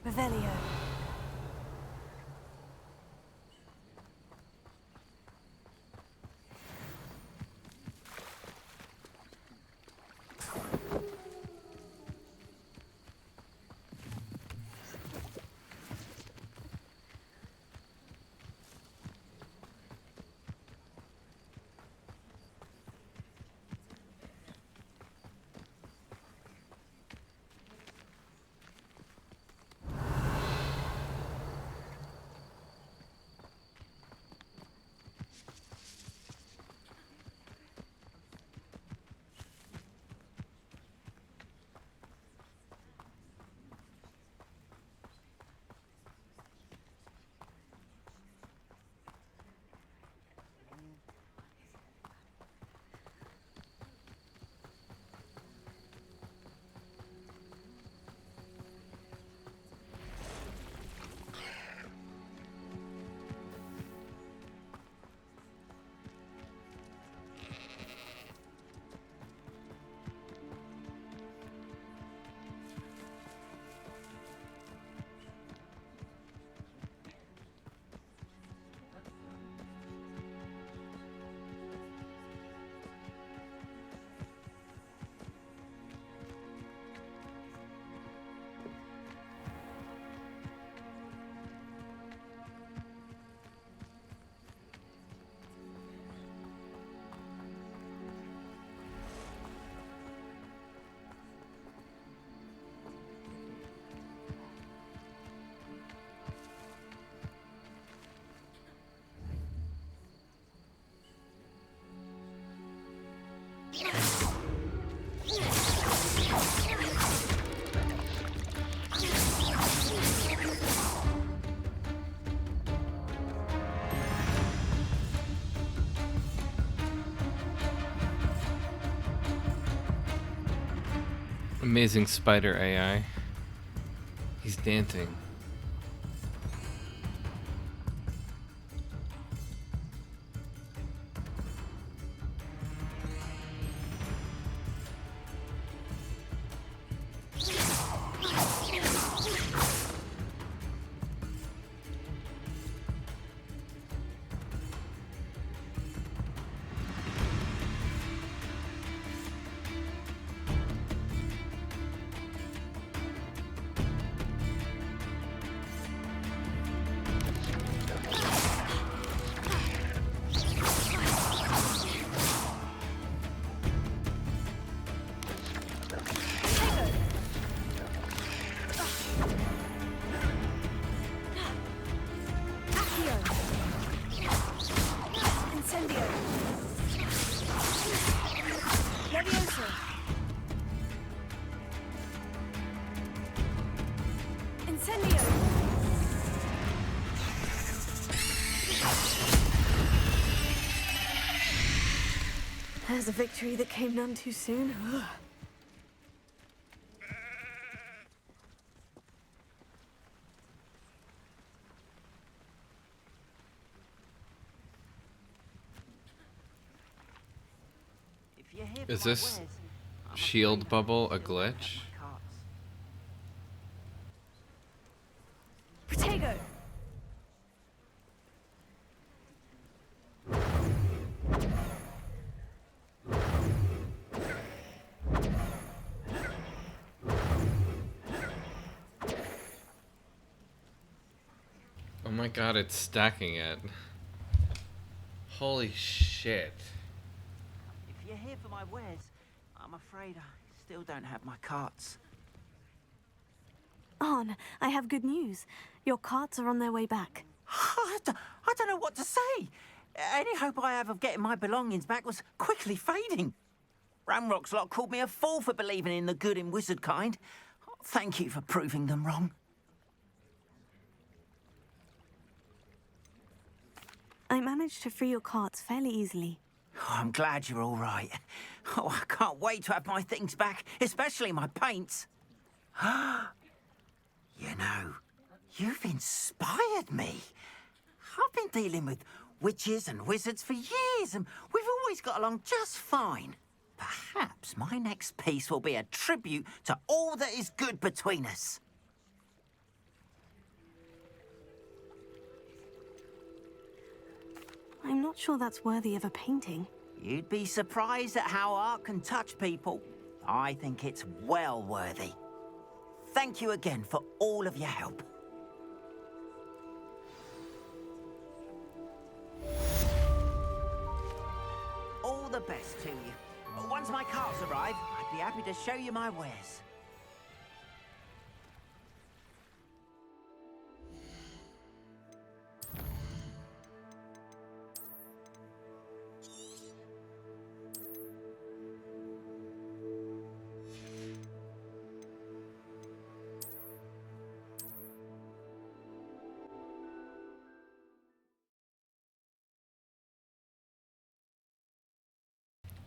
Revelio. Amazing spider AI. He's dancing. Incendio! There's a victory that came none too soon. Ugh. Is this shield bubble a glitch? Protego! Oh my god, it's stacking it. Holy shit. If you're here for my wares, I'm afraid I still don't have my carts. Arn, I have good news. Your carts are on their way back. I don't know what to say. Any hope I have of getting my belongings back was quickly fading. Ramrock's lot called me a fool for believing in the good in wizard kind. Thank you for proving them wrong. I managed to free your carts fairly easily. Oh, I'm glad you're all right. Oh, I can't wait to have my things back, especially my paints. You know, you've inspired me. I've been dealing with witches and wizards for years, and we've always got along just fine. Perhaps my next piece will be a tribute to all that is good between us. I'm not sure that's worthy of a painting. You'd be surprised at how art can touch people. I think it's well worthy. Thank you again for all of your help. All the best to you. Once my carts arrive, I'd be happy to show you my wares.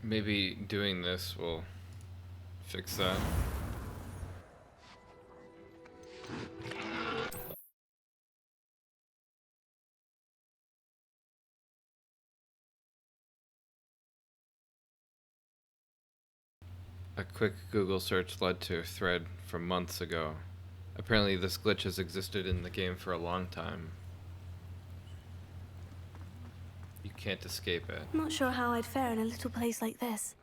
Maybe doing this will fix that. A quick Google search led to a thread from months ago. Apparently this glitch has existed in the game for a long time. You can't escape it. Not sure how I'd fare in a little place like this.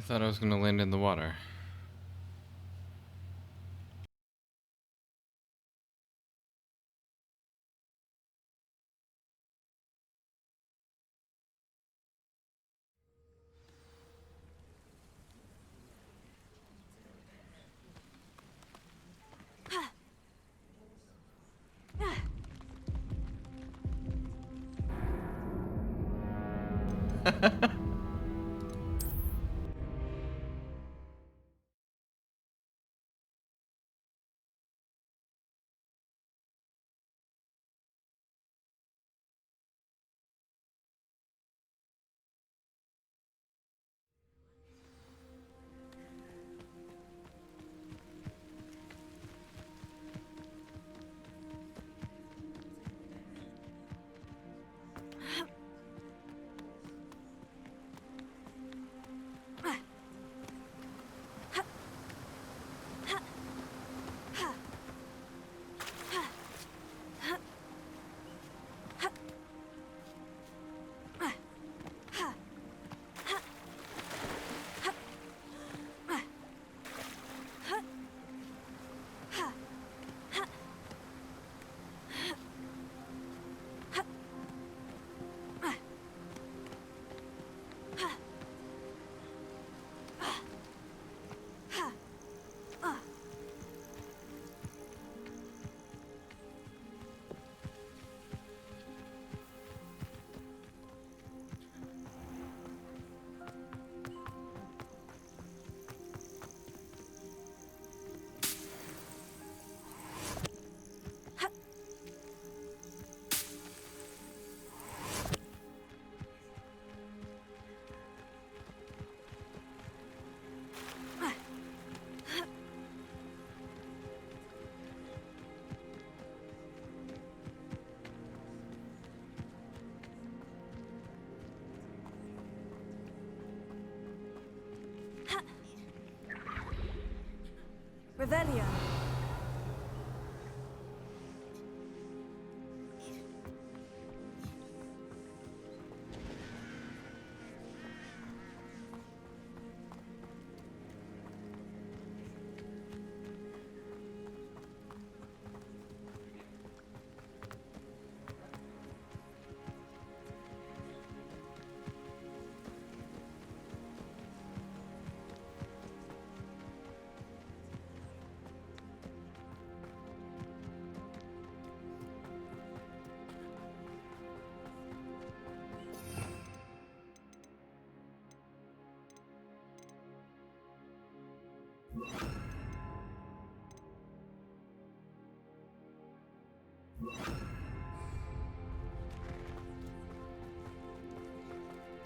thought I was gonna land in the water. Revelio.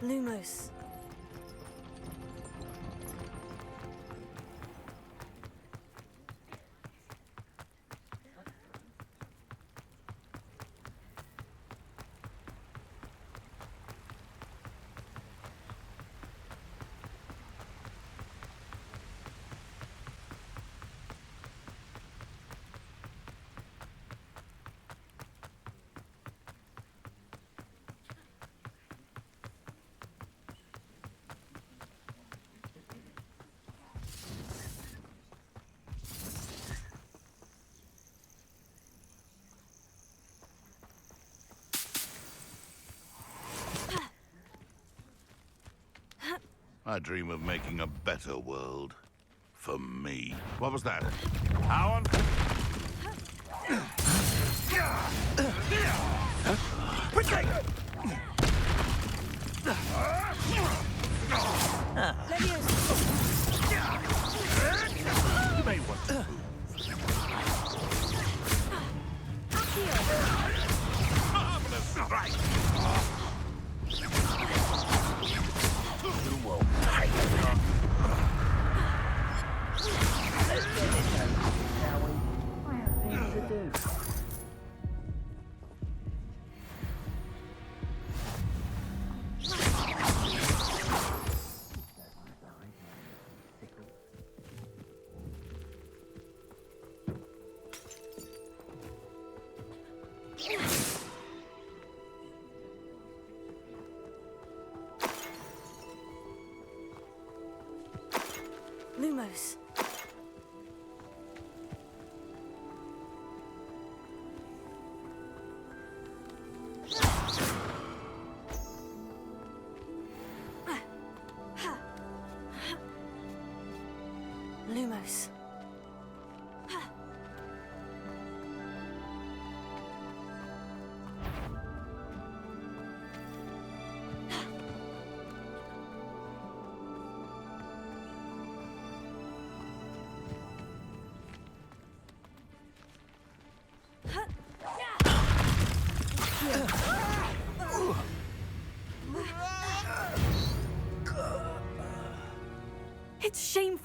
Lumos. I dream of making a better world. For me. What was that? How on... Protect! You may want to marvelous strike!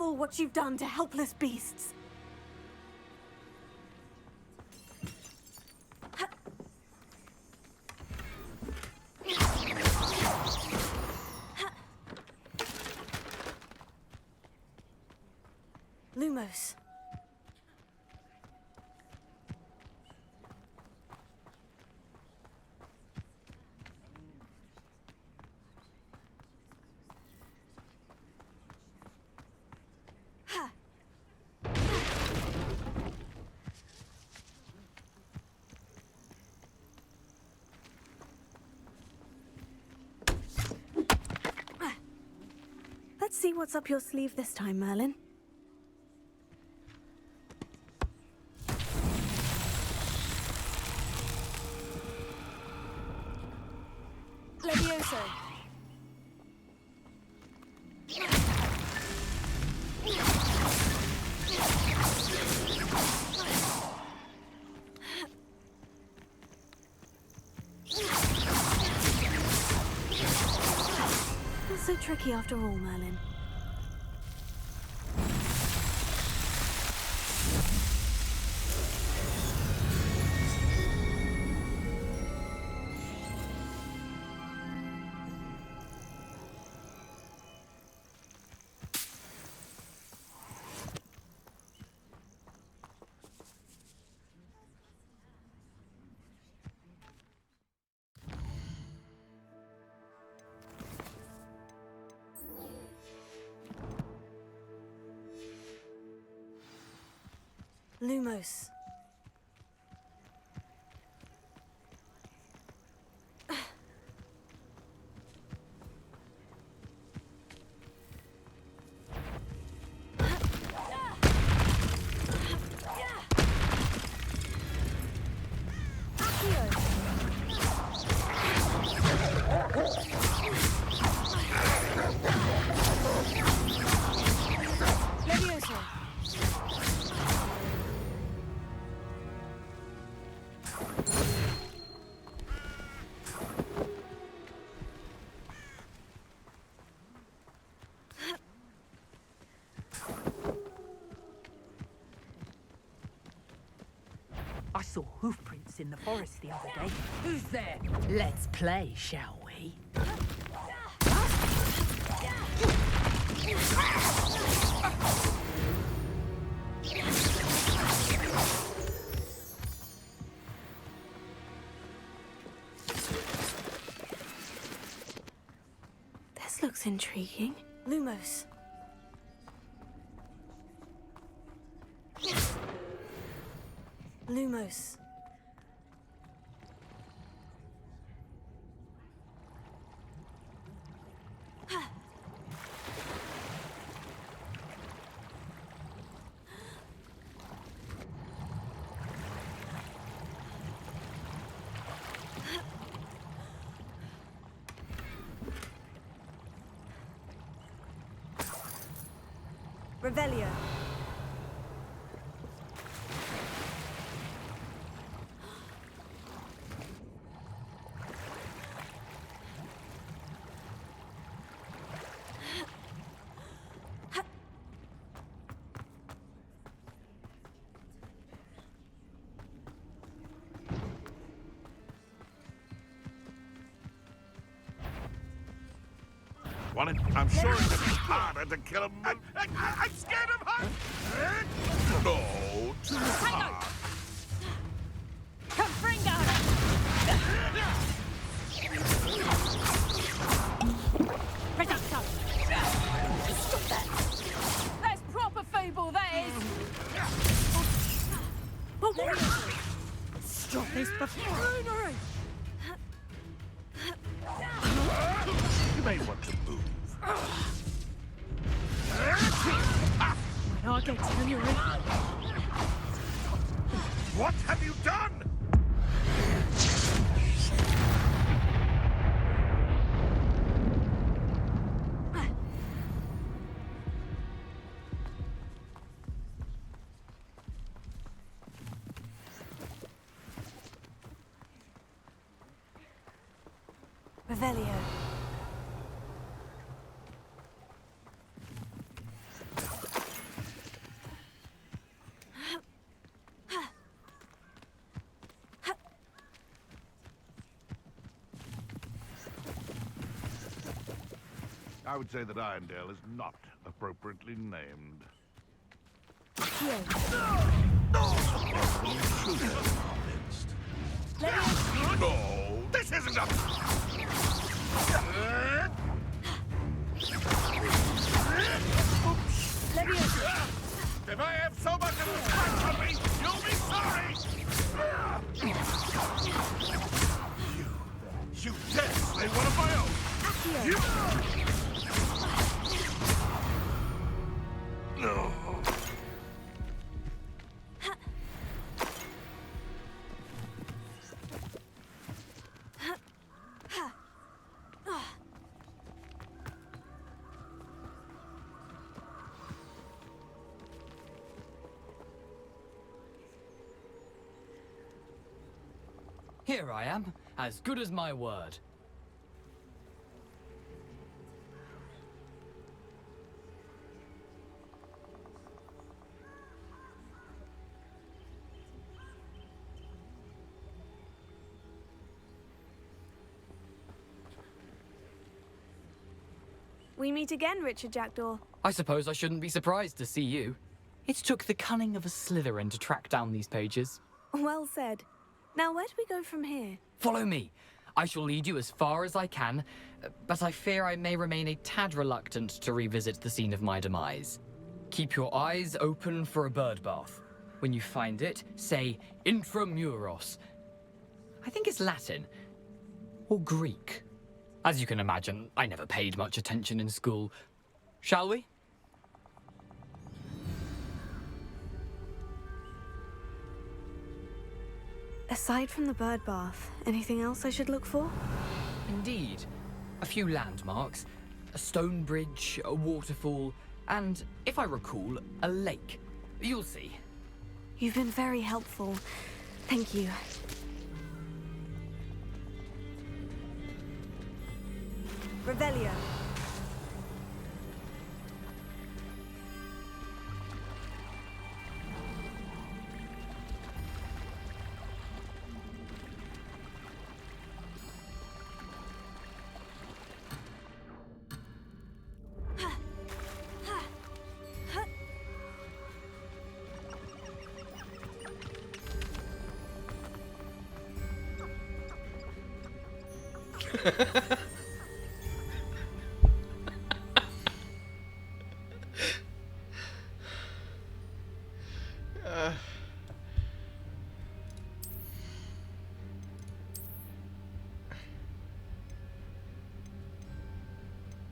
all what you've done to helpless beasts. Lumos. Let's see what's up your sleeve this time, Merlin. Levioso. Not so tricky after all, Merlin. Lumos. Levioso. I saw hoofprints in the forest the other day. Who's there? Let's play, shall we? This looks intriguing. Lumos. Lumos. Revelio. Well, I'm sure it's harder to kill him. I'm scared of heights. No, too hard. Come, bring down! Reducto! Stop that! That's proper fable, that is! Stop this buffoonery! You may want to move. When I get to you, What have you done? Revelio. I would say that Irondale is not appropriately named. No, this isn't a... If I have so much of a scratch on me, you'll be sorry! You dare slay one of my own! No. Here I am, as good as my word. We meet again, Richard Jackdaw. I suppose I shouldn't be surprised to see you. It took the cunning of a Slytherin to track down these pages. Well said. Now, where do we go from here? Follow me. I shall lead you as far as I can, but I fear I may remain a tad reluctant to revisit the scene of my demise. Keep your eyes open for a bird bath. When you find it, say intramuros. I think it's Latin. Or Greek. As you can imagine, I never paid much attention in school. Shall we? Aside from the bird bath, anything else I should look for? Indeed. A few landmarks, a stone bridge, a waterfall, and, if I recall, a lake. You'll see. You've been very helpful. Thank you. Revelio.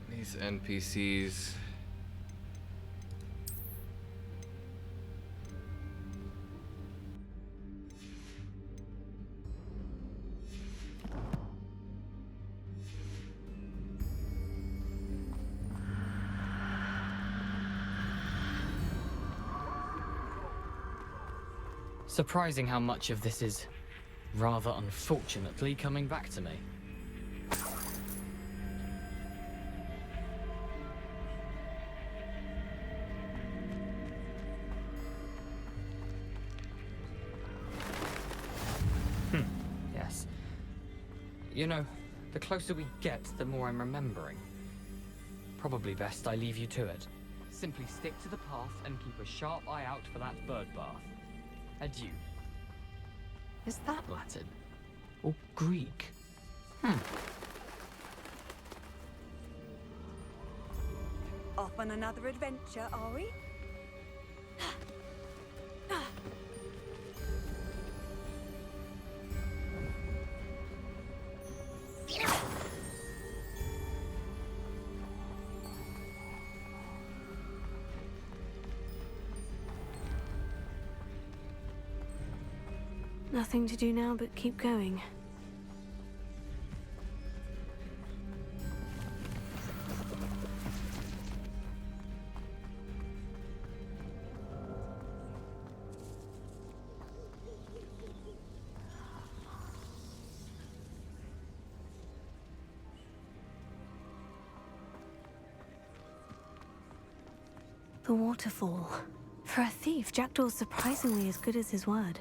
These NPCs. Surprising how much of this is, rather unfortunately, coming back to me. Yes. You know, the closer we get, the more I'm remembering. Probably best I leave you to it. Simply stick to the path and keep a sharp eye out for that bird bath. Adieu. Is that Latin? Or Greek? Off on another adventure, are we? Nothing to do now but keep going. The waterfall. For a thief, Jackdaw's surprisingly as good as his word.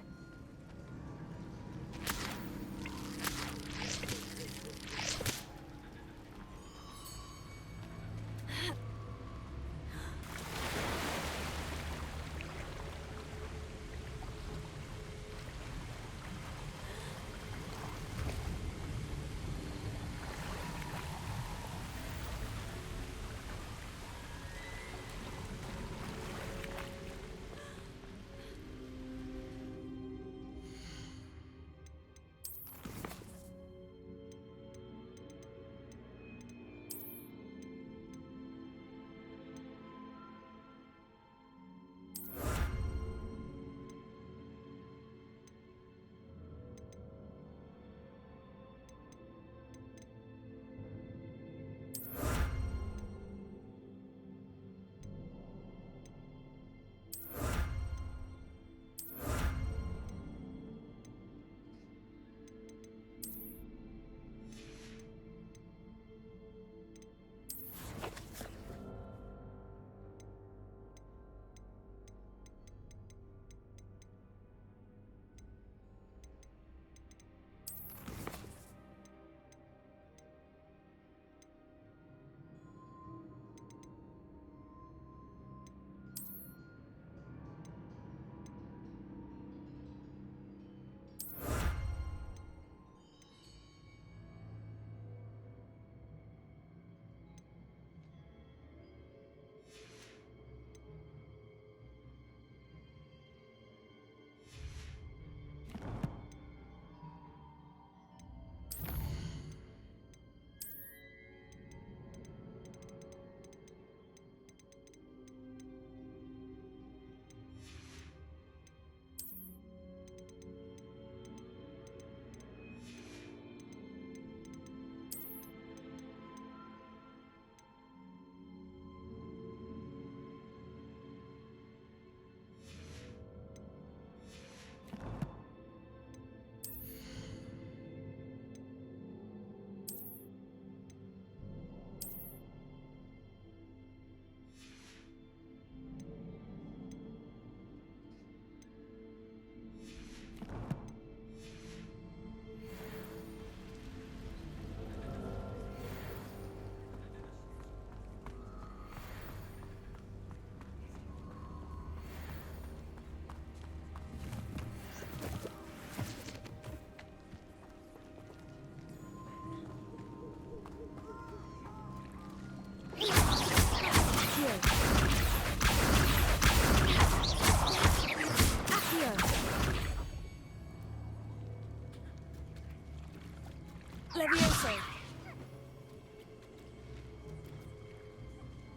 Levioso.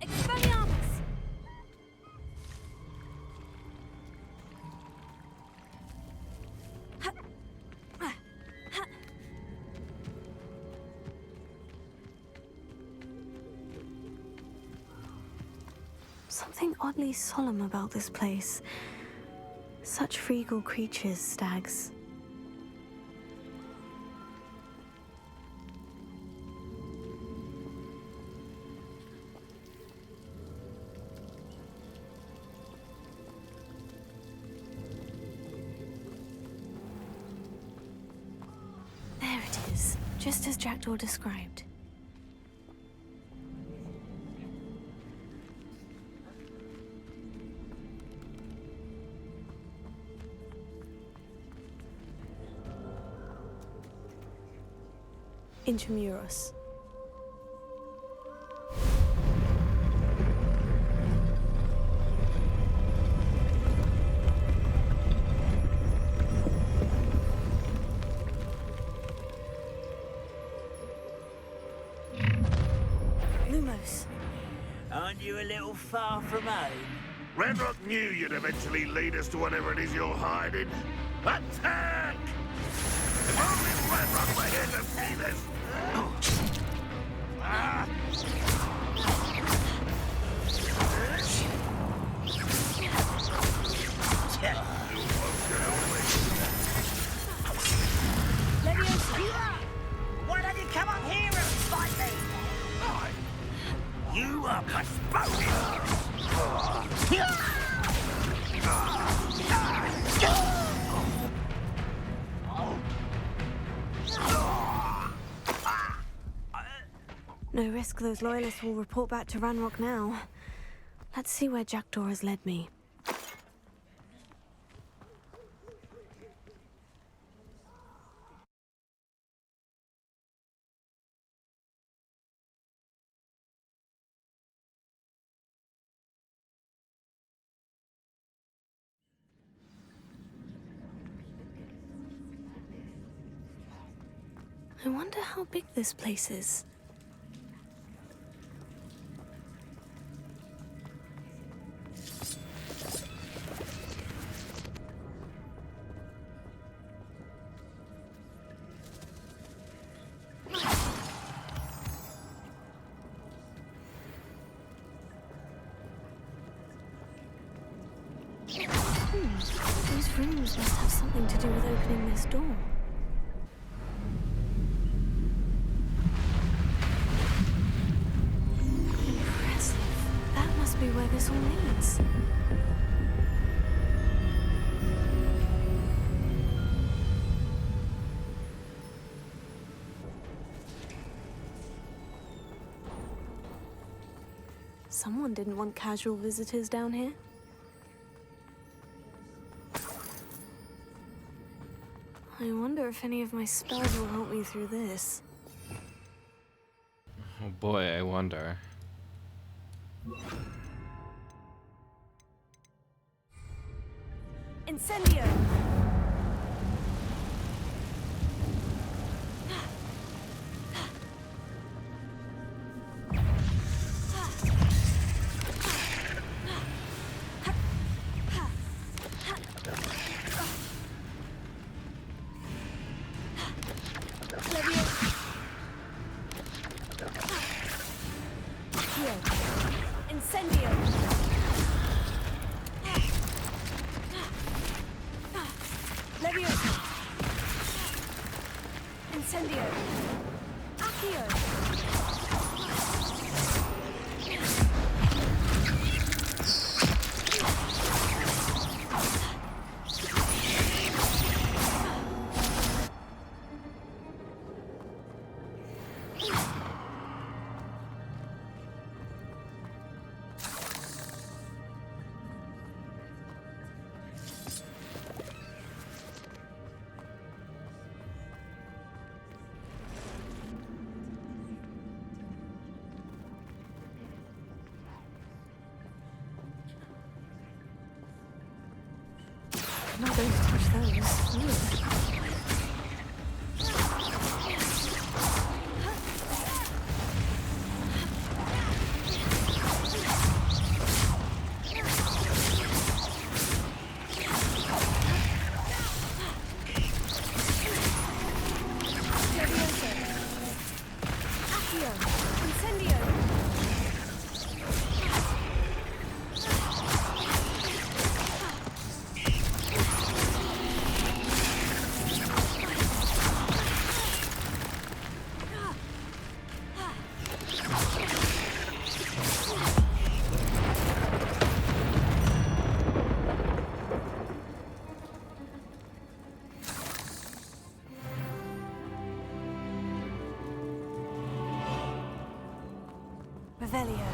Expelliarmus. Something oddly solemn about this place. Such regal creatures, stags. There it is, just as Jackdaw described. Intramuros. Lumos. Aren't you a little far from home? Ranrock knew you'd eventually lead us to whatever it is you're hiding. Attack! If only Ranrock were here to see this! Why don't you come up here and fight me? You are postponing! No risk those loyalists will report back to Ranrock now. Let's see where Jackdaw has led me. I wonder how big this place is. These rooms must have something to do with opening this door. Impressive. That must be where this all leads. Someone didn't want casual visitors down here. I wonder if any of my spells will help me through this. Oh boy, I wonder. Incendio. Incendio. Levioso. Incendio. Accio. I'm not going to touch those. Ooh. Revelio.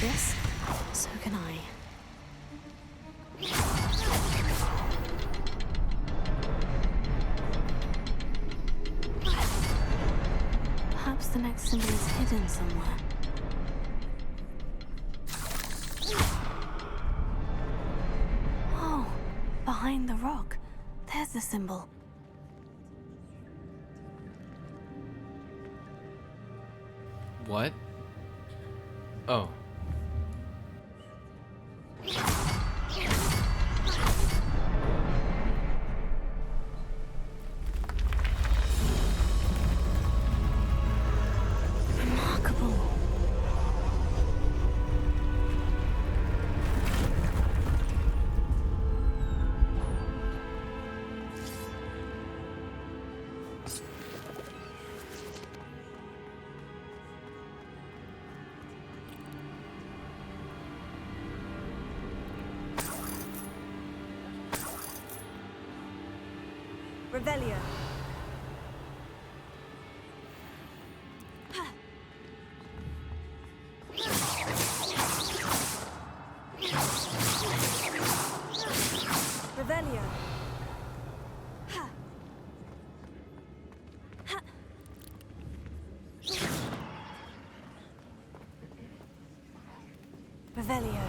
This, so can I. Perhaps the next symbol is hidden somewhere. Oh, behind the rock. There's the symbol. What? Oh. Remarkable. Revelio. Revelio. Revelio.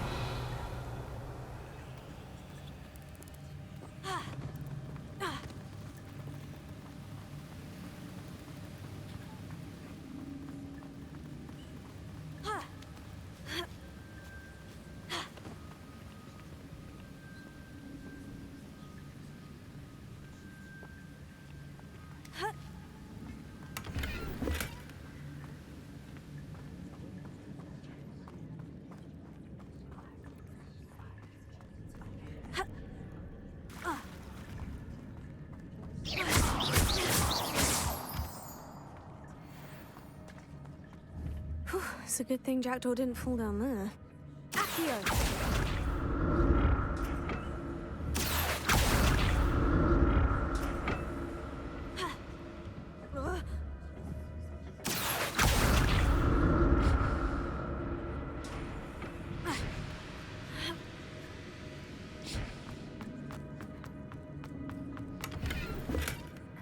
It's a good thing Jackdaw didn't fall down there. Accio!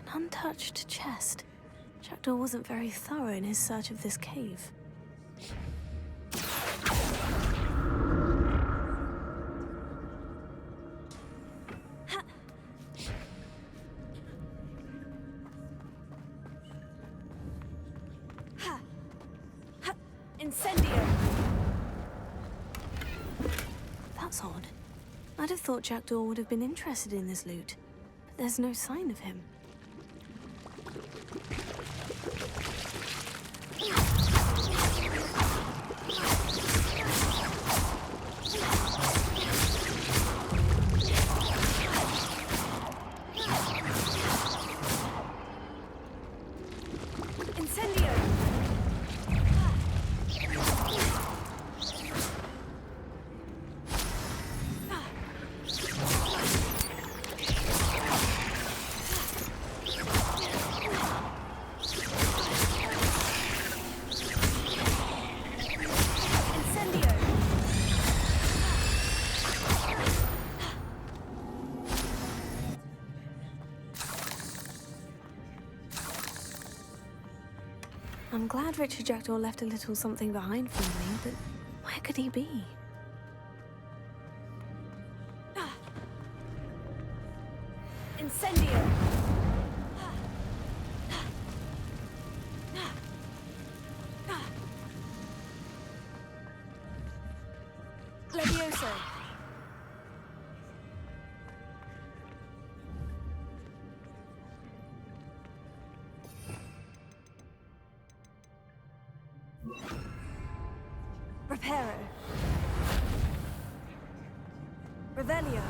An untouched chest. Jackdaw wasn't very thorough in his search of this cave. Incendio! That's odd. I'd have thought Jackdaw would have been interested in this loot, but there's no sign of him. I'm glad Richard Jackdaw left a little something behind for me, but where could he be? Incendio! Levioso! Reparo. Revelio.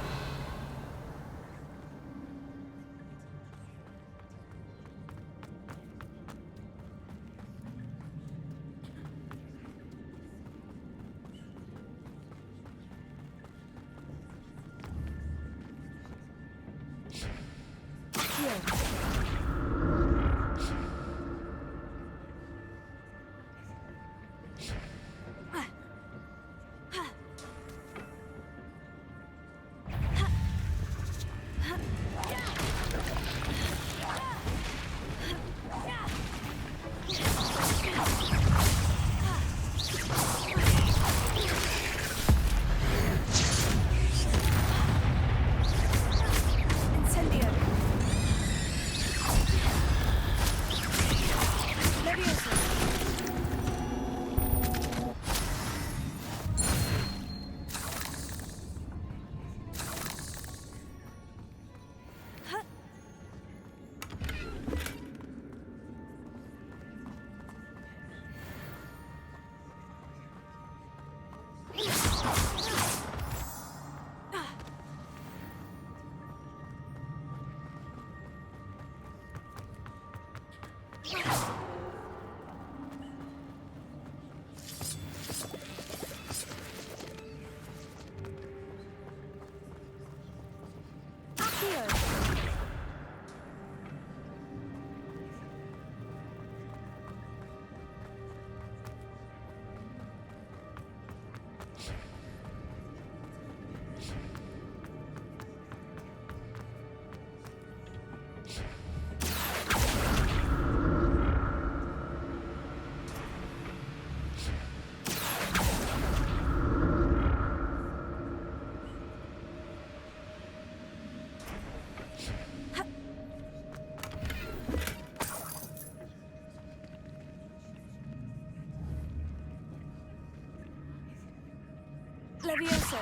Levioso.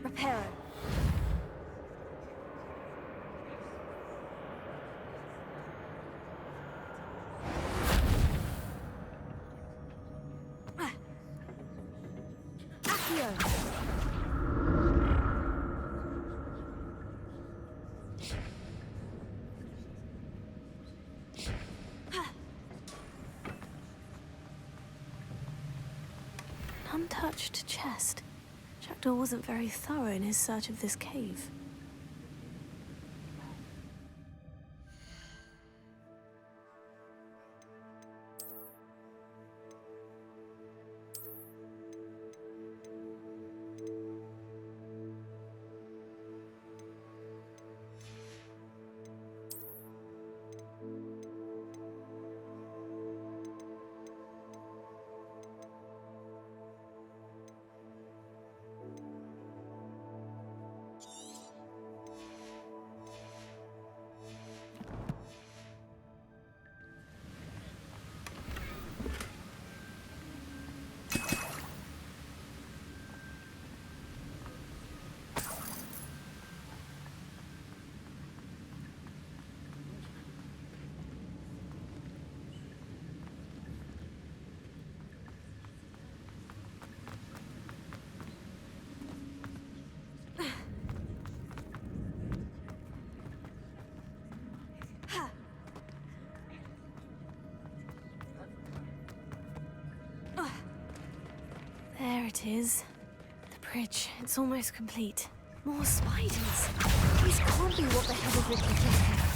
Reparo. Accio. Untouched chest. Jackdaw wasn't very thorough in his search of this cave. There it is. The bridge. It's almost complete. More spiders. These can't be what the head of Richard Jackdaw.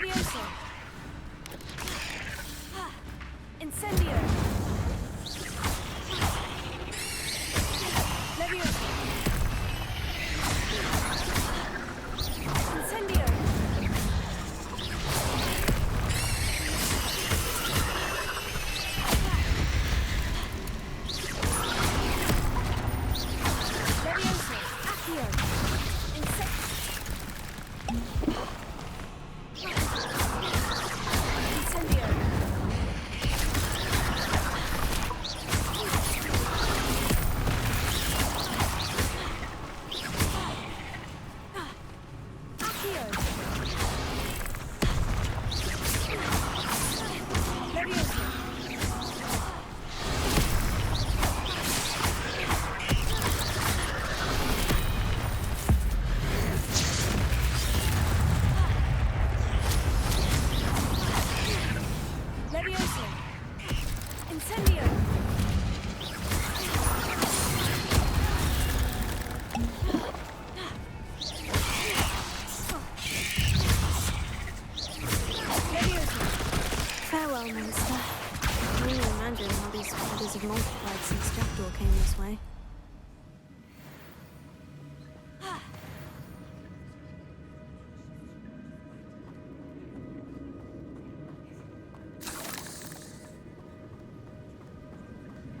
Levioso! Incendio! Levioso! Incendio! Levioso! Accio! Incendio! Levioso! Incendio! Levioso! Farewell, monster. I can only imagine how these spiders have multiplied since Jackdaw came this way.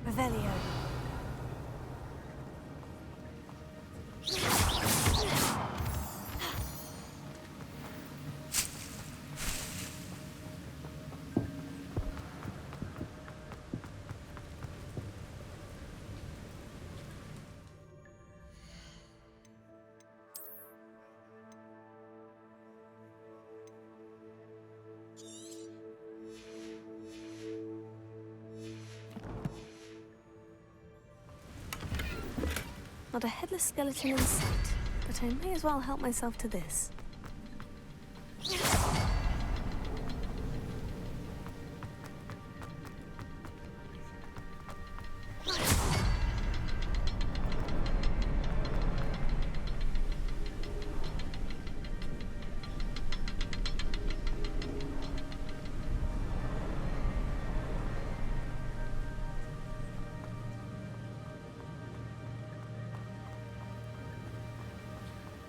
Revelio. Not a headless skeleton in sight, but I may as well help myself to this.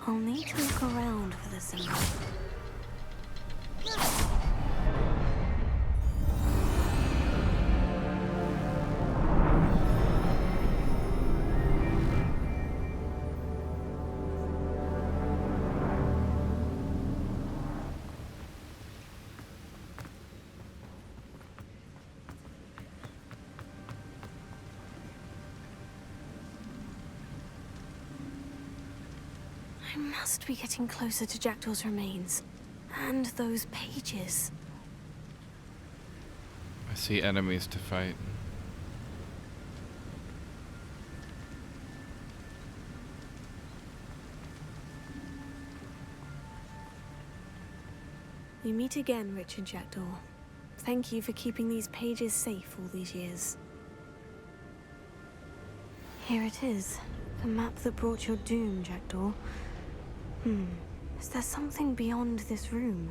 I'll need to look around for the symbol. I must be getting closer to Jackdaw's remains. And those pages. I see enemies to fight. We meet again, Richard Jackdaw. Thank you for keeping these pages safe all these years. Here it is. The map that brought your doom, Jackdaw. Is there something beyond this room?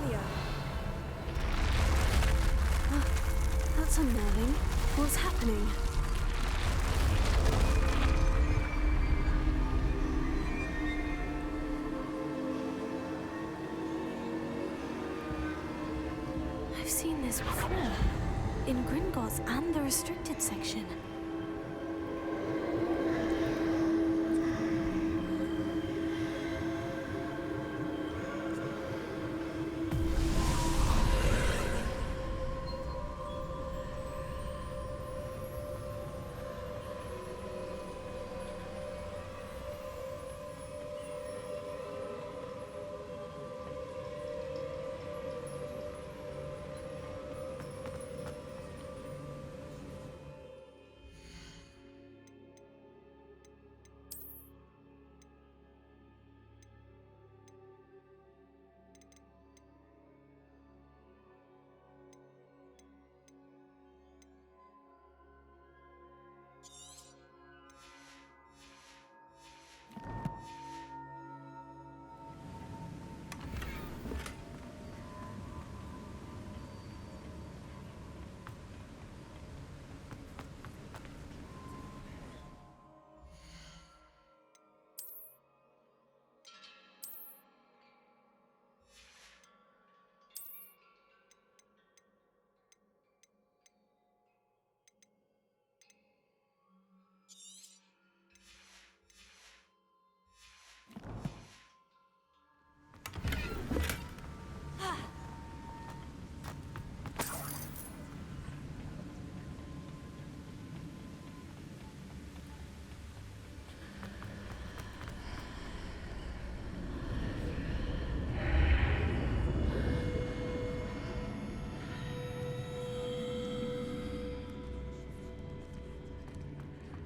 earlier. That's unnerving. What's happening? I've seen this before. In Gringotts and the restricted section.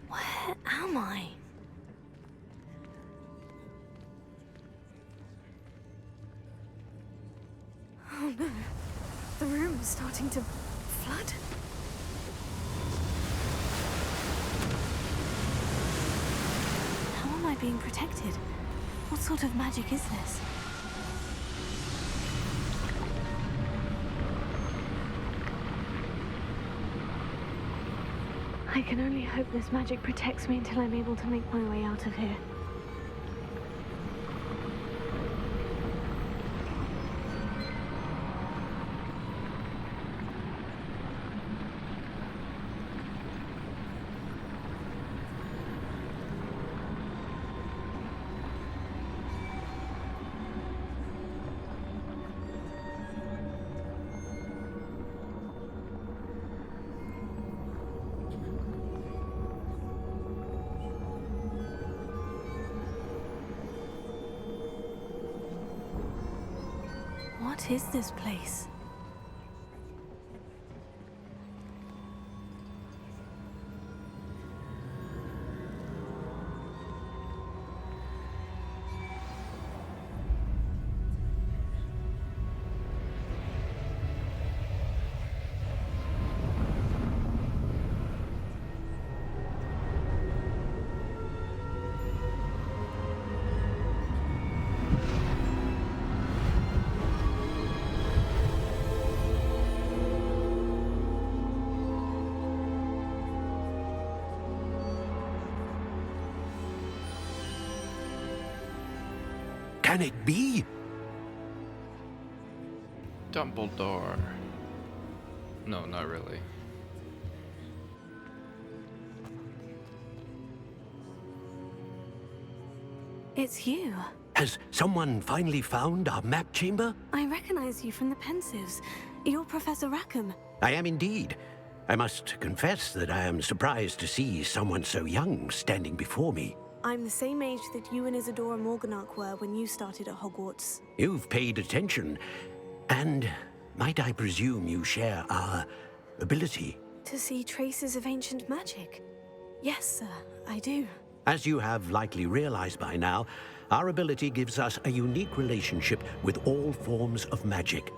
Where am I? Oh no. The room is starting to flood. How am I being protected? What sort of magic is this? I can only hope this magic protects me until I'm able to make my way out of here. What is this place? Can it be? Dumbledore. No, not really. It's you. Has someone finally found our map chamber? I recognize you from the Pensives. You're Professor Rackham. I am indeed. I must confess that I am surprised to see someone so young standing before me. I'm the same age that you and Isadora Morganach were when you started at Hogwarts. You've paid attention, and might I presume you share our ability? To see traces of ancient magic? Yes, sir, I do. As you have likely realized by now, our ability gives us a unique relationship with all forms of magic.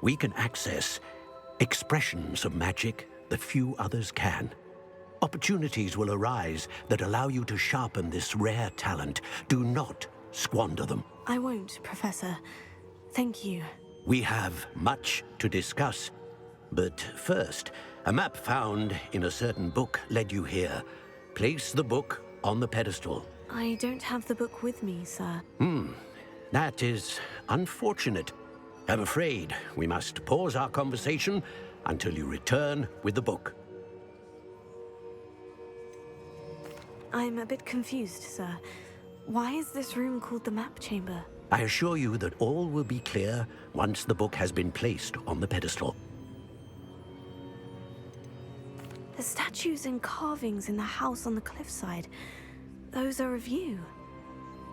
We can access expressions of magic that few others can. Opportunities will arise that allow you to sharpen this rare talent. Do not squander them. I won't, Professor. Thank you. We have much to discuss. But first, a map found in a certain book led you here. Place the book on the pedestal. I don't have the book with me, sir. That is unfortunate. I'm afraid we must pause our conversation until you return with the book. I'm a bit confused, sir. Why is this room called the map chamber? I assure you that all will be clear once the book has been placed on the pedestal. The statues and carvings in the house on the cliffside, those are of you.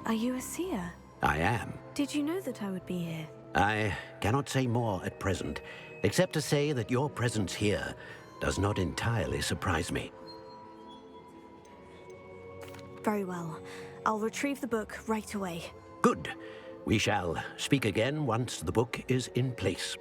Are you a seer? I am. Did you know that I would be here? I cannot say more at present, except to say that your presence here does not entirely surprise me. Very well. I'll retrieve the book right away. Good. We shall speak again once the book is in place.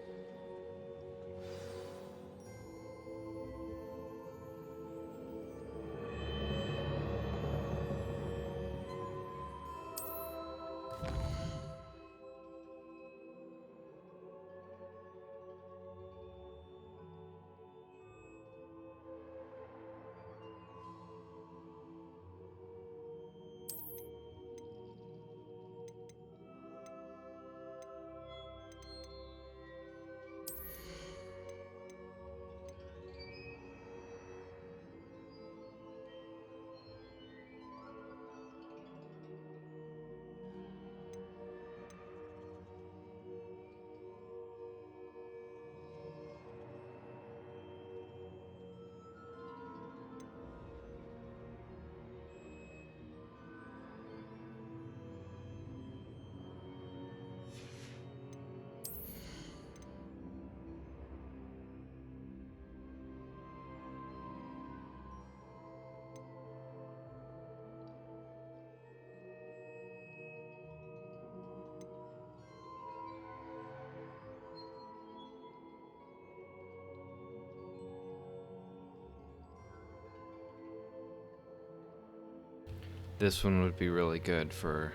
This one would be really good for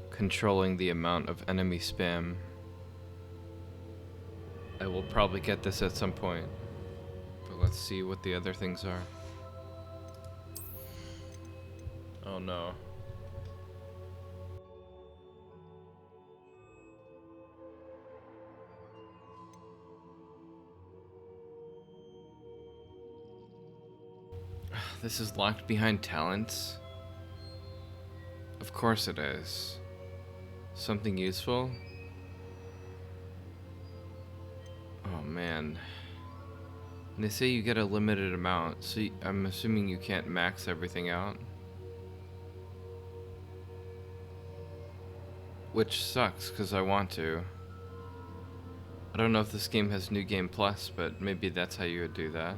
controlling the amount of enemy spam. I will probably get this at some point, but let's see what the other things are. Oh no. This is locked behind talents? Of course it is. Something useful? Oh man. And they say you get a limited amount, so I'm assuming you can't max everything out. Which sucks, because I want to. I don't know if this game has New Game Plus, but maybe that's how you would do that.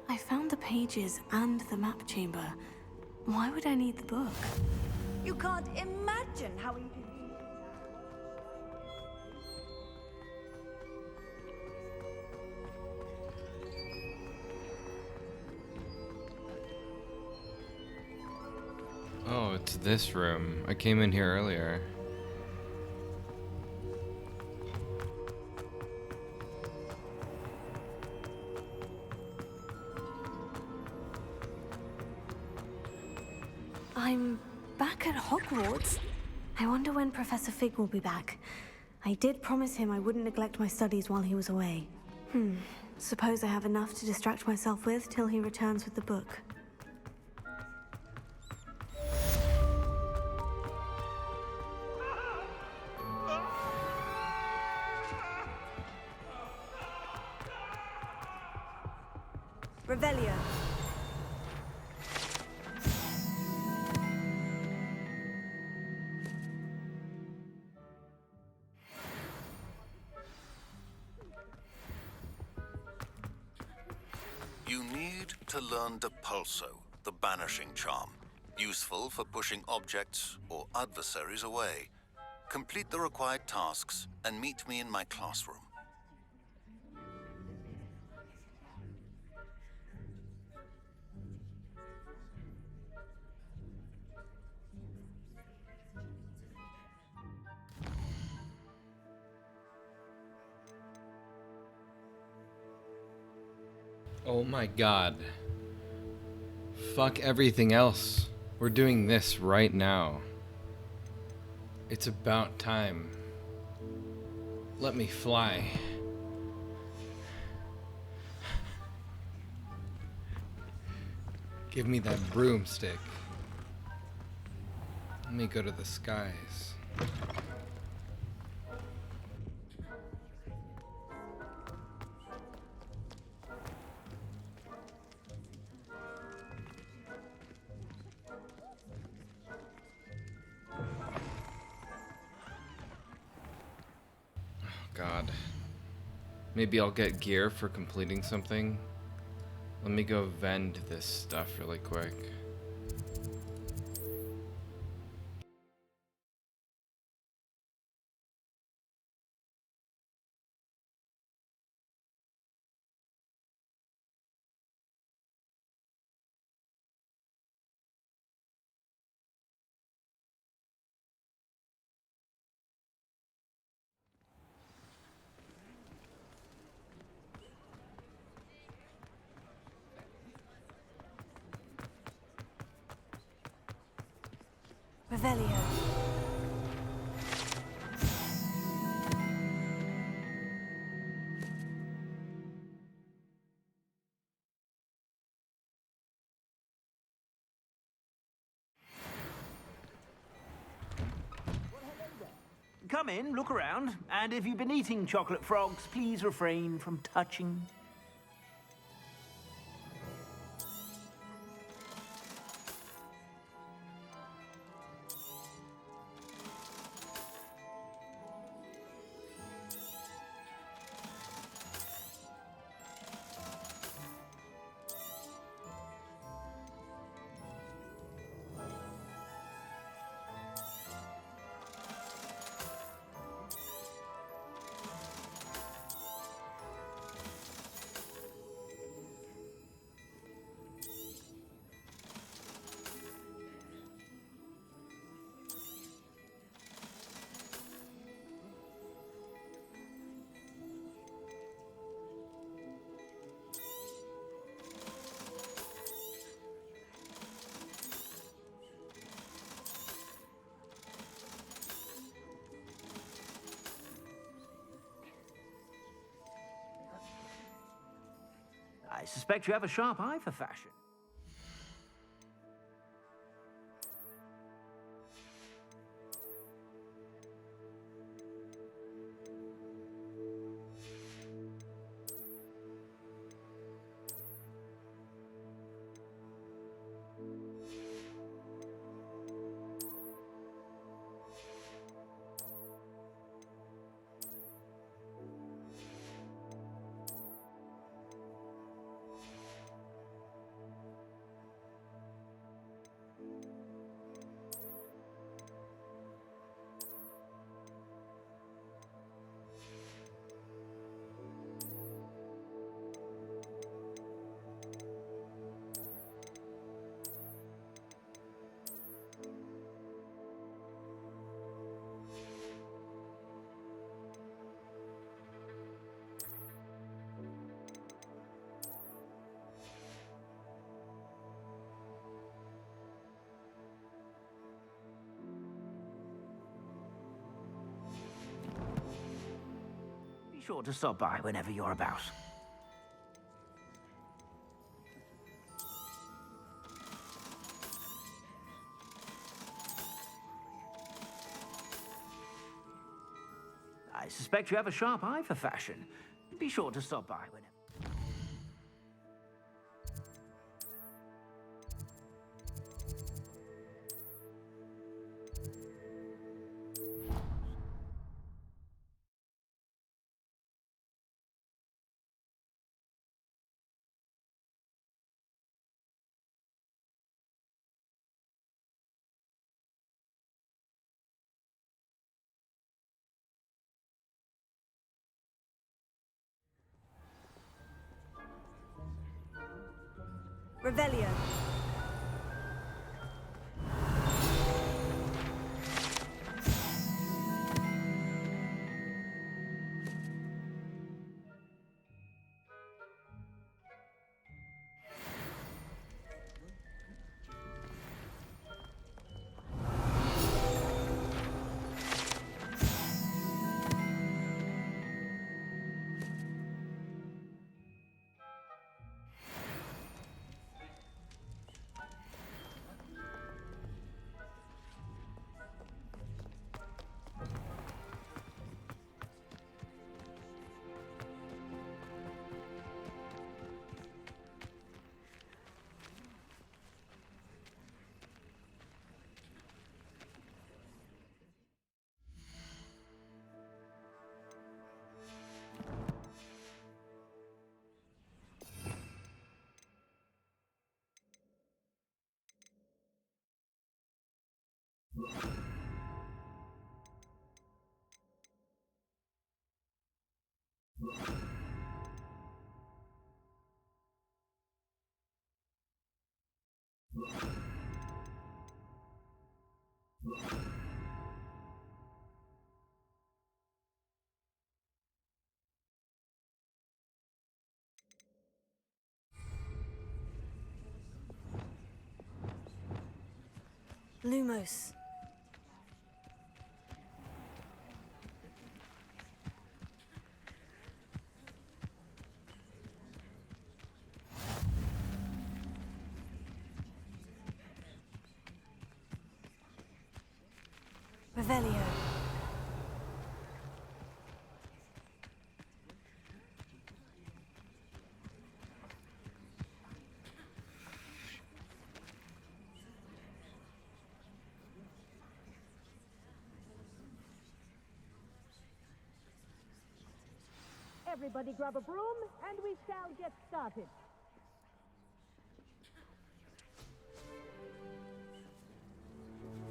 I found the pages and the map chamber. Why would I need the book? You can't imagine how inconvenient. Oh, it's this room. I came in here earlier. I'm back at Hogwarts. I wonder when Professor Fig will be back. I did promise him I wouldn't neglect my studies while he was away. Suppose I have enough to distract myself with till he returns with the book. Revelio. You need to learn Depulso, the banishing charm, useful for pushing objects or adversaries away. Complete the required tasks and meet me in my classroom. Oh my god. Fuck everything else. We're doing this right now. It's about time. Let me fly. Give me that broomstick. Let me go to the skies. God. Maybe I'll get gear for completing something. Let me go vend this stuff really quick. Revelio. Come in, look around, and if you've been eating chocolate frogs, please refrain from touching. I suspect you have a sharp eye for fashion. sure to stop by whenever you're about. I suspect you have a sharp eye for fashion. Be sure to stop by whenever. Revelio. Lumos. Revelio. Everybody grab a broom, and we shall get started.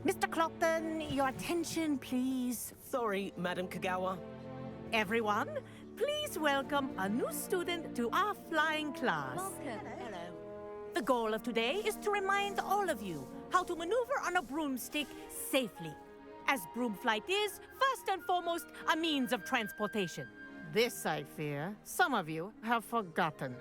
Mr. Clockton, your attention, please. Sorry, Madam Kagawa. Everyone, please welcome a new student to our flying class. Welcome. Hello. The goal of today is to remind all of you how to maneuver on a broomstick safely, as broom flight is, first and foremost, a means of transportation. This, I fear, some of you have forgotten.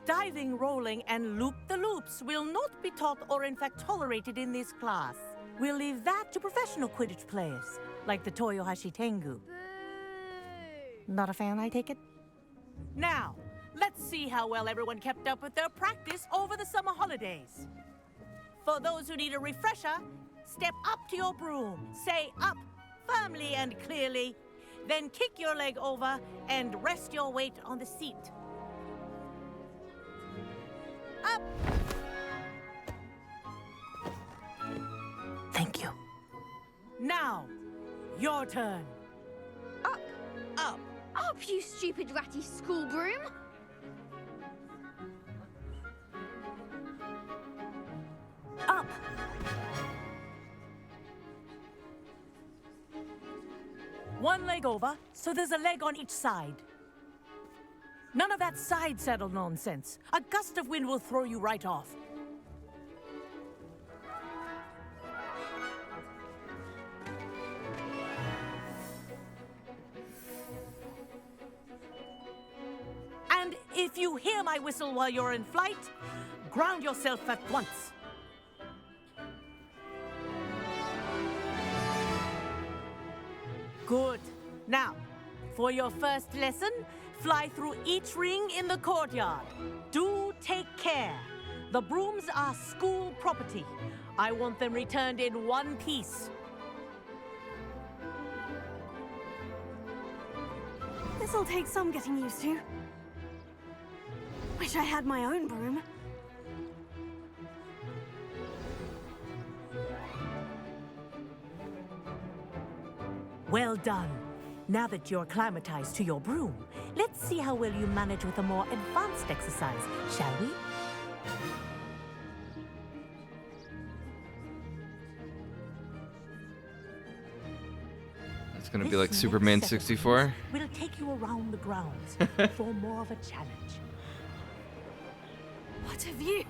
Diving, rolling, and loop-the-loops will not be taught or in fact tolerated in this class. We'll leave that to professional Quidditch players, like the Toyohashi Tengu. Not a fan, I take it? Now, let's see how well everyone kept up with their practice over the summer holidays. For those who need a refresher, step up to your broom, say up firmly and clearly, then kick your leg over and rest your weight on the seat. Up! Thank you. Now, your turn. Up, up, up, you stupid ratty school broom! Up! One leg over, so there's a leg on each side. None of that side saddle nonsense. A gust of wind will throw you right off. And if you hear my whistle while you're in flight, ground yourself at once. Good. Now, For your first lesson, fly through each ring in the courtyard. Do take care. The brooms are school property. I want them returned in one piece. This'll take some getting used to. Wish I had my own broom. Well done. Now that you're acclimatized to your broom, let's see how well you manage with a more advanced exercise, shall we? It's gonna be like Superman 64. We'll take you around the grounds for more of a challenge. What a view!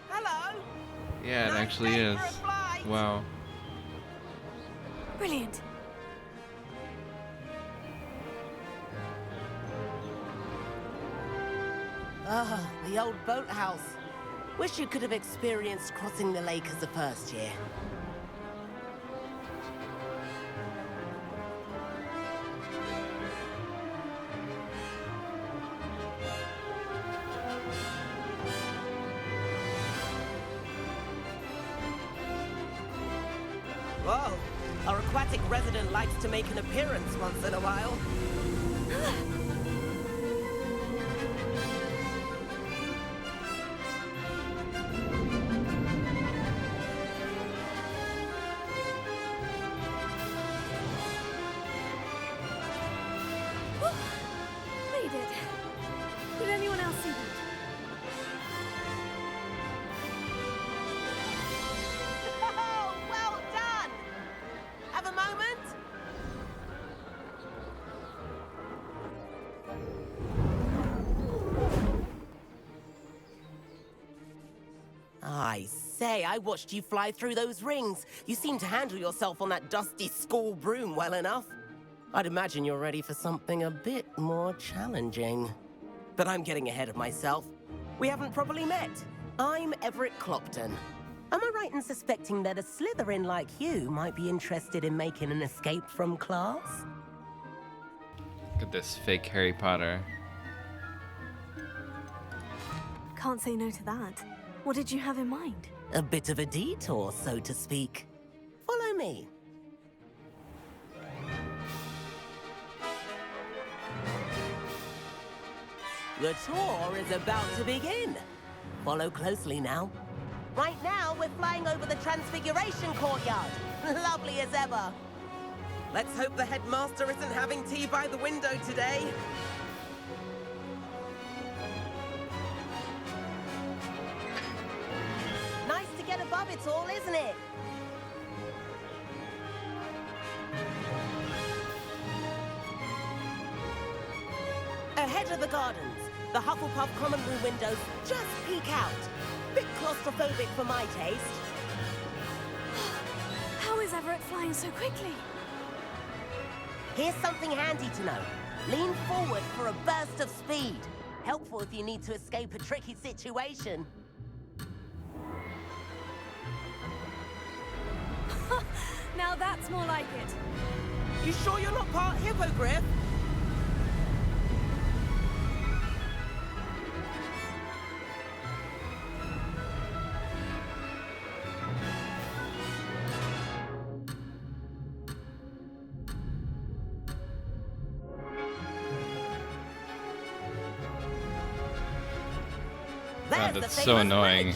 Hello! Yeah, it actually is. Wow. Brilliant. Ah, the old boathouse. Wish you could have experienced crossing the lake as a first year. Whoa, our aquatic resident likes to make an appearance once in a while. Made it. Did anyone else see that? Oh, well done! Have a moment? I say, I watched you fly through those rings. You seem to handle yourself on that dusty school broom well enough. I'd imagine you're ready for something a bit more challenging. But I'm getting ahead of myself. We haven't properly met. I'm Everett Clopton. Am I right in suspecting that a Slytherin like you might be interested in making an escape from class? Look at this fake Harry Potter. Can't say no to that. What did you have in mind? A bit of a detour, so to speak. Follow me. The tour is about to begin. Follow closely now. Right now, we're flying over the Transfiguration Courtyard. Lovely as ever. Let's hope the headmaster isn't having tea by the window today. Nice to get above it all, isn't it? Ahead of the gardens, the Hufflepuff common room windows just peek out. Bit claustrophobic for my taste. How is Everett flying so quickly? Here's something handy to know. Lean forward for a burst of speed. Helpful if you need to escape a tricky situation. Now that's more like it. You sure you're not part hippogriff? God, that's so annoying.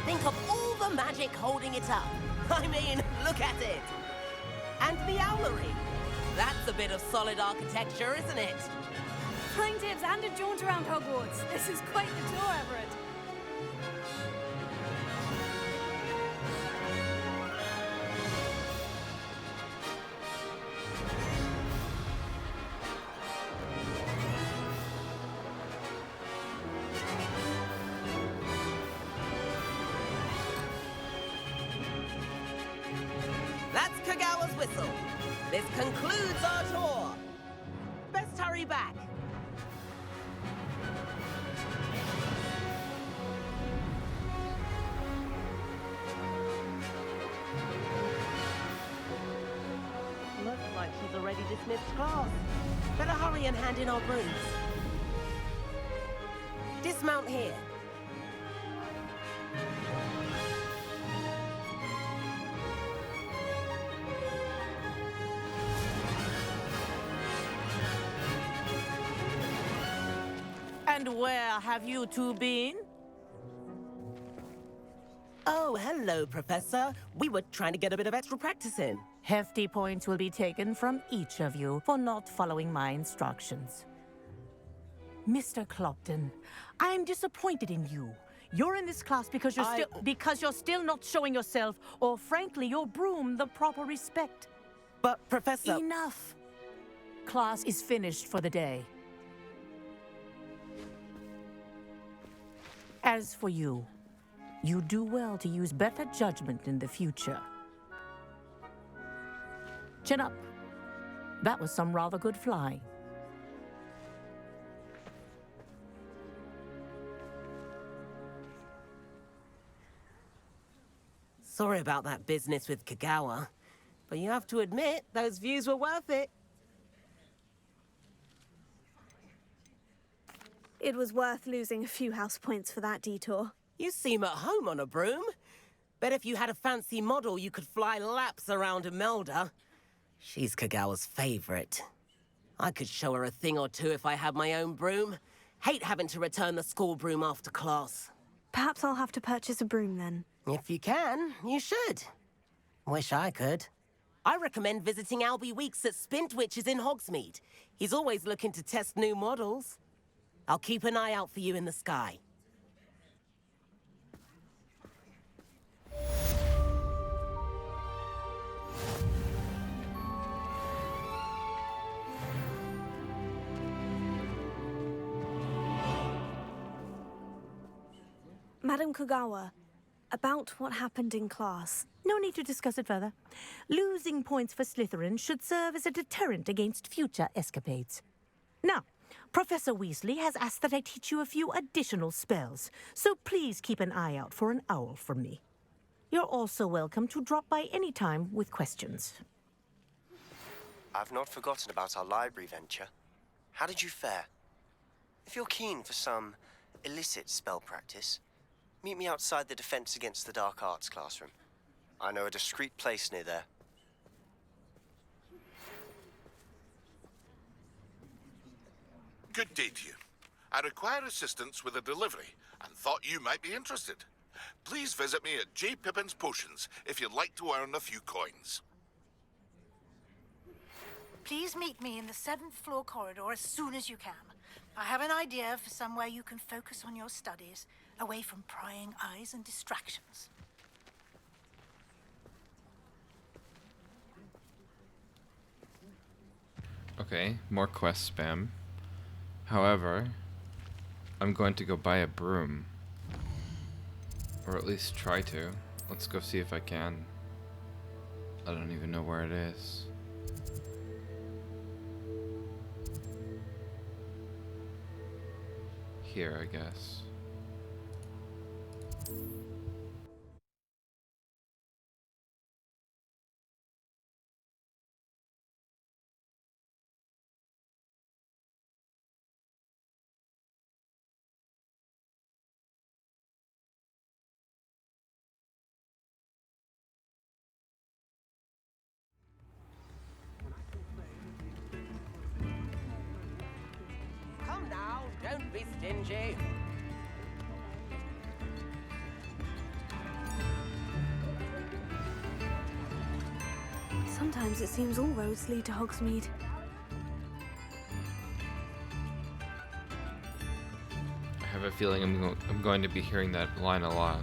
Think of all the magic holding it up. I mean, look at it. And the owlery. That's a bit of solid architecture, isn't it? Flying tips and a jaunt around Hogwarts. This is quite the tour, Everett. That's Kagawa's whistle. This concludes our tour. Best hurry back. Looks like she's already dismissed class. Better hurry and hand in our brooms. Dismount here. And where have you two been? Oh, hello, Professor. We were trying to get a bit of extra practice in. Hefty points will be taken from each of you for not following my instructions. Mr. Clopton, I'm disappointed in you. You're in this class because you're still not showing yourself, or frankly, your broom the proper respect. But, Professor... Enough! Class is finished for the day. As for you, you do well to use better judgment in the future. Chin up. That was some rather good flying. Sorry about that business with Kagawa, but you have to admit, those views were worth it. It was worth losing a few house points for that detour. You seem at home on a broom. Bet if you had a fancy model, you could fly laps around Imelda. She's Kagawa's favorite. I could show her a thing or two if I had my own broom. Hate having to return the school broom after class. Perhaps I'll have to purchase a broom then. If you can, you should. Wish I could. I recommend visiting Albie Weeks at Spintwitches in Hogsmeade. He's always looking to test new models. I'll keep an eye out for you in the sky. Madam Kagawa, about what happened in class. No need to discuss it further. Losing points for Slytherin should serve as a deterrent against future escapades. Now, Professor Weasley has asked that I teach you a few additional spells, so please keep an eye out for an owl from me. You're also welcome to drop by any time with questions. I've not forgotten about our library venture. How did you fare? If you're keen for some illicit spell practice, meet me outside the Defense Against the Dark Arts classroom. I know a discreet place near there. Good day to you. I require assistance with a delivery and thought you might be interested. Please visit me at J. Pippin's Potions if you'd like to earn a few coins. Please meet me in the 7th floor corridor as soon as you can. I have an idea for somewhere you can focus on your studies, away from prying eyes and distractions. Okay, more quest spam. However, I'm going to go buy a broom. Or at least try to. Let's go see if I can. I don't even know where it is. Here, I guess. Come now, don't be stingy. Sometimes it seems all roads lead to Hogsmeade. I have a feeling I'm going to be hearing that line a lot.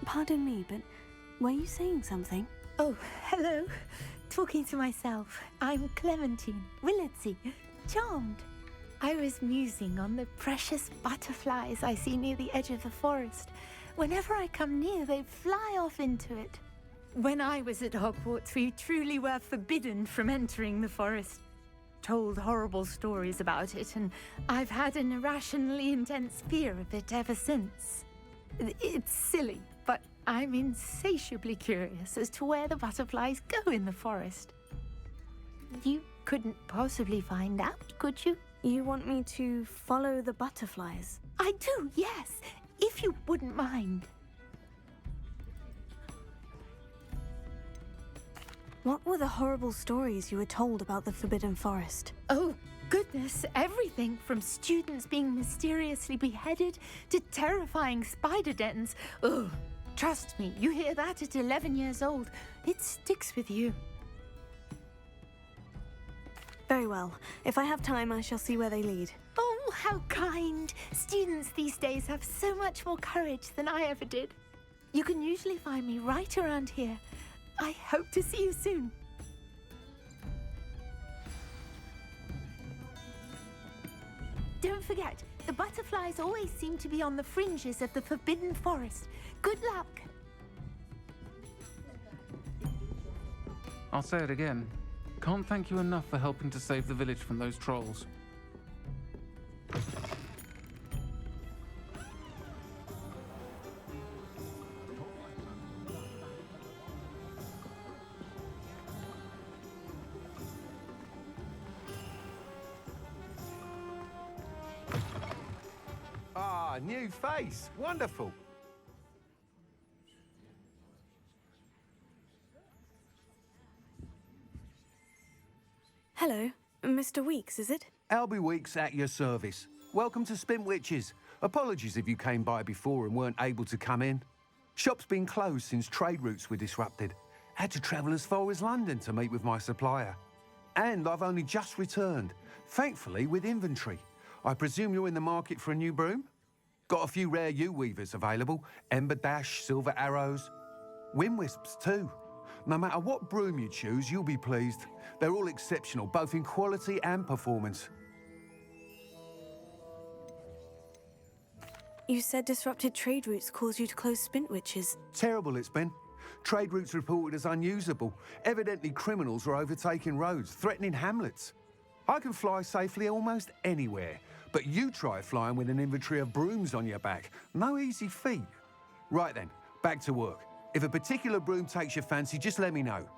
Pardon me, but were you saying something? Oh, hello. Talking to myself. I'm Clementine Willardsey. Charmed. I was musing on the precious butterflies I see near the edge of the forest. Whenever I come near, they fly off into it. When I was at Hogwarts, we truly were forbidden from entering the forest. Told horrible stories about it, and I've had an irrationally intense fear of it ever since. It's silly, but I'm insatiably curious as to where the butterflies go in the forest. You couldn't possibly find out, could you? You want me to follow the butterflies? I do, yes, if you wouldn't mind. What were the horrible stories you were told about the Forbidden Forest? Oh, goodness, everything from students being mysteriously beheaded to terrifying spider dens. Ugh, trust me, you hear that at 11 years old, it sticks with you. Very well. If I have time, I shall see where they lead. Oh, how kind. Students these days have so much more courage than I ever did. You can usually find me right around here. I hope to see you soon. Don't forget, the butterflies always seem to be on the fringes of the Forbidden Forest. Good luck. I'll say it again. Can't thank you enough for helping to save the village from those trolls. Ah, new face. Wonderful. Hello, Mr. Weeks, is it? Albie Weeks at your service. Welcome to Spintwitches. Apologies if you came by before and weren't able to come in. Shop's been closed since trade routes were disrupted. Had to travel as far as London to meet with my supplier. And I've only just returned, thankfully with inventory. I presume you're in the market for a new broom? Got a few rare U-weavers available. Ember Dash, Silver Arrows. Wind Wisps too. No matter what broom you choose, you'll be pleased. They're all exceptional, both in quality and performance. You said disrupted trade routes caused you to close Spintwitches. Terrible it's been. Trade routes reported as unusable. Evidently criminals were overtaking roads, threatening hamlets. I can fly safely almost anywhere, but you try flying with an inventory of brooms on your back. No easy feat. Right then, back to work. If a particular broom takes your fancy, just let me know.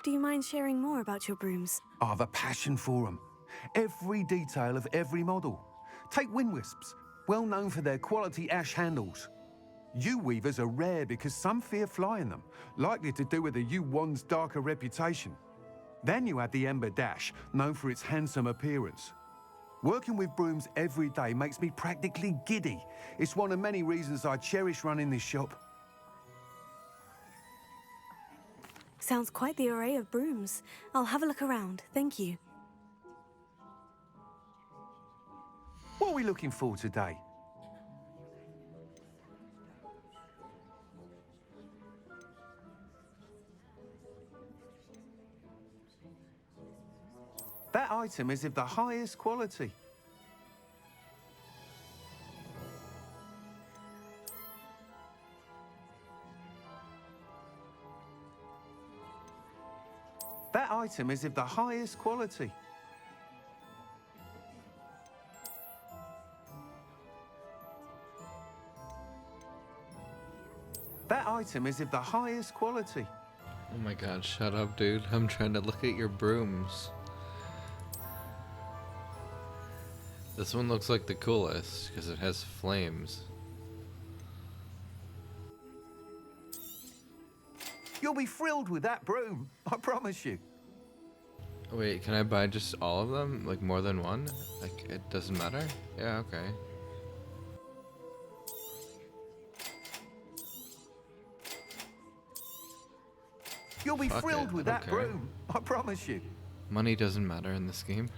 Do you mind sharing more about your brooms? I have a passion for them. Every detail of every model. Take Wind Wisps, well known for their quality ash handles. U-weavers are rare because some fear flying them, likely to do with the U-wand's darker reputation. Then you have the Ember Dash, known for its handsome appearance. Working with brooms every day makes me practically giddy. It's one of many reasons I cherish running this shop. Sounds quite the array of brooms. I'll have a look around, thank you. What are we looking for today? That item is of the highest quality. That item is of the highest quality. That item is of the highest quality. Oh my god, shut up, dude. I'm trying to look at your brooms. This one looks like the coolest because it has flames. You'll be thrilled with that broom, I promise you. Wait, can I buy just all of them? Like more than one? Like it doesn't matter? Yeah, okay. You'll be Fuck thrilled it, with I that don't care. broom, I promise you. Money doesn't matter in this game.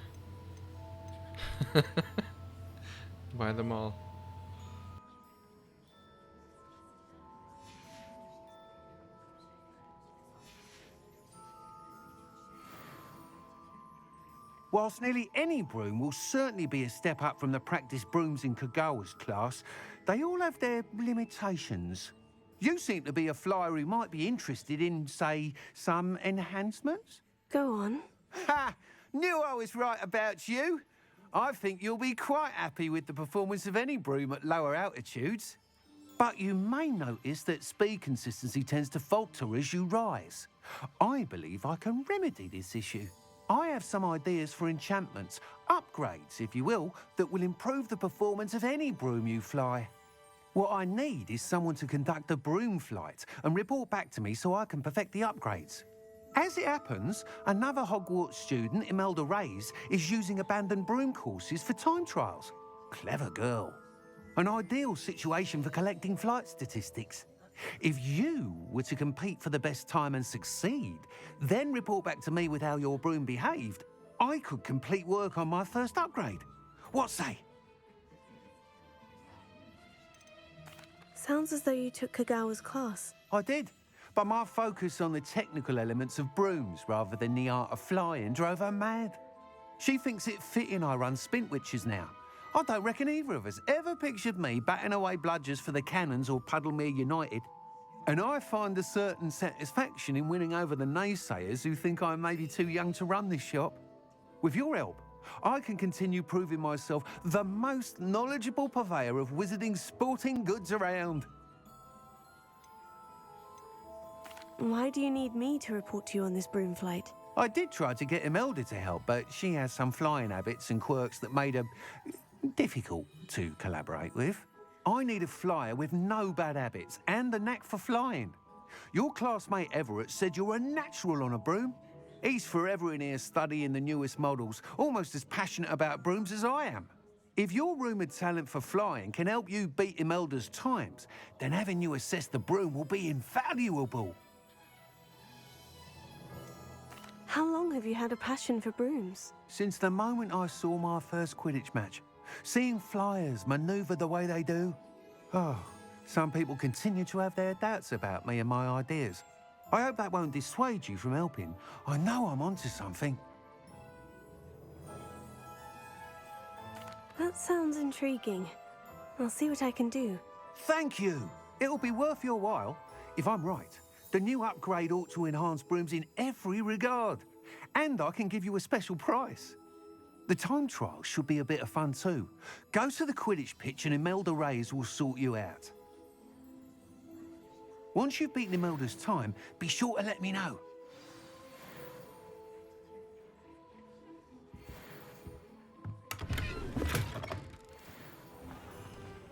Buy them all. Whilst nearly any broom will certainly be a step up from the practice brooms in Kagawa's class, they all have their limitations. You seem to be a flyer who might be interested in, say, some enhancements? Go on. Ha! Knew I was right about you. I think you'll be quite happy with the performance of any broom at lower altitudes. But you may notice that speed consistency tends to falter as you rise. I believe I can remedy this issue. I have some ideas for enchantments, upgrades, if you will, that will improve the performance of any broom you fly. What I need is someone to conduct a broom flight and report back to me so I can perfect the upgrades. As it happens, another Hogwarts student, Imelda Reyes, is using abandoned broom courses for time trials. Clever girl. An ideal situation for collecting flight statistics. If you were to compete for the best time and succeed, then report back to me with how your broom behaved, I could complete work on my first upgrade. What say? Sounds as though you took Kagawa's class. I did, but my focus on the technical elements of brooms rather than the art of flying drove her mad. She thinks it fitting I run Spintwitches now. I don't reckon either of us ever pictured me batting away bludgers for the Cannons or Puddlemere United. And I find a certain satisfaction in winning over the naysayers who think I'm maybe too young to run this shop. With your help, I can continue proving myself the most knowledgeable purveyor of wizarding sporting goods around. Why do you need me to report to you on this broom flight? I did try to get Imelda to help, but she has some flying habits and quirks that made her difficult to collaborate with. I need a flyer with no bad habits and the knack for flying. Your classmate Everett said you're a natural on a broom. He's forever in here studying the newest models, almost as passionate about brooms as I am. If your rumoured talent for flying can help you beat Imelda's times, then having you assess the broom will be invaluable. How long have you had a passion for brooms? Since the moment I saw my first Quidditch match. Seeing flyers manoeuvre the way they do. Oh, some people continue to have their doubts about me and my ideas. I hope that won't dissuade you from helping. I know I'm onto something. That sounds intriguing. I'll see what I can do. Thank you. It'll be worth your while. If I'm right, the new upgrade ought to enhance brooms in every regard. And I can give you a special price. The time trial should be a bit of fun too. Go to the Quidditch pitch and Imelda Reyes will sort you out. Once you've beaten Imelda's time, be sure to let me know.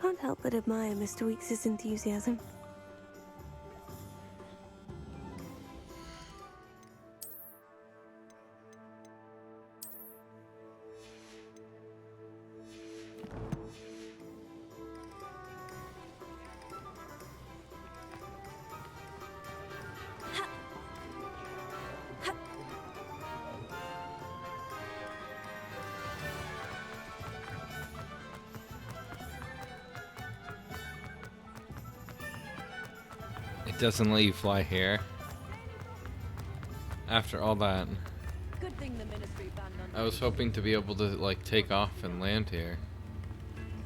Can't help but admire Mr. Weekes' enthusiasm. It doesn't let you fly here. After all that, Good thing the ministry banned I was hoping to be able to like take off and land here.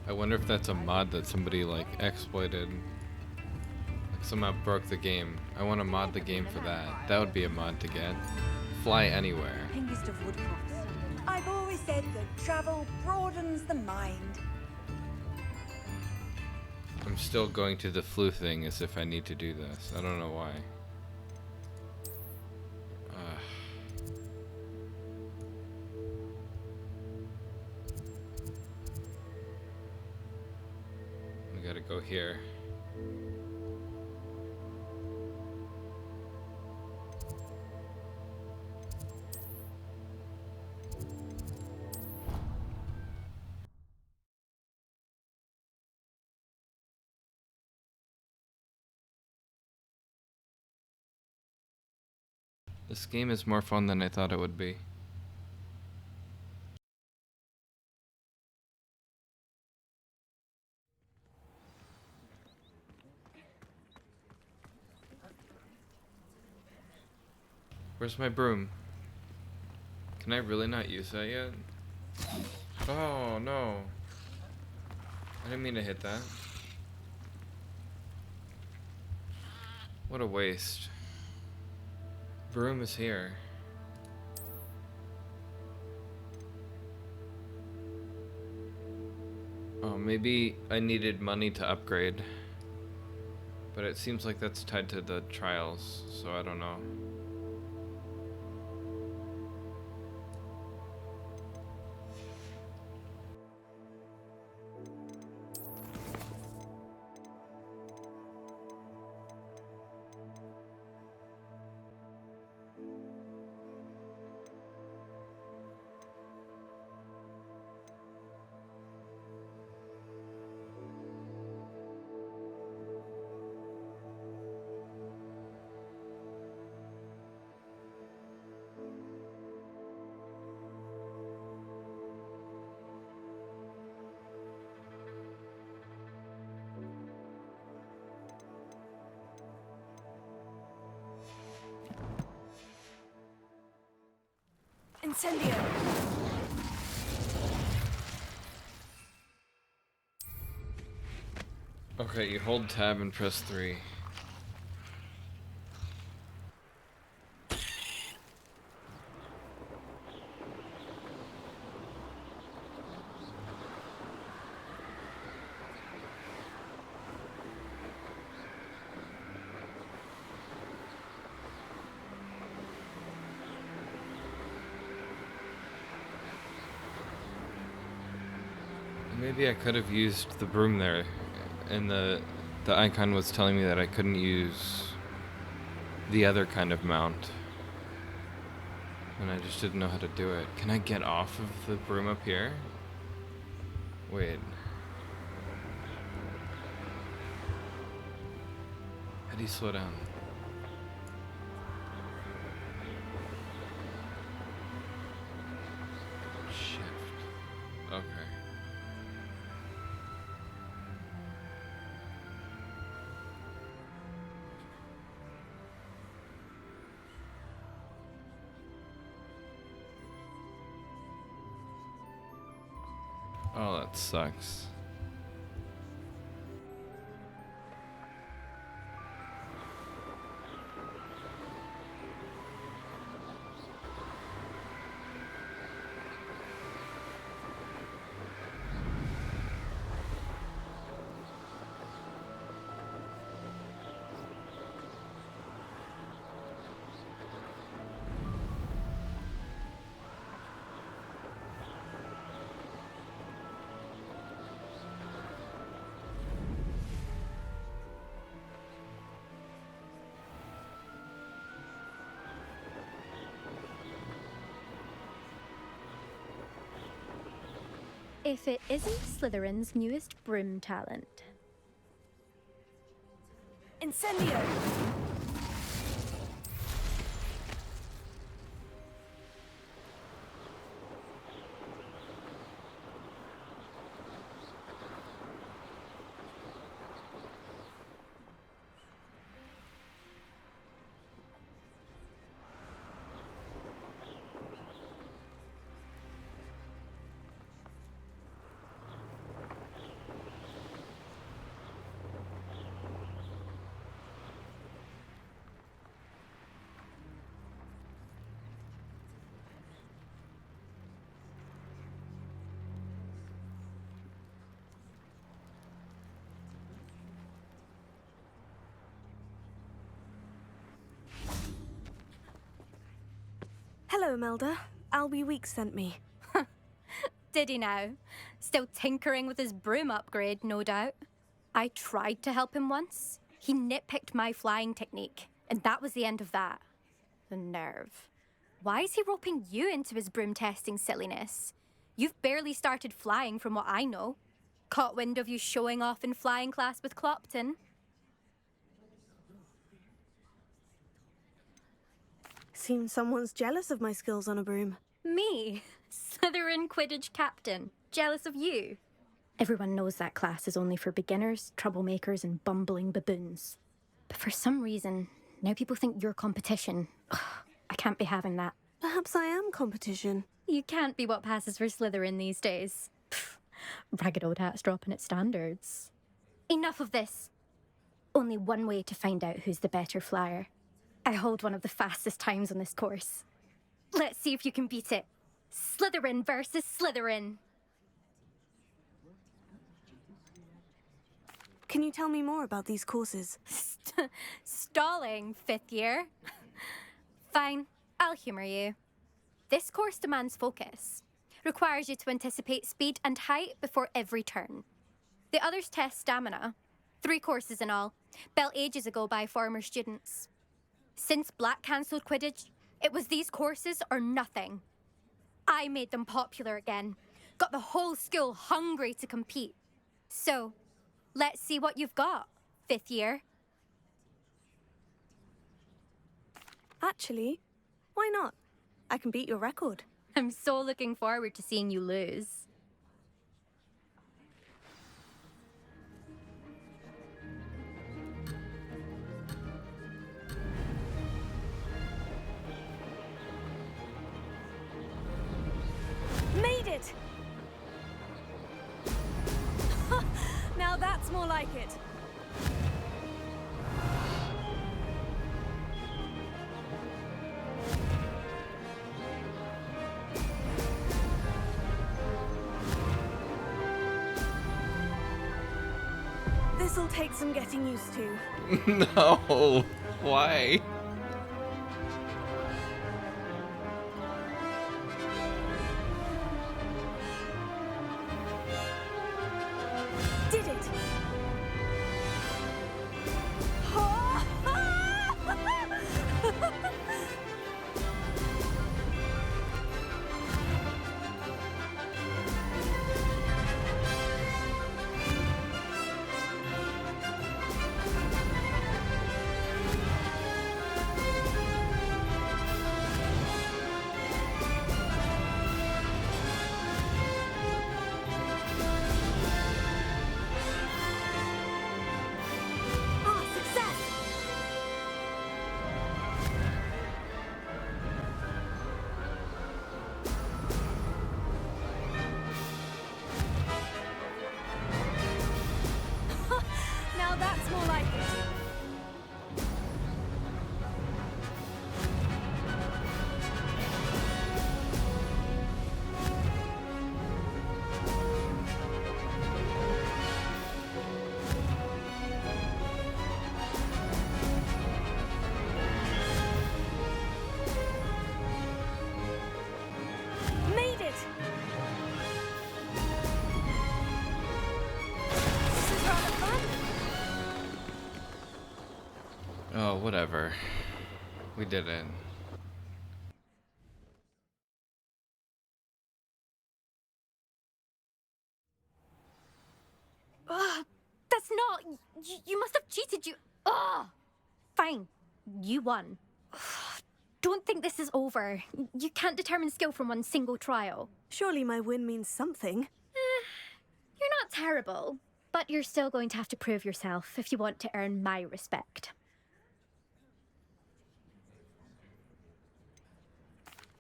I wonder if that's a mod that somebody like exploited, like somehow broke the game. I want to mod the game for that. That would be a mod to get. Fly anywhere. Pingest of Woodcroft. I've always said that travel broadens the mind. I'm still going to the flu thing as if I need to do this. I don't know why. I gotta go here. This game is more fun than I thought it would be. Where's my broom? Can I really not use that yet? Oh, no. I didn't mean to hit that. What a waste. Broom is here. Oh, maybe I needed money to upgrade. But it seems like that's tied to the trials, so I don't know. Incendio! Okay, you hold tab and press 3. Maybe I could have used the broom there, and the icon was telling me that I couldn't use the other kind of mount. And I just didn't know how to do it. Can I get off of the broom up here? Wait. How do you slow down? Shift. Okay. Oh, that sucks. If it isn't Slytherin's newest broom talent. Incendio! Hello, Melda. Albie Weeks sent me. Did he now? Still tinkering with his broom upgrade, no doubt. I tried to help him once. He nitpicked my flying technique, and that was the end of that. The nerve. Why is he roping you into his broom testing silliness? You've barely started flying from what I know. Caught wind of you showing off in flying class with Clopton. Seems someone's jealous of my skills on a broom. Me? Slytherin Quidditch captain. Jealous of you? Everyone knows that class is only for beginners, troublemakers, and bumbling baboons. But for some reason, now people think you're competition. Ugh, I can't be having that. Perhaps I am competition. You can't be what passes for Slytherin these days. Pfft, ragged old hat's dropping its standards. Enough of this. Only one way to find out who's the better flyer. I hold one of the fastest times on this course. Let's see if you can beat it. Slytherin versus Slytherin. Can you tell me more about these courses? Stalling, 5th year. Fine, I'll humour you. This course demands focus. Requires you to anticipate speed and height before every turn. The others test stamina. 3 courses in all, built ages ago by former students. Since Black cancelled Quidditch, it was these courses or nothing. I made them popular again. Got the whole school hungry to compete. So, let's see what you've got, 5th year. Actually, why not? I can beat your record. I'm so looking forward to seeing you lose. Made it! Now that's more like it. This'll take some getting used to. No! Why? Did it! Now that's more like it. Made it! This is rather fun. Oh, whatever. We did it. Ugh, that's not... You must have cheated, you... Ugh! Fine. You won. Don't think this is over. You can't determine skill from one single trial. Surely my win means something. You're not terrible, but you're still going to have to prove yourself if you want to earn my respect.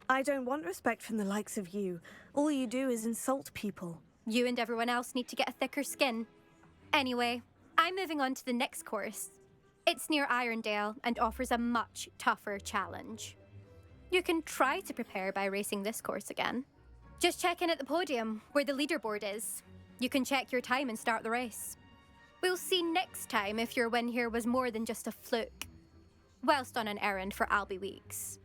I don't want respect from the likes of you. All you do is insult people. You and everyone else need to get a thicker skin. Anyway, I'm moving on to the next course. It's near Irondale and offers a much tougher challenge. You can try to prepare by racing this course again. Just check in at the podium, where the leaderboard is. You can check your time and start the race. We'll see next time if your win here was more than just a fluke. Whilst on an errand for Albie Weeks.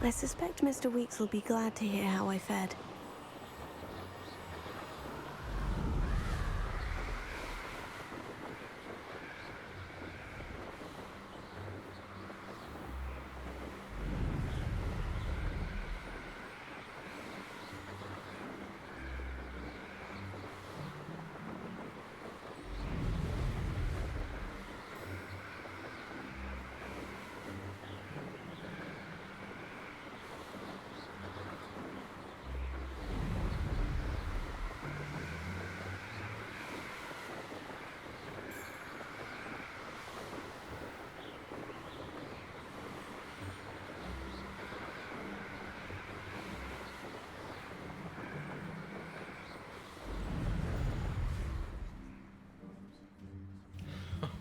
I suspect Mr. Weeks will be glad to hear how I fared.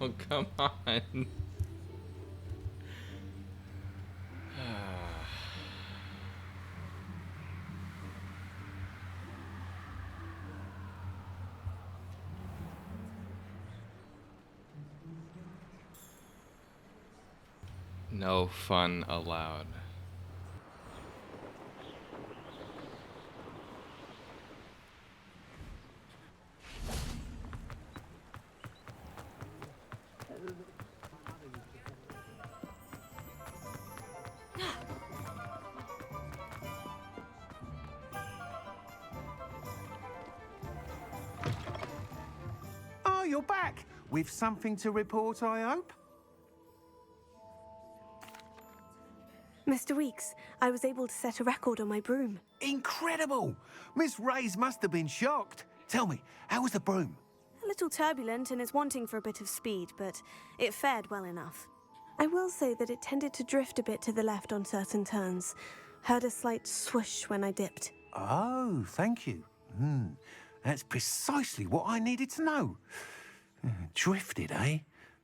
Oh, come on. No fun allowed. Oh, you're back! With something to report, I hope? Mr. Weeks, I was able to set a record on my broom. Incredible! Miss Reyes must have been shocked. Tell me, how was the broom? A little turbulent and is wanting for a bit of speed, but it fared well enough. I will say that it tended to drift a bit to the left on certain turns. Heard a slight swoosh when I dipped. Oh, thank you. That's precisely what I needed to know. Drifted, eh?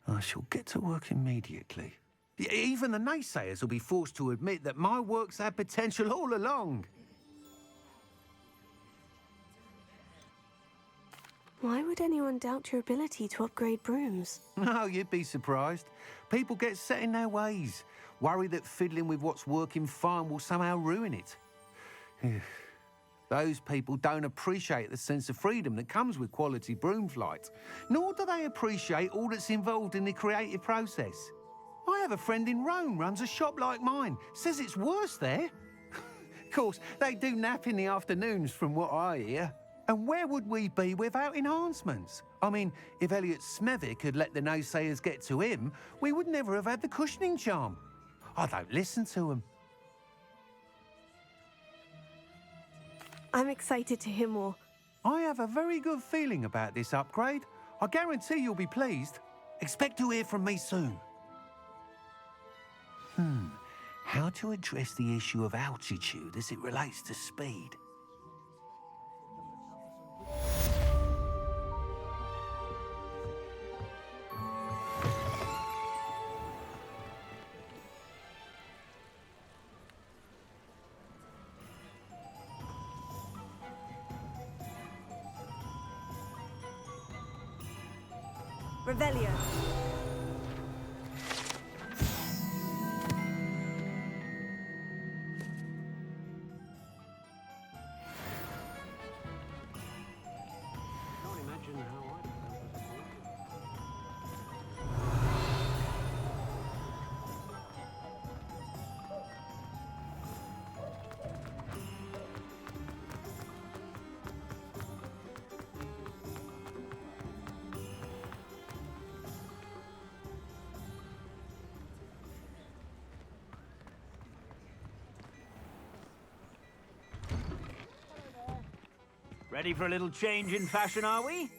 I shall get to work immediately. Even the naysayers will be forced to admit that my work's had potential all along. Why would anyone doubt your ability to upgrade brooms? No, you'd be surprised. People get set in their ways, worry that fiddling with what's working fine will somehow ruin it. Those people don't appreciate the sense of freedom that comes with quality broom flight, nor do they appreciate all that's involved in the creative process. I have a friend in Rome runs a shop like mine, says it's worse there. Of course, they do nap in the afternoons from what I hear. And where would we be without enhancements? I mean, if Elliot Smethwick had let the naysayers get to him, we would never have had the cushioning charm. I don't listen to them. I'm excited to hear more. I have a very good feeling about this upgrade. I guarantee you'll be pleased. Expect to hear from me soon. How to address the issue of altitude as it relates to speed? Revelio. Ready for a little change in fashion, are we?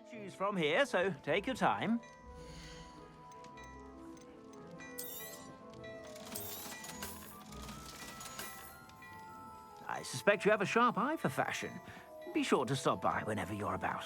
Choose from here, so take your time. I suspect you have a sharp eye for fashion. Be sure to stop by whenever you're about.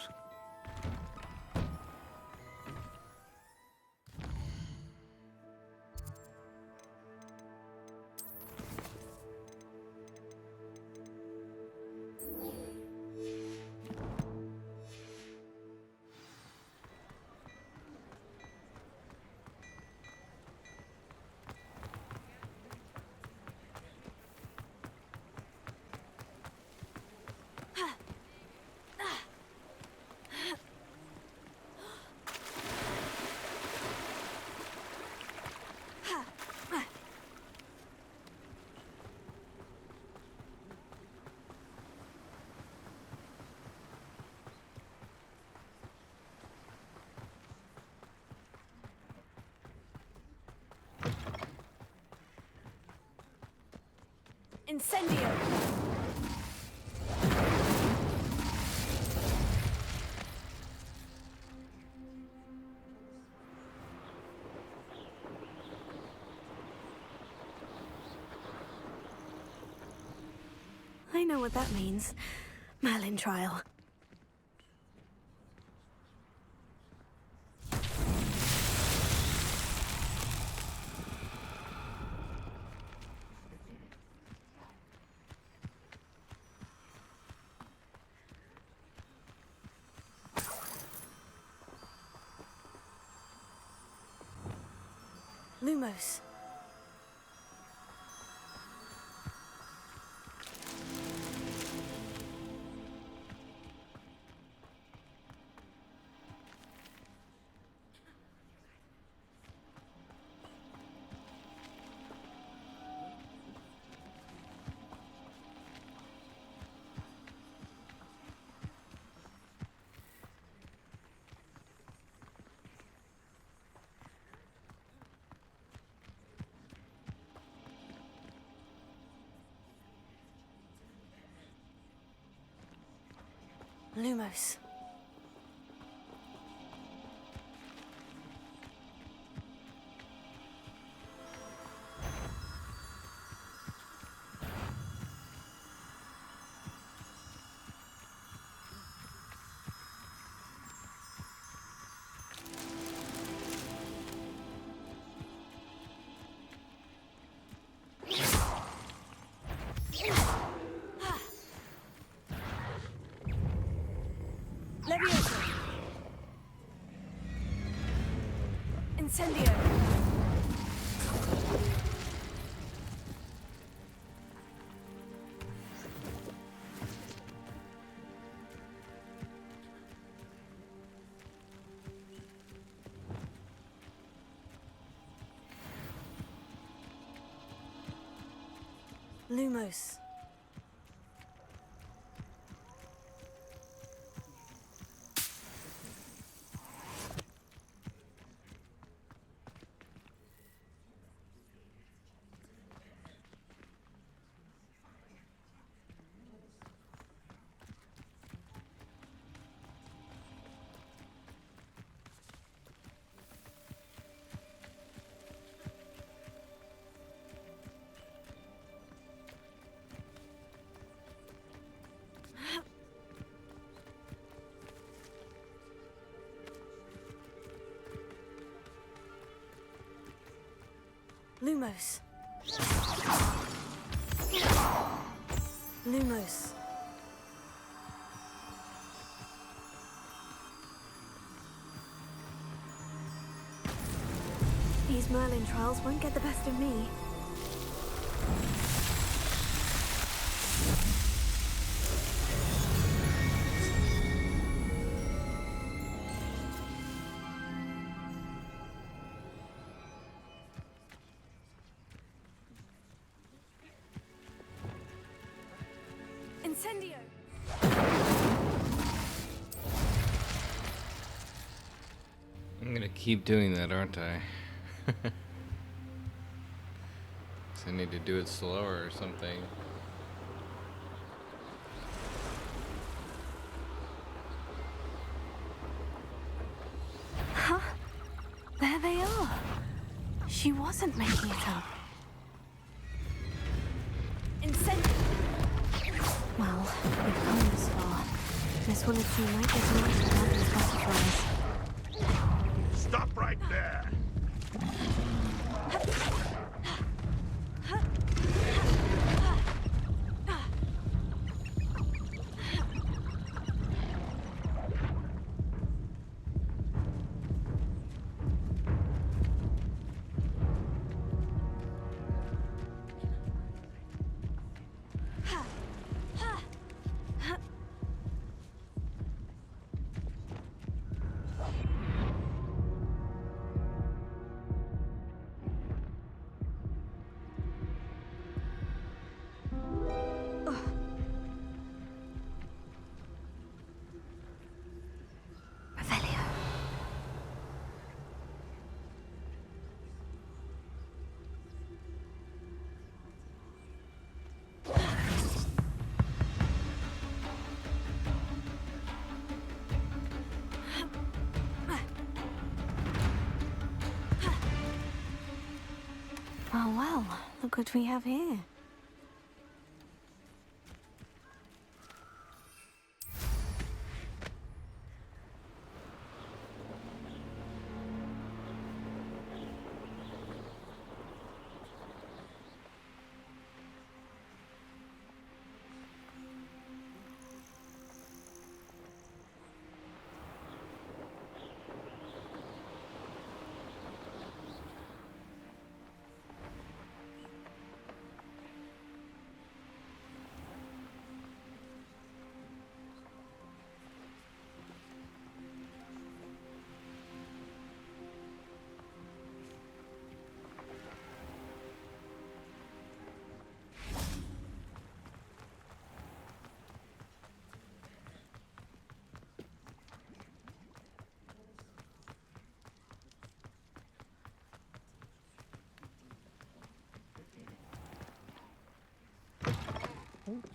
Incendio! know what that means. Merlin trial. Lumos. Lumos. Leviosa. Incendio. Lumos. Lumos. Lumos. These Merlin trials won't get the best of me. Incendio! I'm gonna keep doing that, aren't I? So I need to do it slower or something. Huh? There they are. She wasn't making it up. Incendio! Well, we've come this far. Miss Willardson might get an answer about these butterflies. Stop right there! Well, well, look what we have here.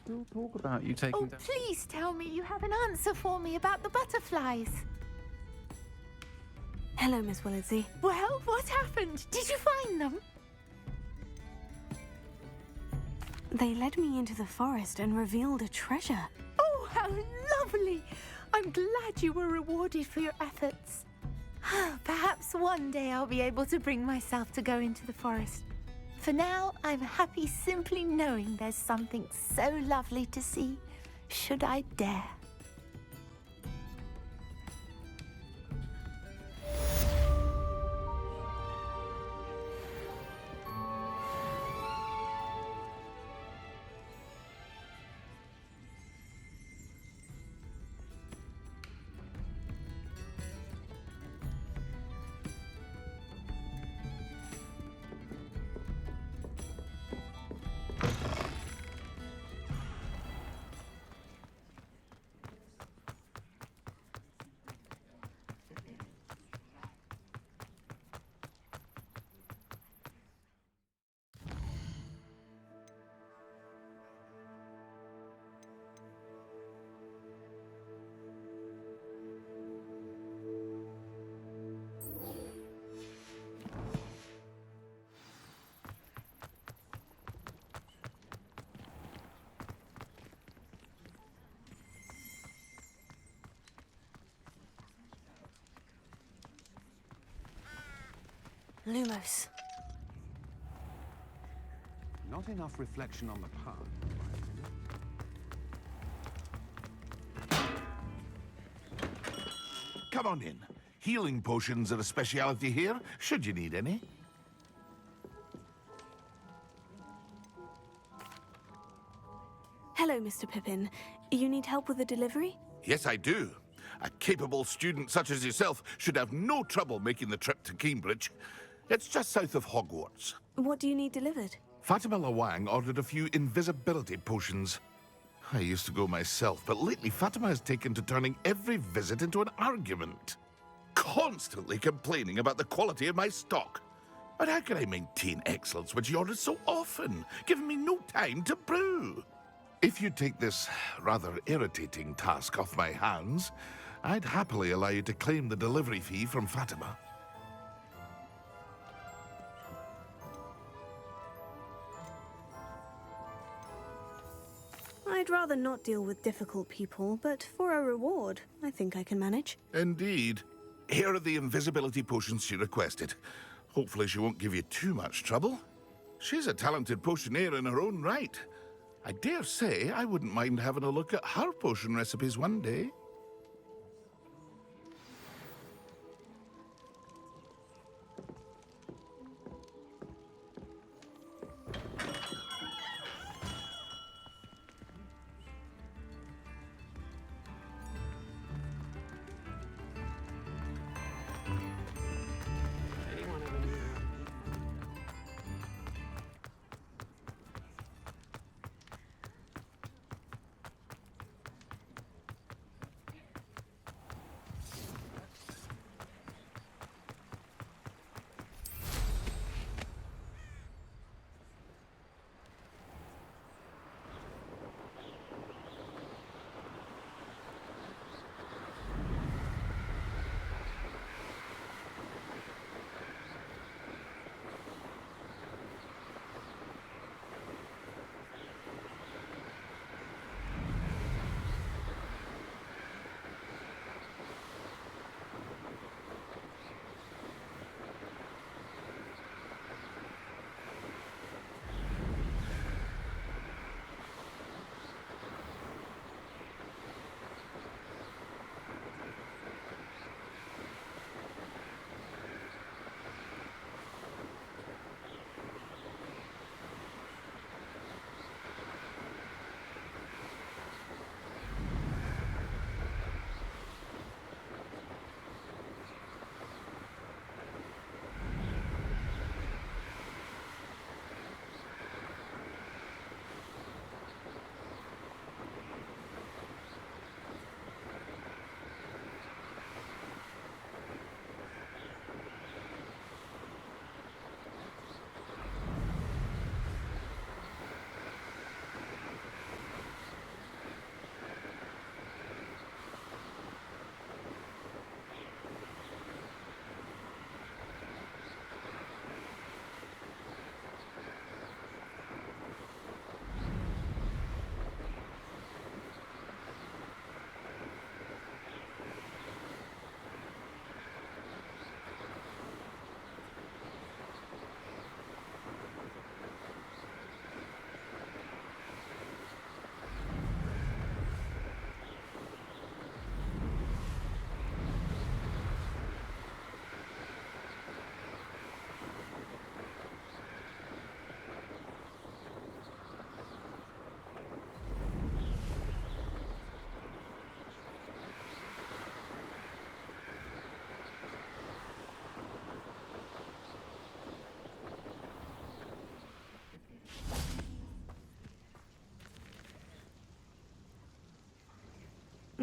Still talk about you taking Oh, down... please tell me you have an answer for me about the butterflies. Hello, Miss Willardsey. Well, what happened? Did you find them? They led me into the forest and revealed a treasure. Oh, how lovely! I'm glad you were rewarded for your efforts. Perhaps one day I'll be able to bring myself to go into the forest. For now, I'm happy simply knowing there's something so lovely to see, should I dare. Lumos. Not enough reflection on the path. Come on in. Healing potions are a speciality here, should you need any. Hello, Mr. Pippin. You need help with a delivery? Yes, I do. A capable student such as yourself should have no trouble making the trip to Cambridge. It's just south of Hogwarts. What do you need delivered? Fatima Lawang ordered a few invisibility potions. I used to go myself, but lately Fatima has taken to turning every visit into an argument. Constantly complaining about the quality of my stock. But how can I maintain excellence when she orders so often, giving me no time to brew? If you take this rather irritating task off my hands, I'd happily allow you to claim the delivery fee from Fatima. I'd rather not deal with difficult people, but for a reward, I think I can manage. Indeed. Here are the invisibility potions she requested. Hopefully she won't give you too much trouble. She's a talented potioneer in her own right. I dare say I wouldn't mind having a look at her potion recipes one day.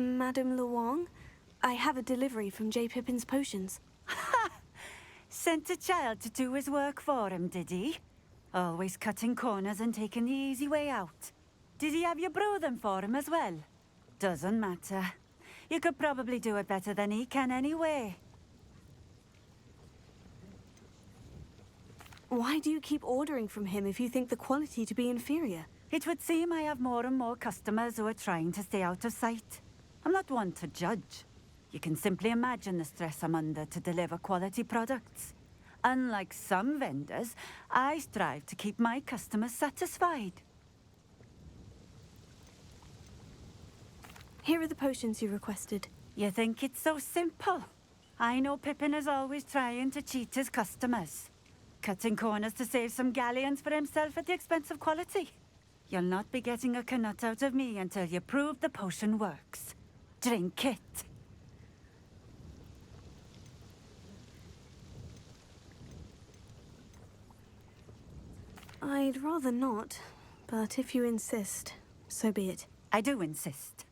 Madame Luong, I have a delivery from J. Pippin's potions. Sent a child to do his work for him, did he? Always cutting corners and taking the easy way out. Did he have you brew them for him as well? Doesn't matter. You could probably do it better than he can anyway. Why do you keep ordering from him if you think the quality to be inferior? It would seem I have more and more customers who are trying to stay out of sight. I'm not one to judge. You can simply imagine the stress I'm under to deliver quality products. Unlike some vendors, I strive to keep my customers satisfied. Here are the potions you requested. You think it's so simple? I know Pippin is always trying to cheat his customers. Cutting corners to save some galleons for himself at the expense of quality. You'll not be getting a canut out of me until you prove the potion works. Drink it. I'd rather not, but if you insist, so be it. I do insist.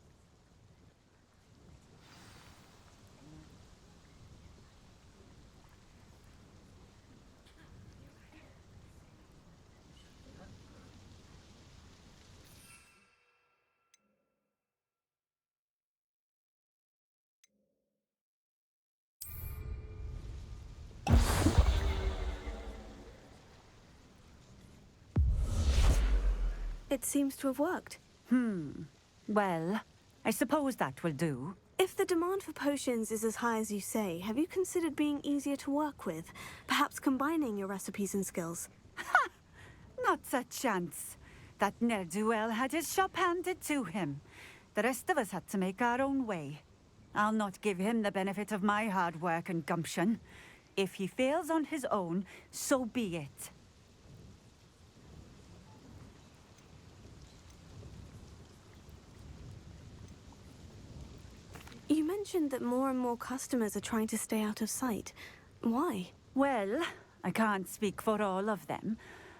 It seems to have worked. Well, I suppose that will do. If the demand for potions is as high as you say, have you considered being easier to work with? Perhaps combining your recipes and skills? Not a chance. That ne'er-do-well had his shop handed to him. The rest of us had to make our own way. I'll not give him the benefit of my hard work and gumption. If he fails on his own, so be it. You mentioned that more and more customers are trying to stay out of sight. Why? Well, I can't speak for all of them,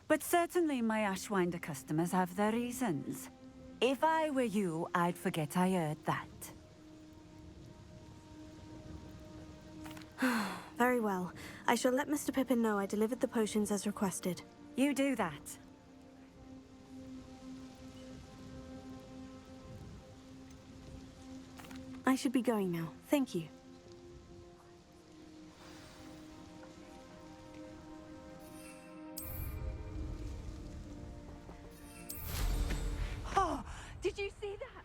but certainly my Ashwinder customers have their reasons. If I were you, I'd forget I heard that. Very well. I shall let Mr. Pippin know I delivered the potions as requested. You do that. I should be going now. Thank you. Oh, did you see that?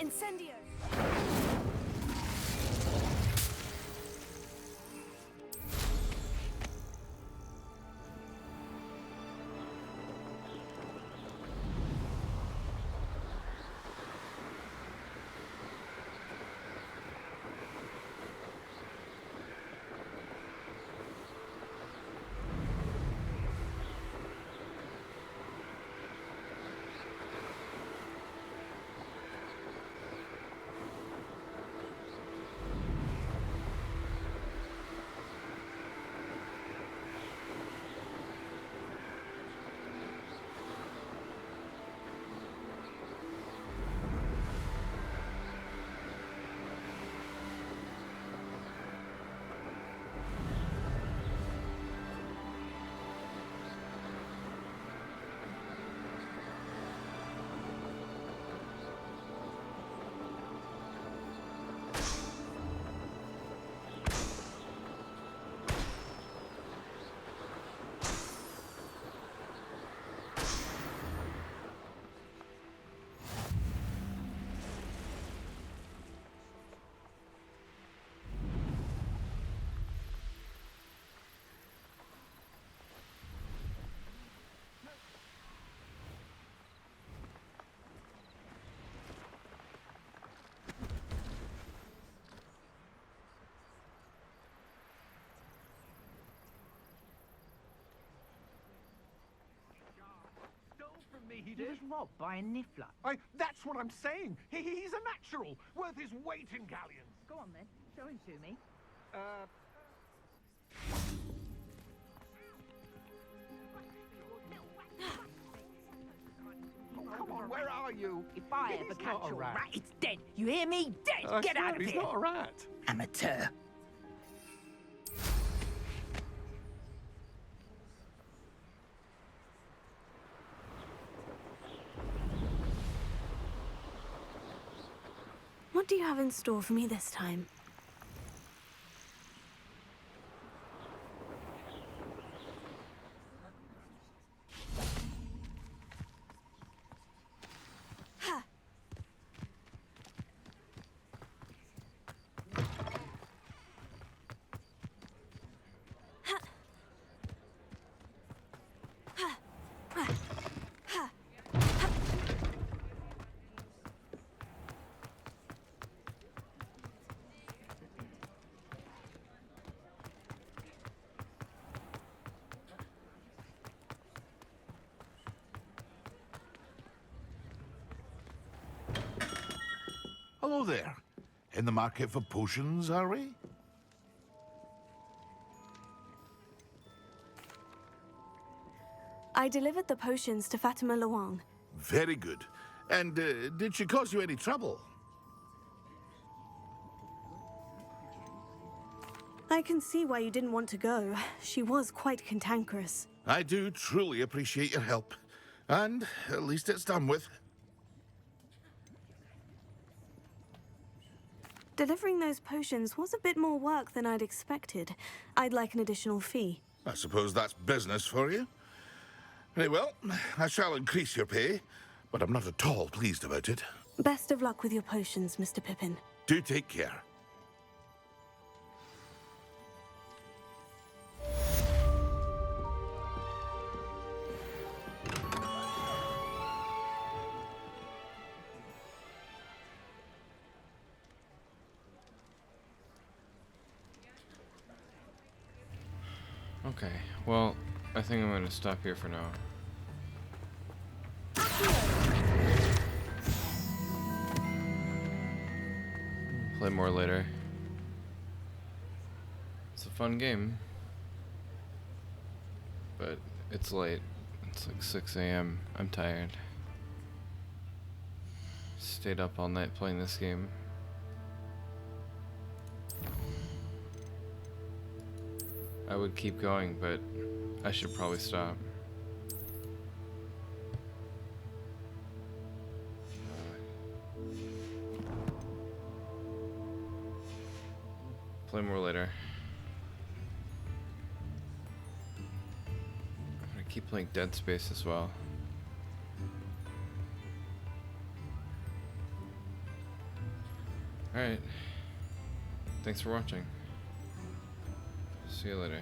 Incendio! He was robbed by a niffler. That's what I'm saying. He's a natural, worth his weight in galleons. Go on then, show him to me. Come on, where are you? If I He's ever not catch a your rat. rat, it's dead. You hear me? Dead. Get out of He's here. not a rat. Amateur. What do you have in store for me this time? Hello there. In the market for potions, are we? I delivered the potions to Fatima Luang. Very good. And did she cause you any trouble? I can see why you didn't want to go. She was quite cantankerous. I do truly appreciate your help. And at least it's done with. Delivering those potions was a bit more work than I'd expected. I'd like an additional fee. I suppose that's business for you. Very well, I shall increase your pay, but I'm not at all pleased about it. Best of luck with your potions, Mr. Pippin. Do take care. Okay, well, I think I'm gonna stop here for now. Play more later. It's a fun game, but it's late. It's like 6 a.m. I'm tired. Stayed up all night playing this game. I would keep going, but I should probably stop. Play more later. I'm gonna keep playing Dead Space as well. Alright. Thanks for watching. See you later.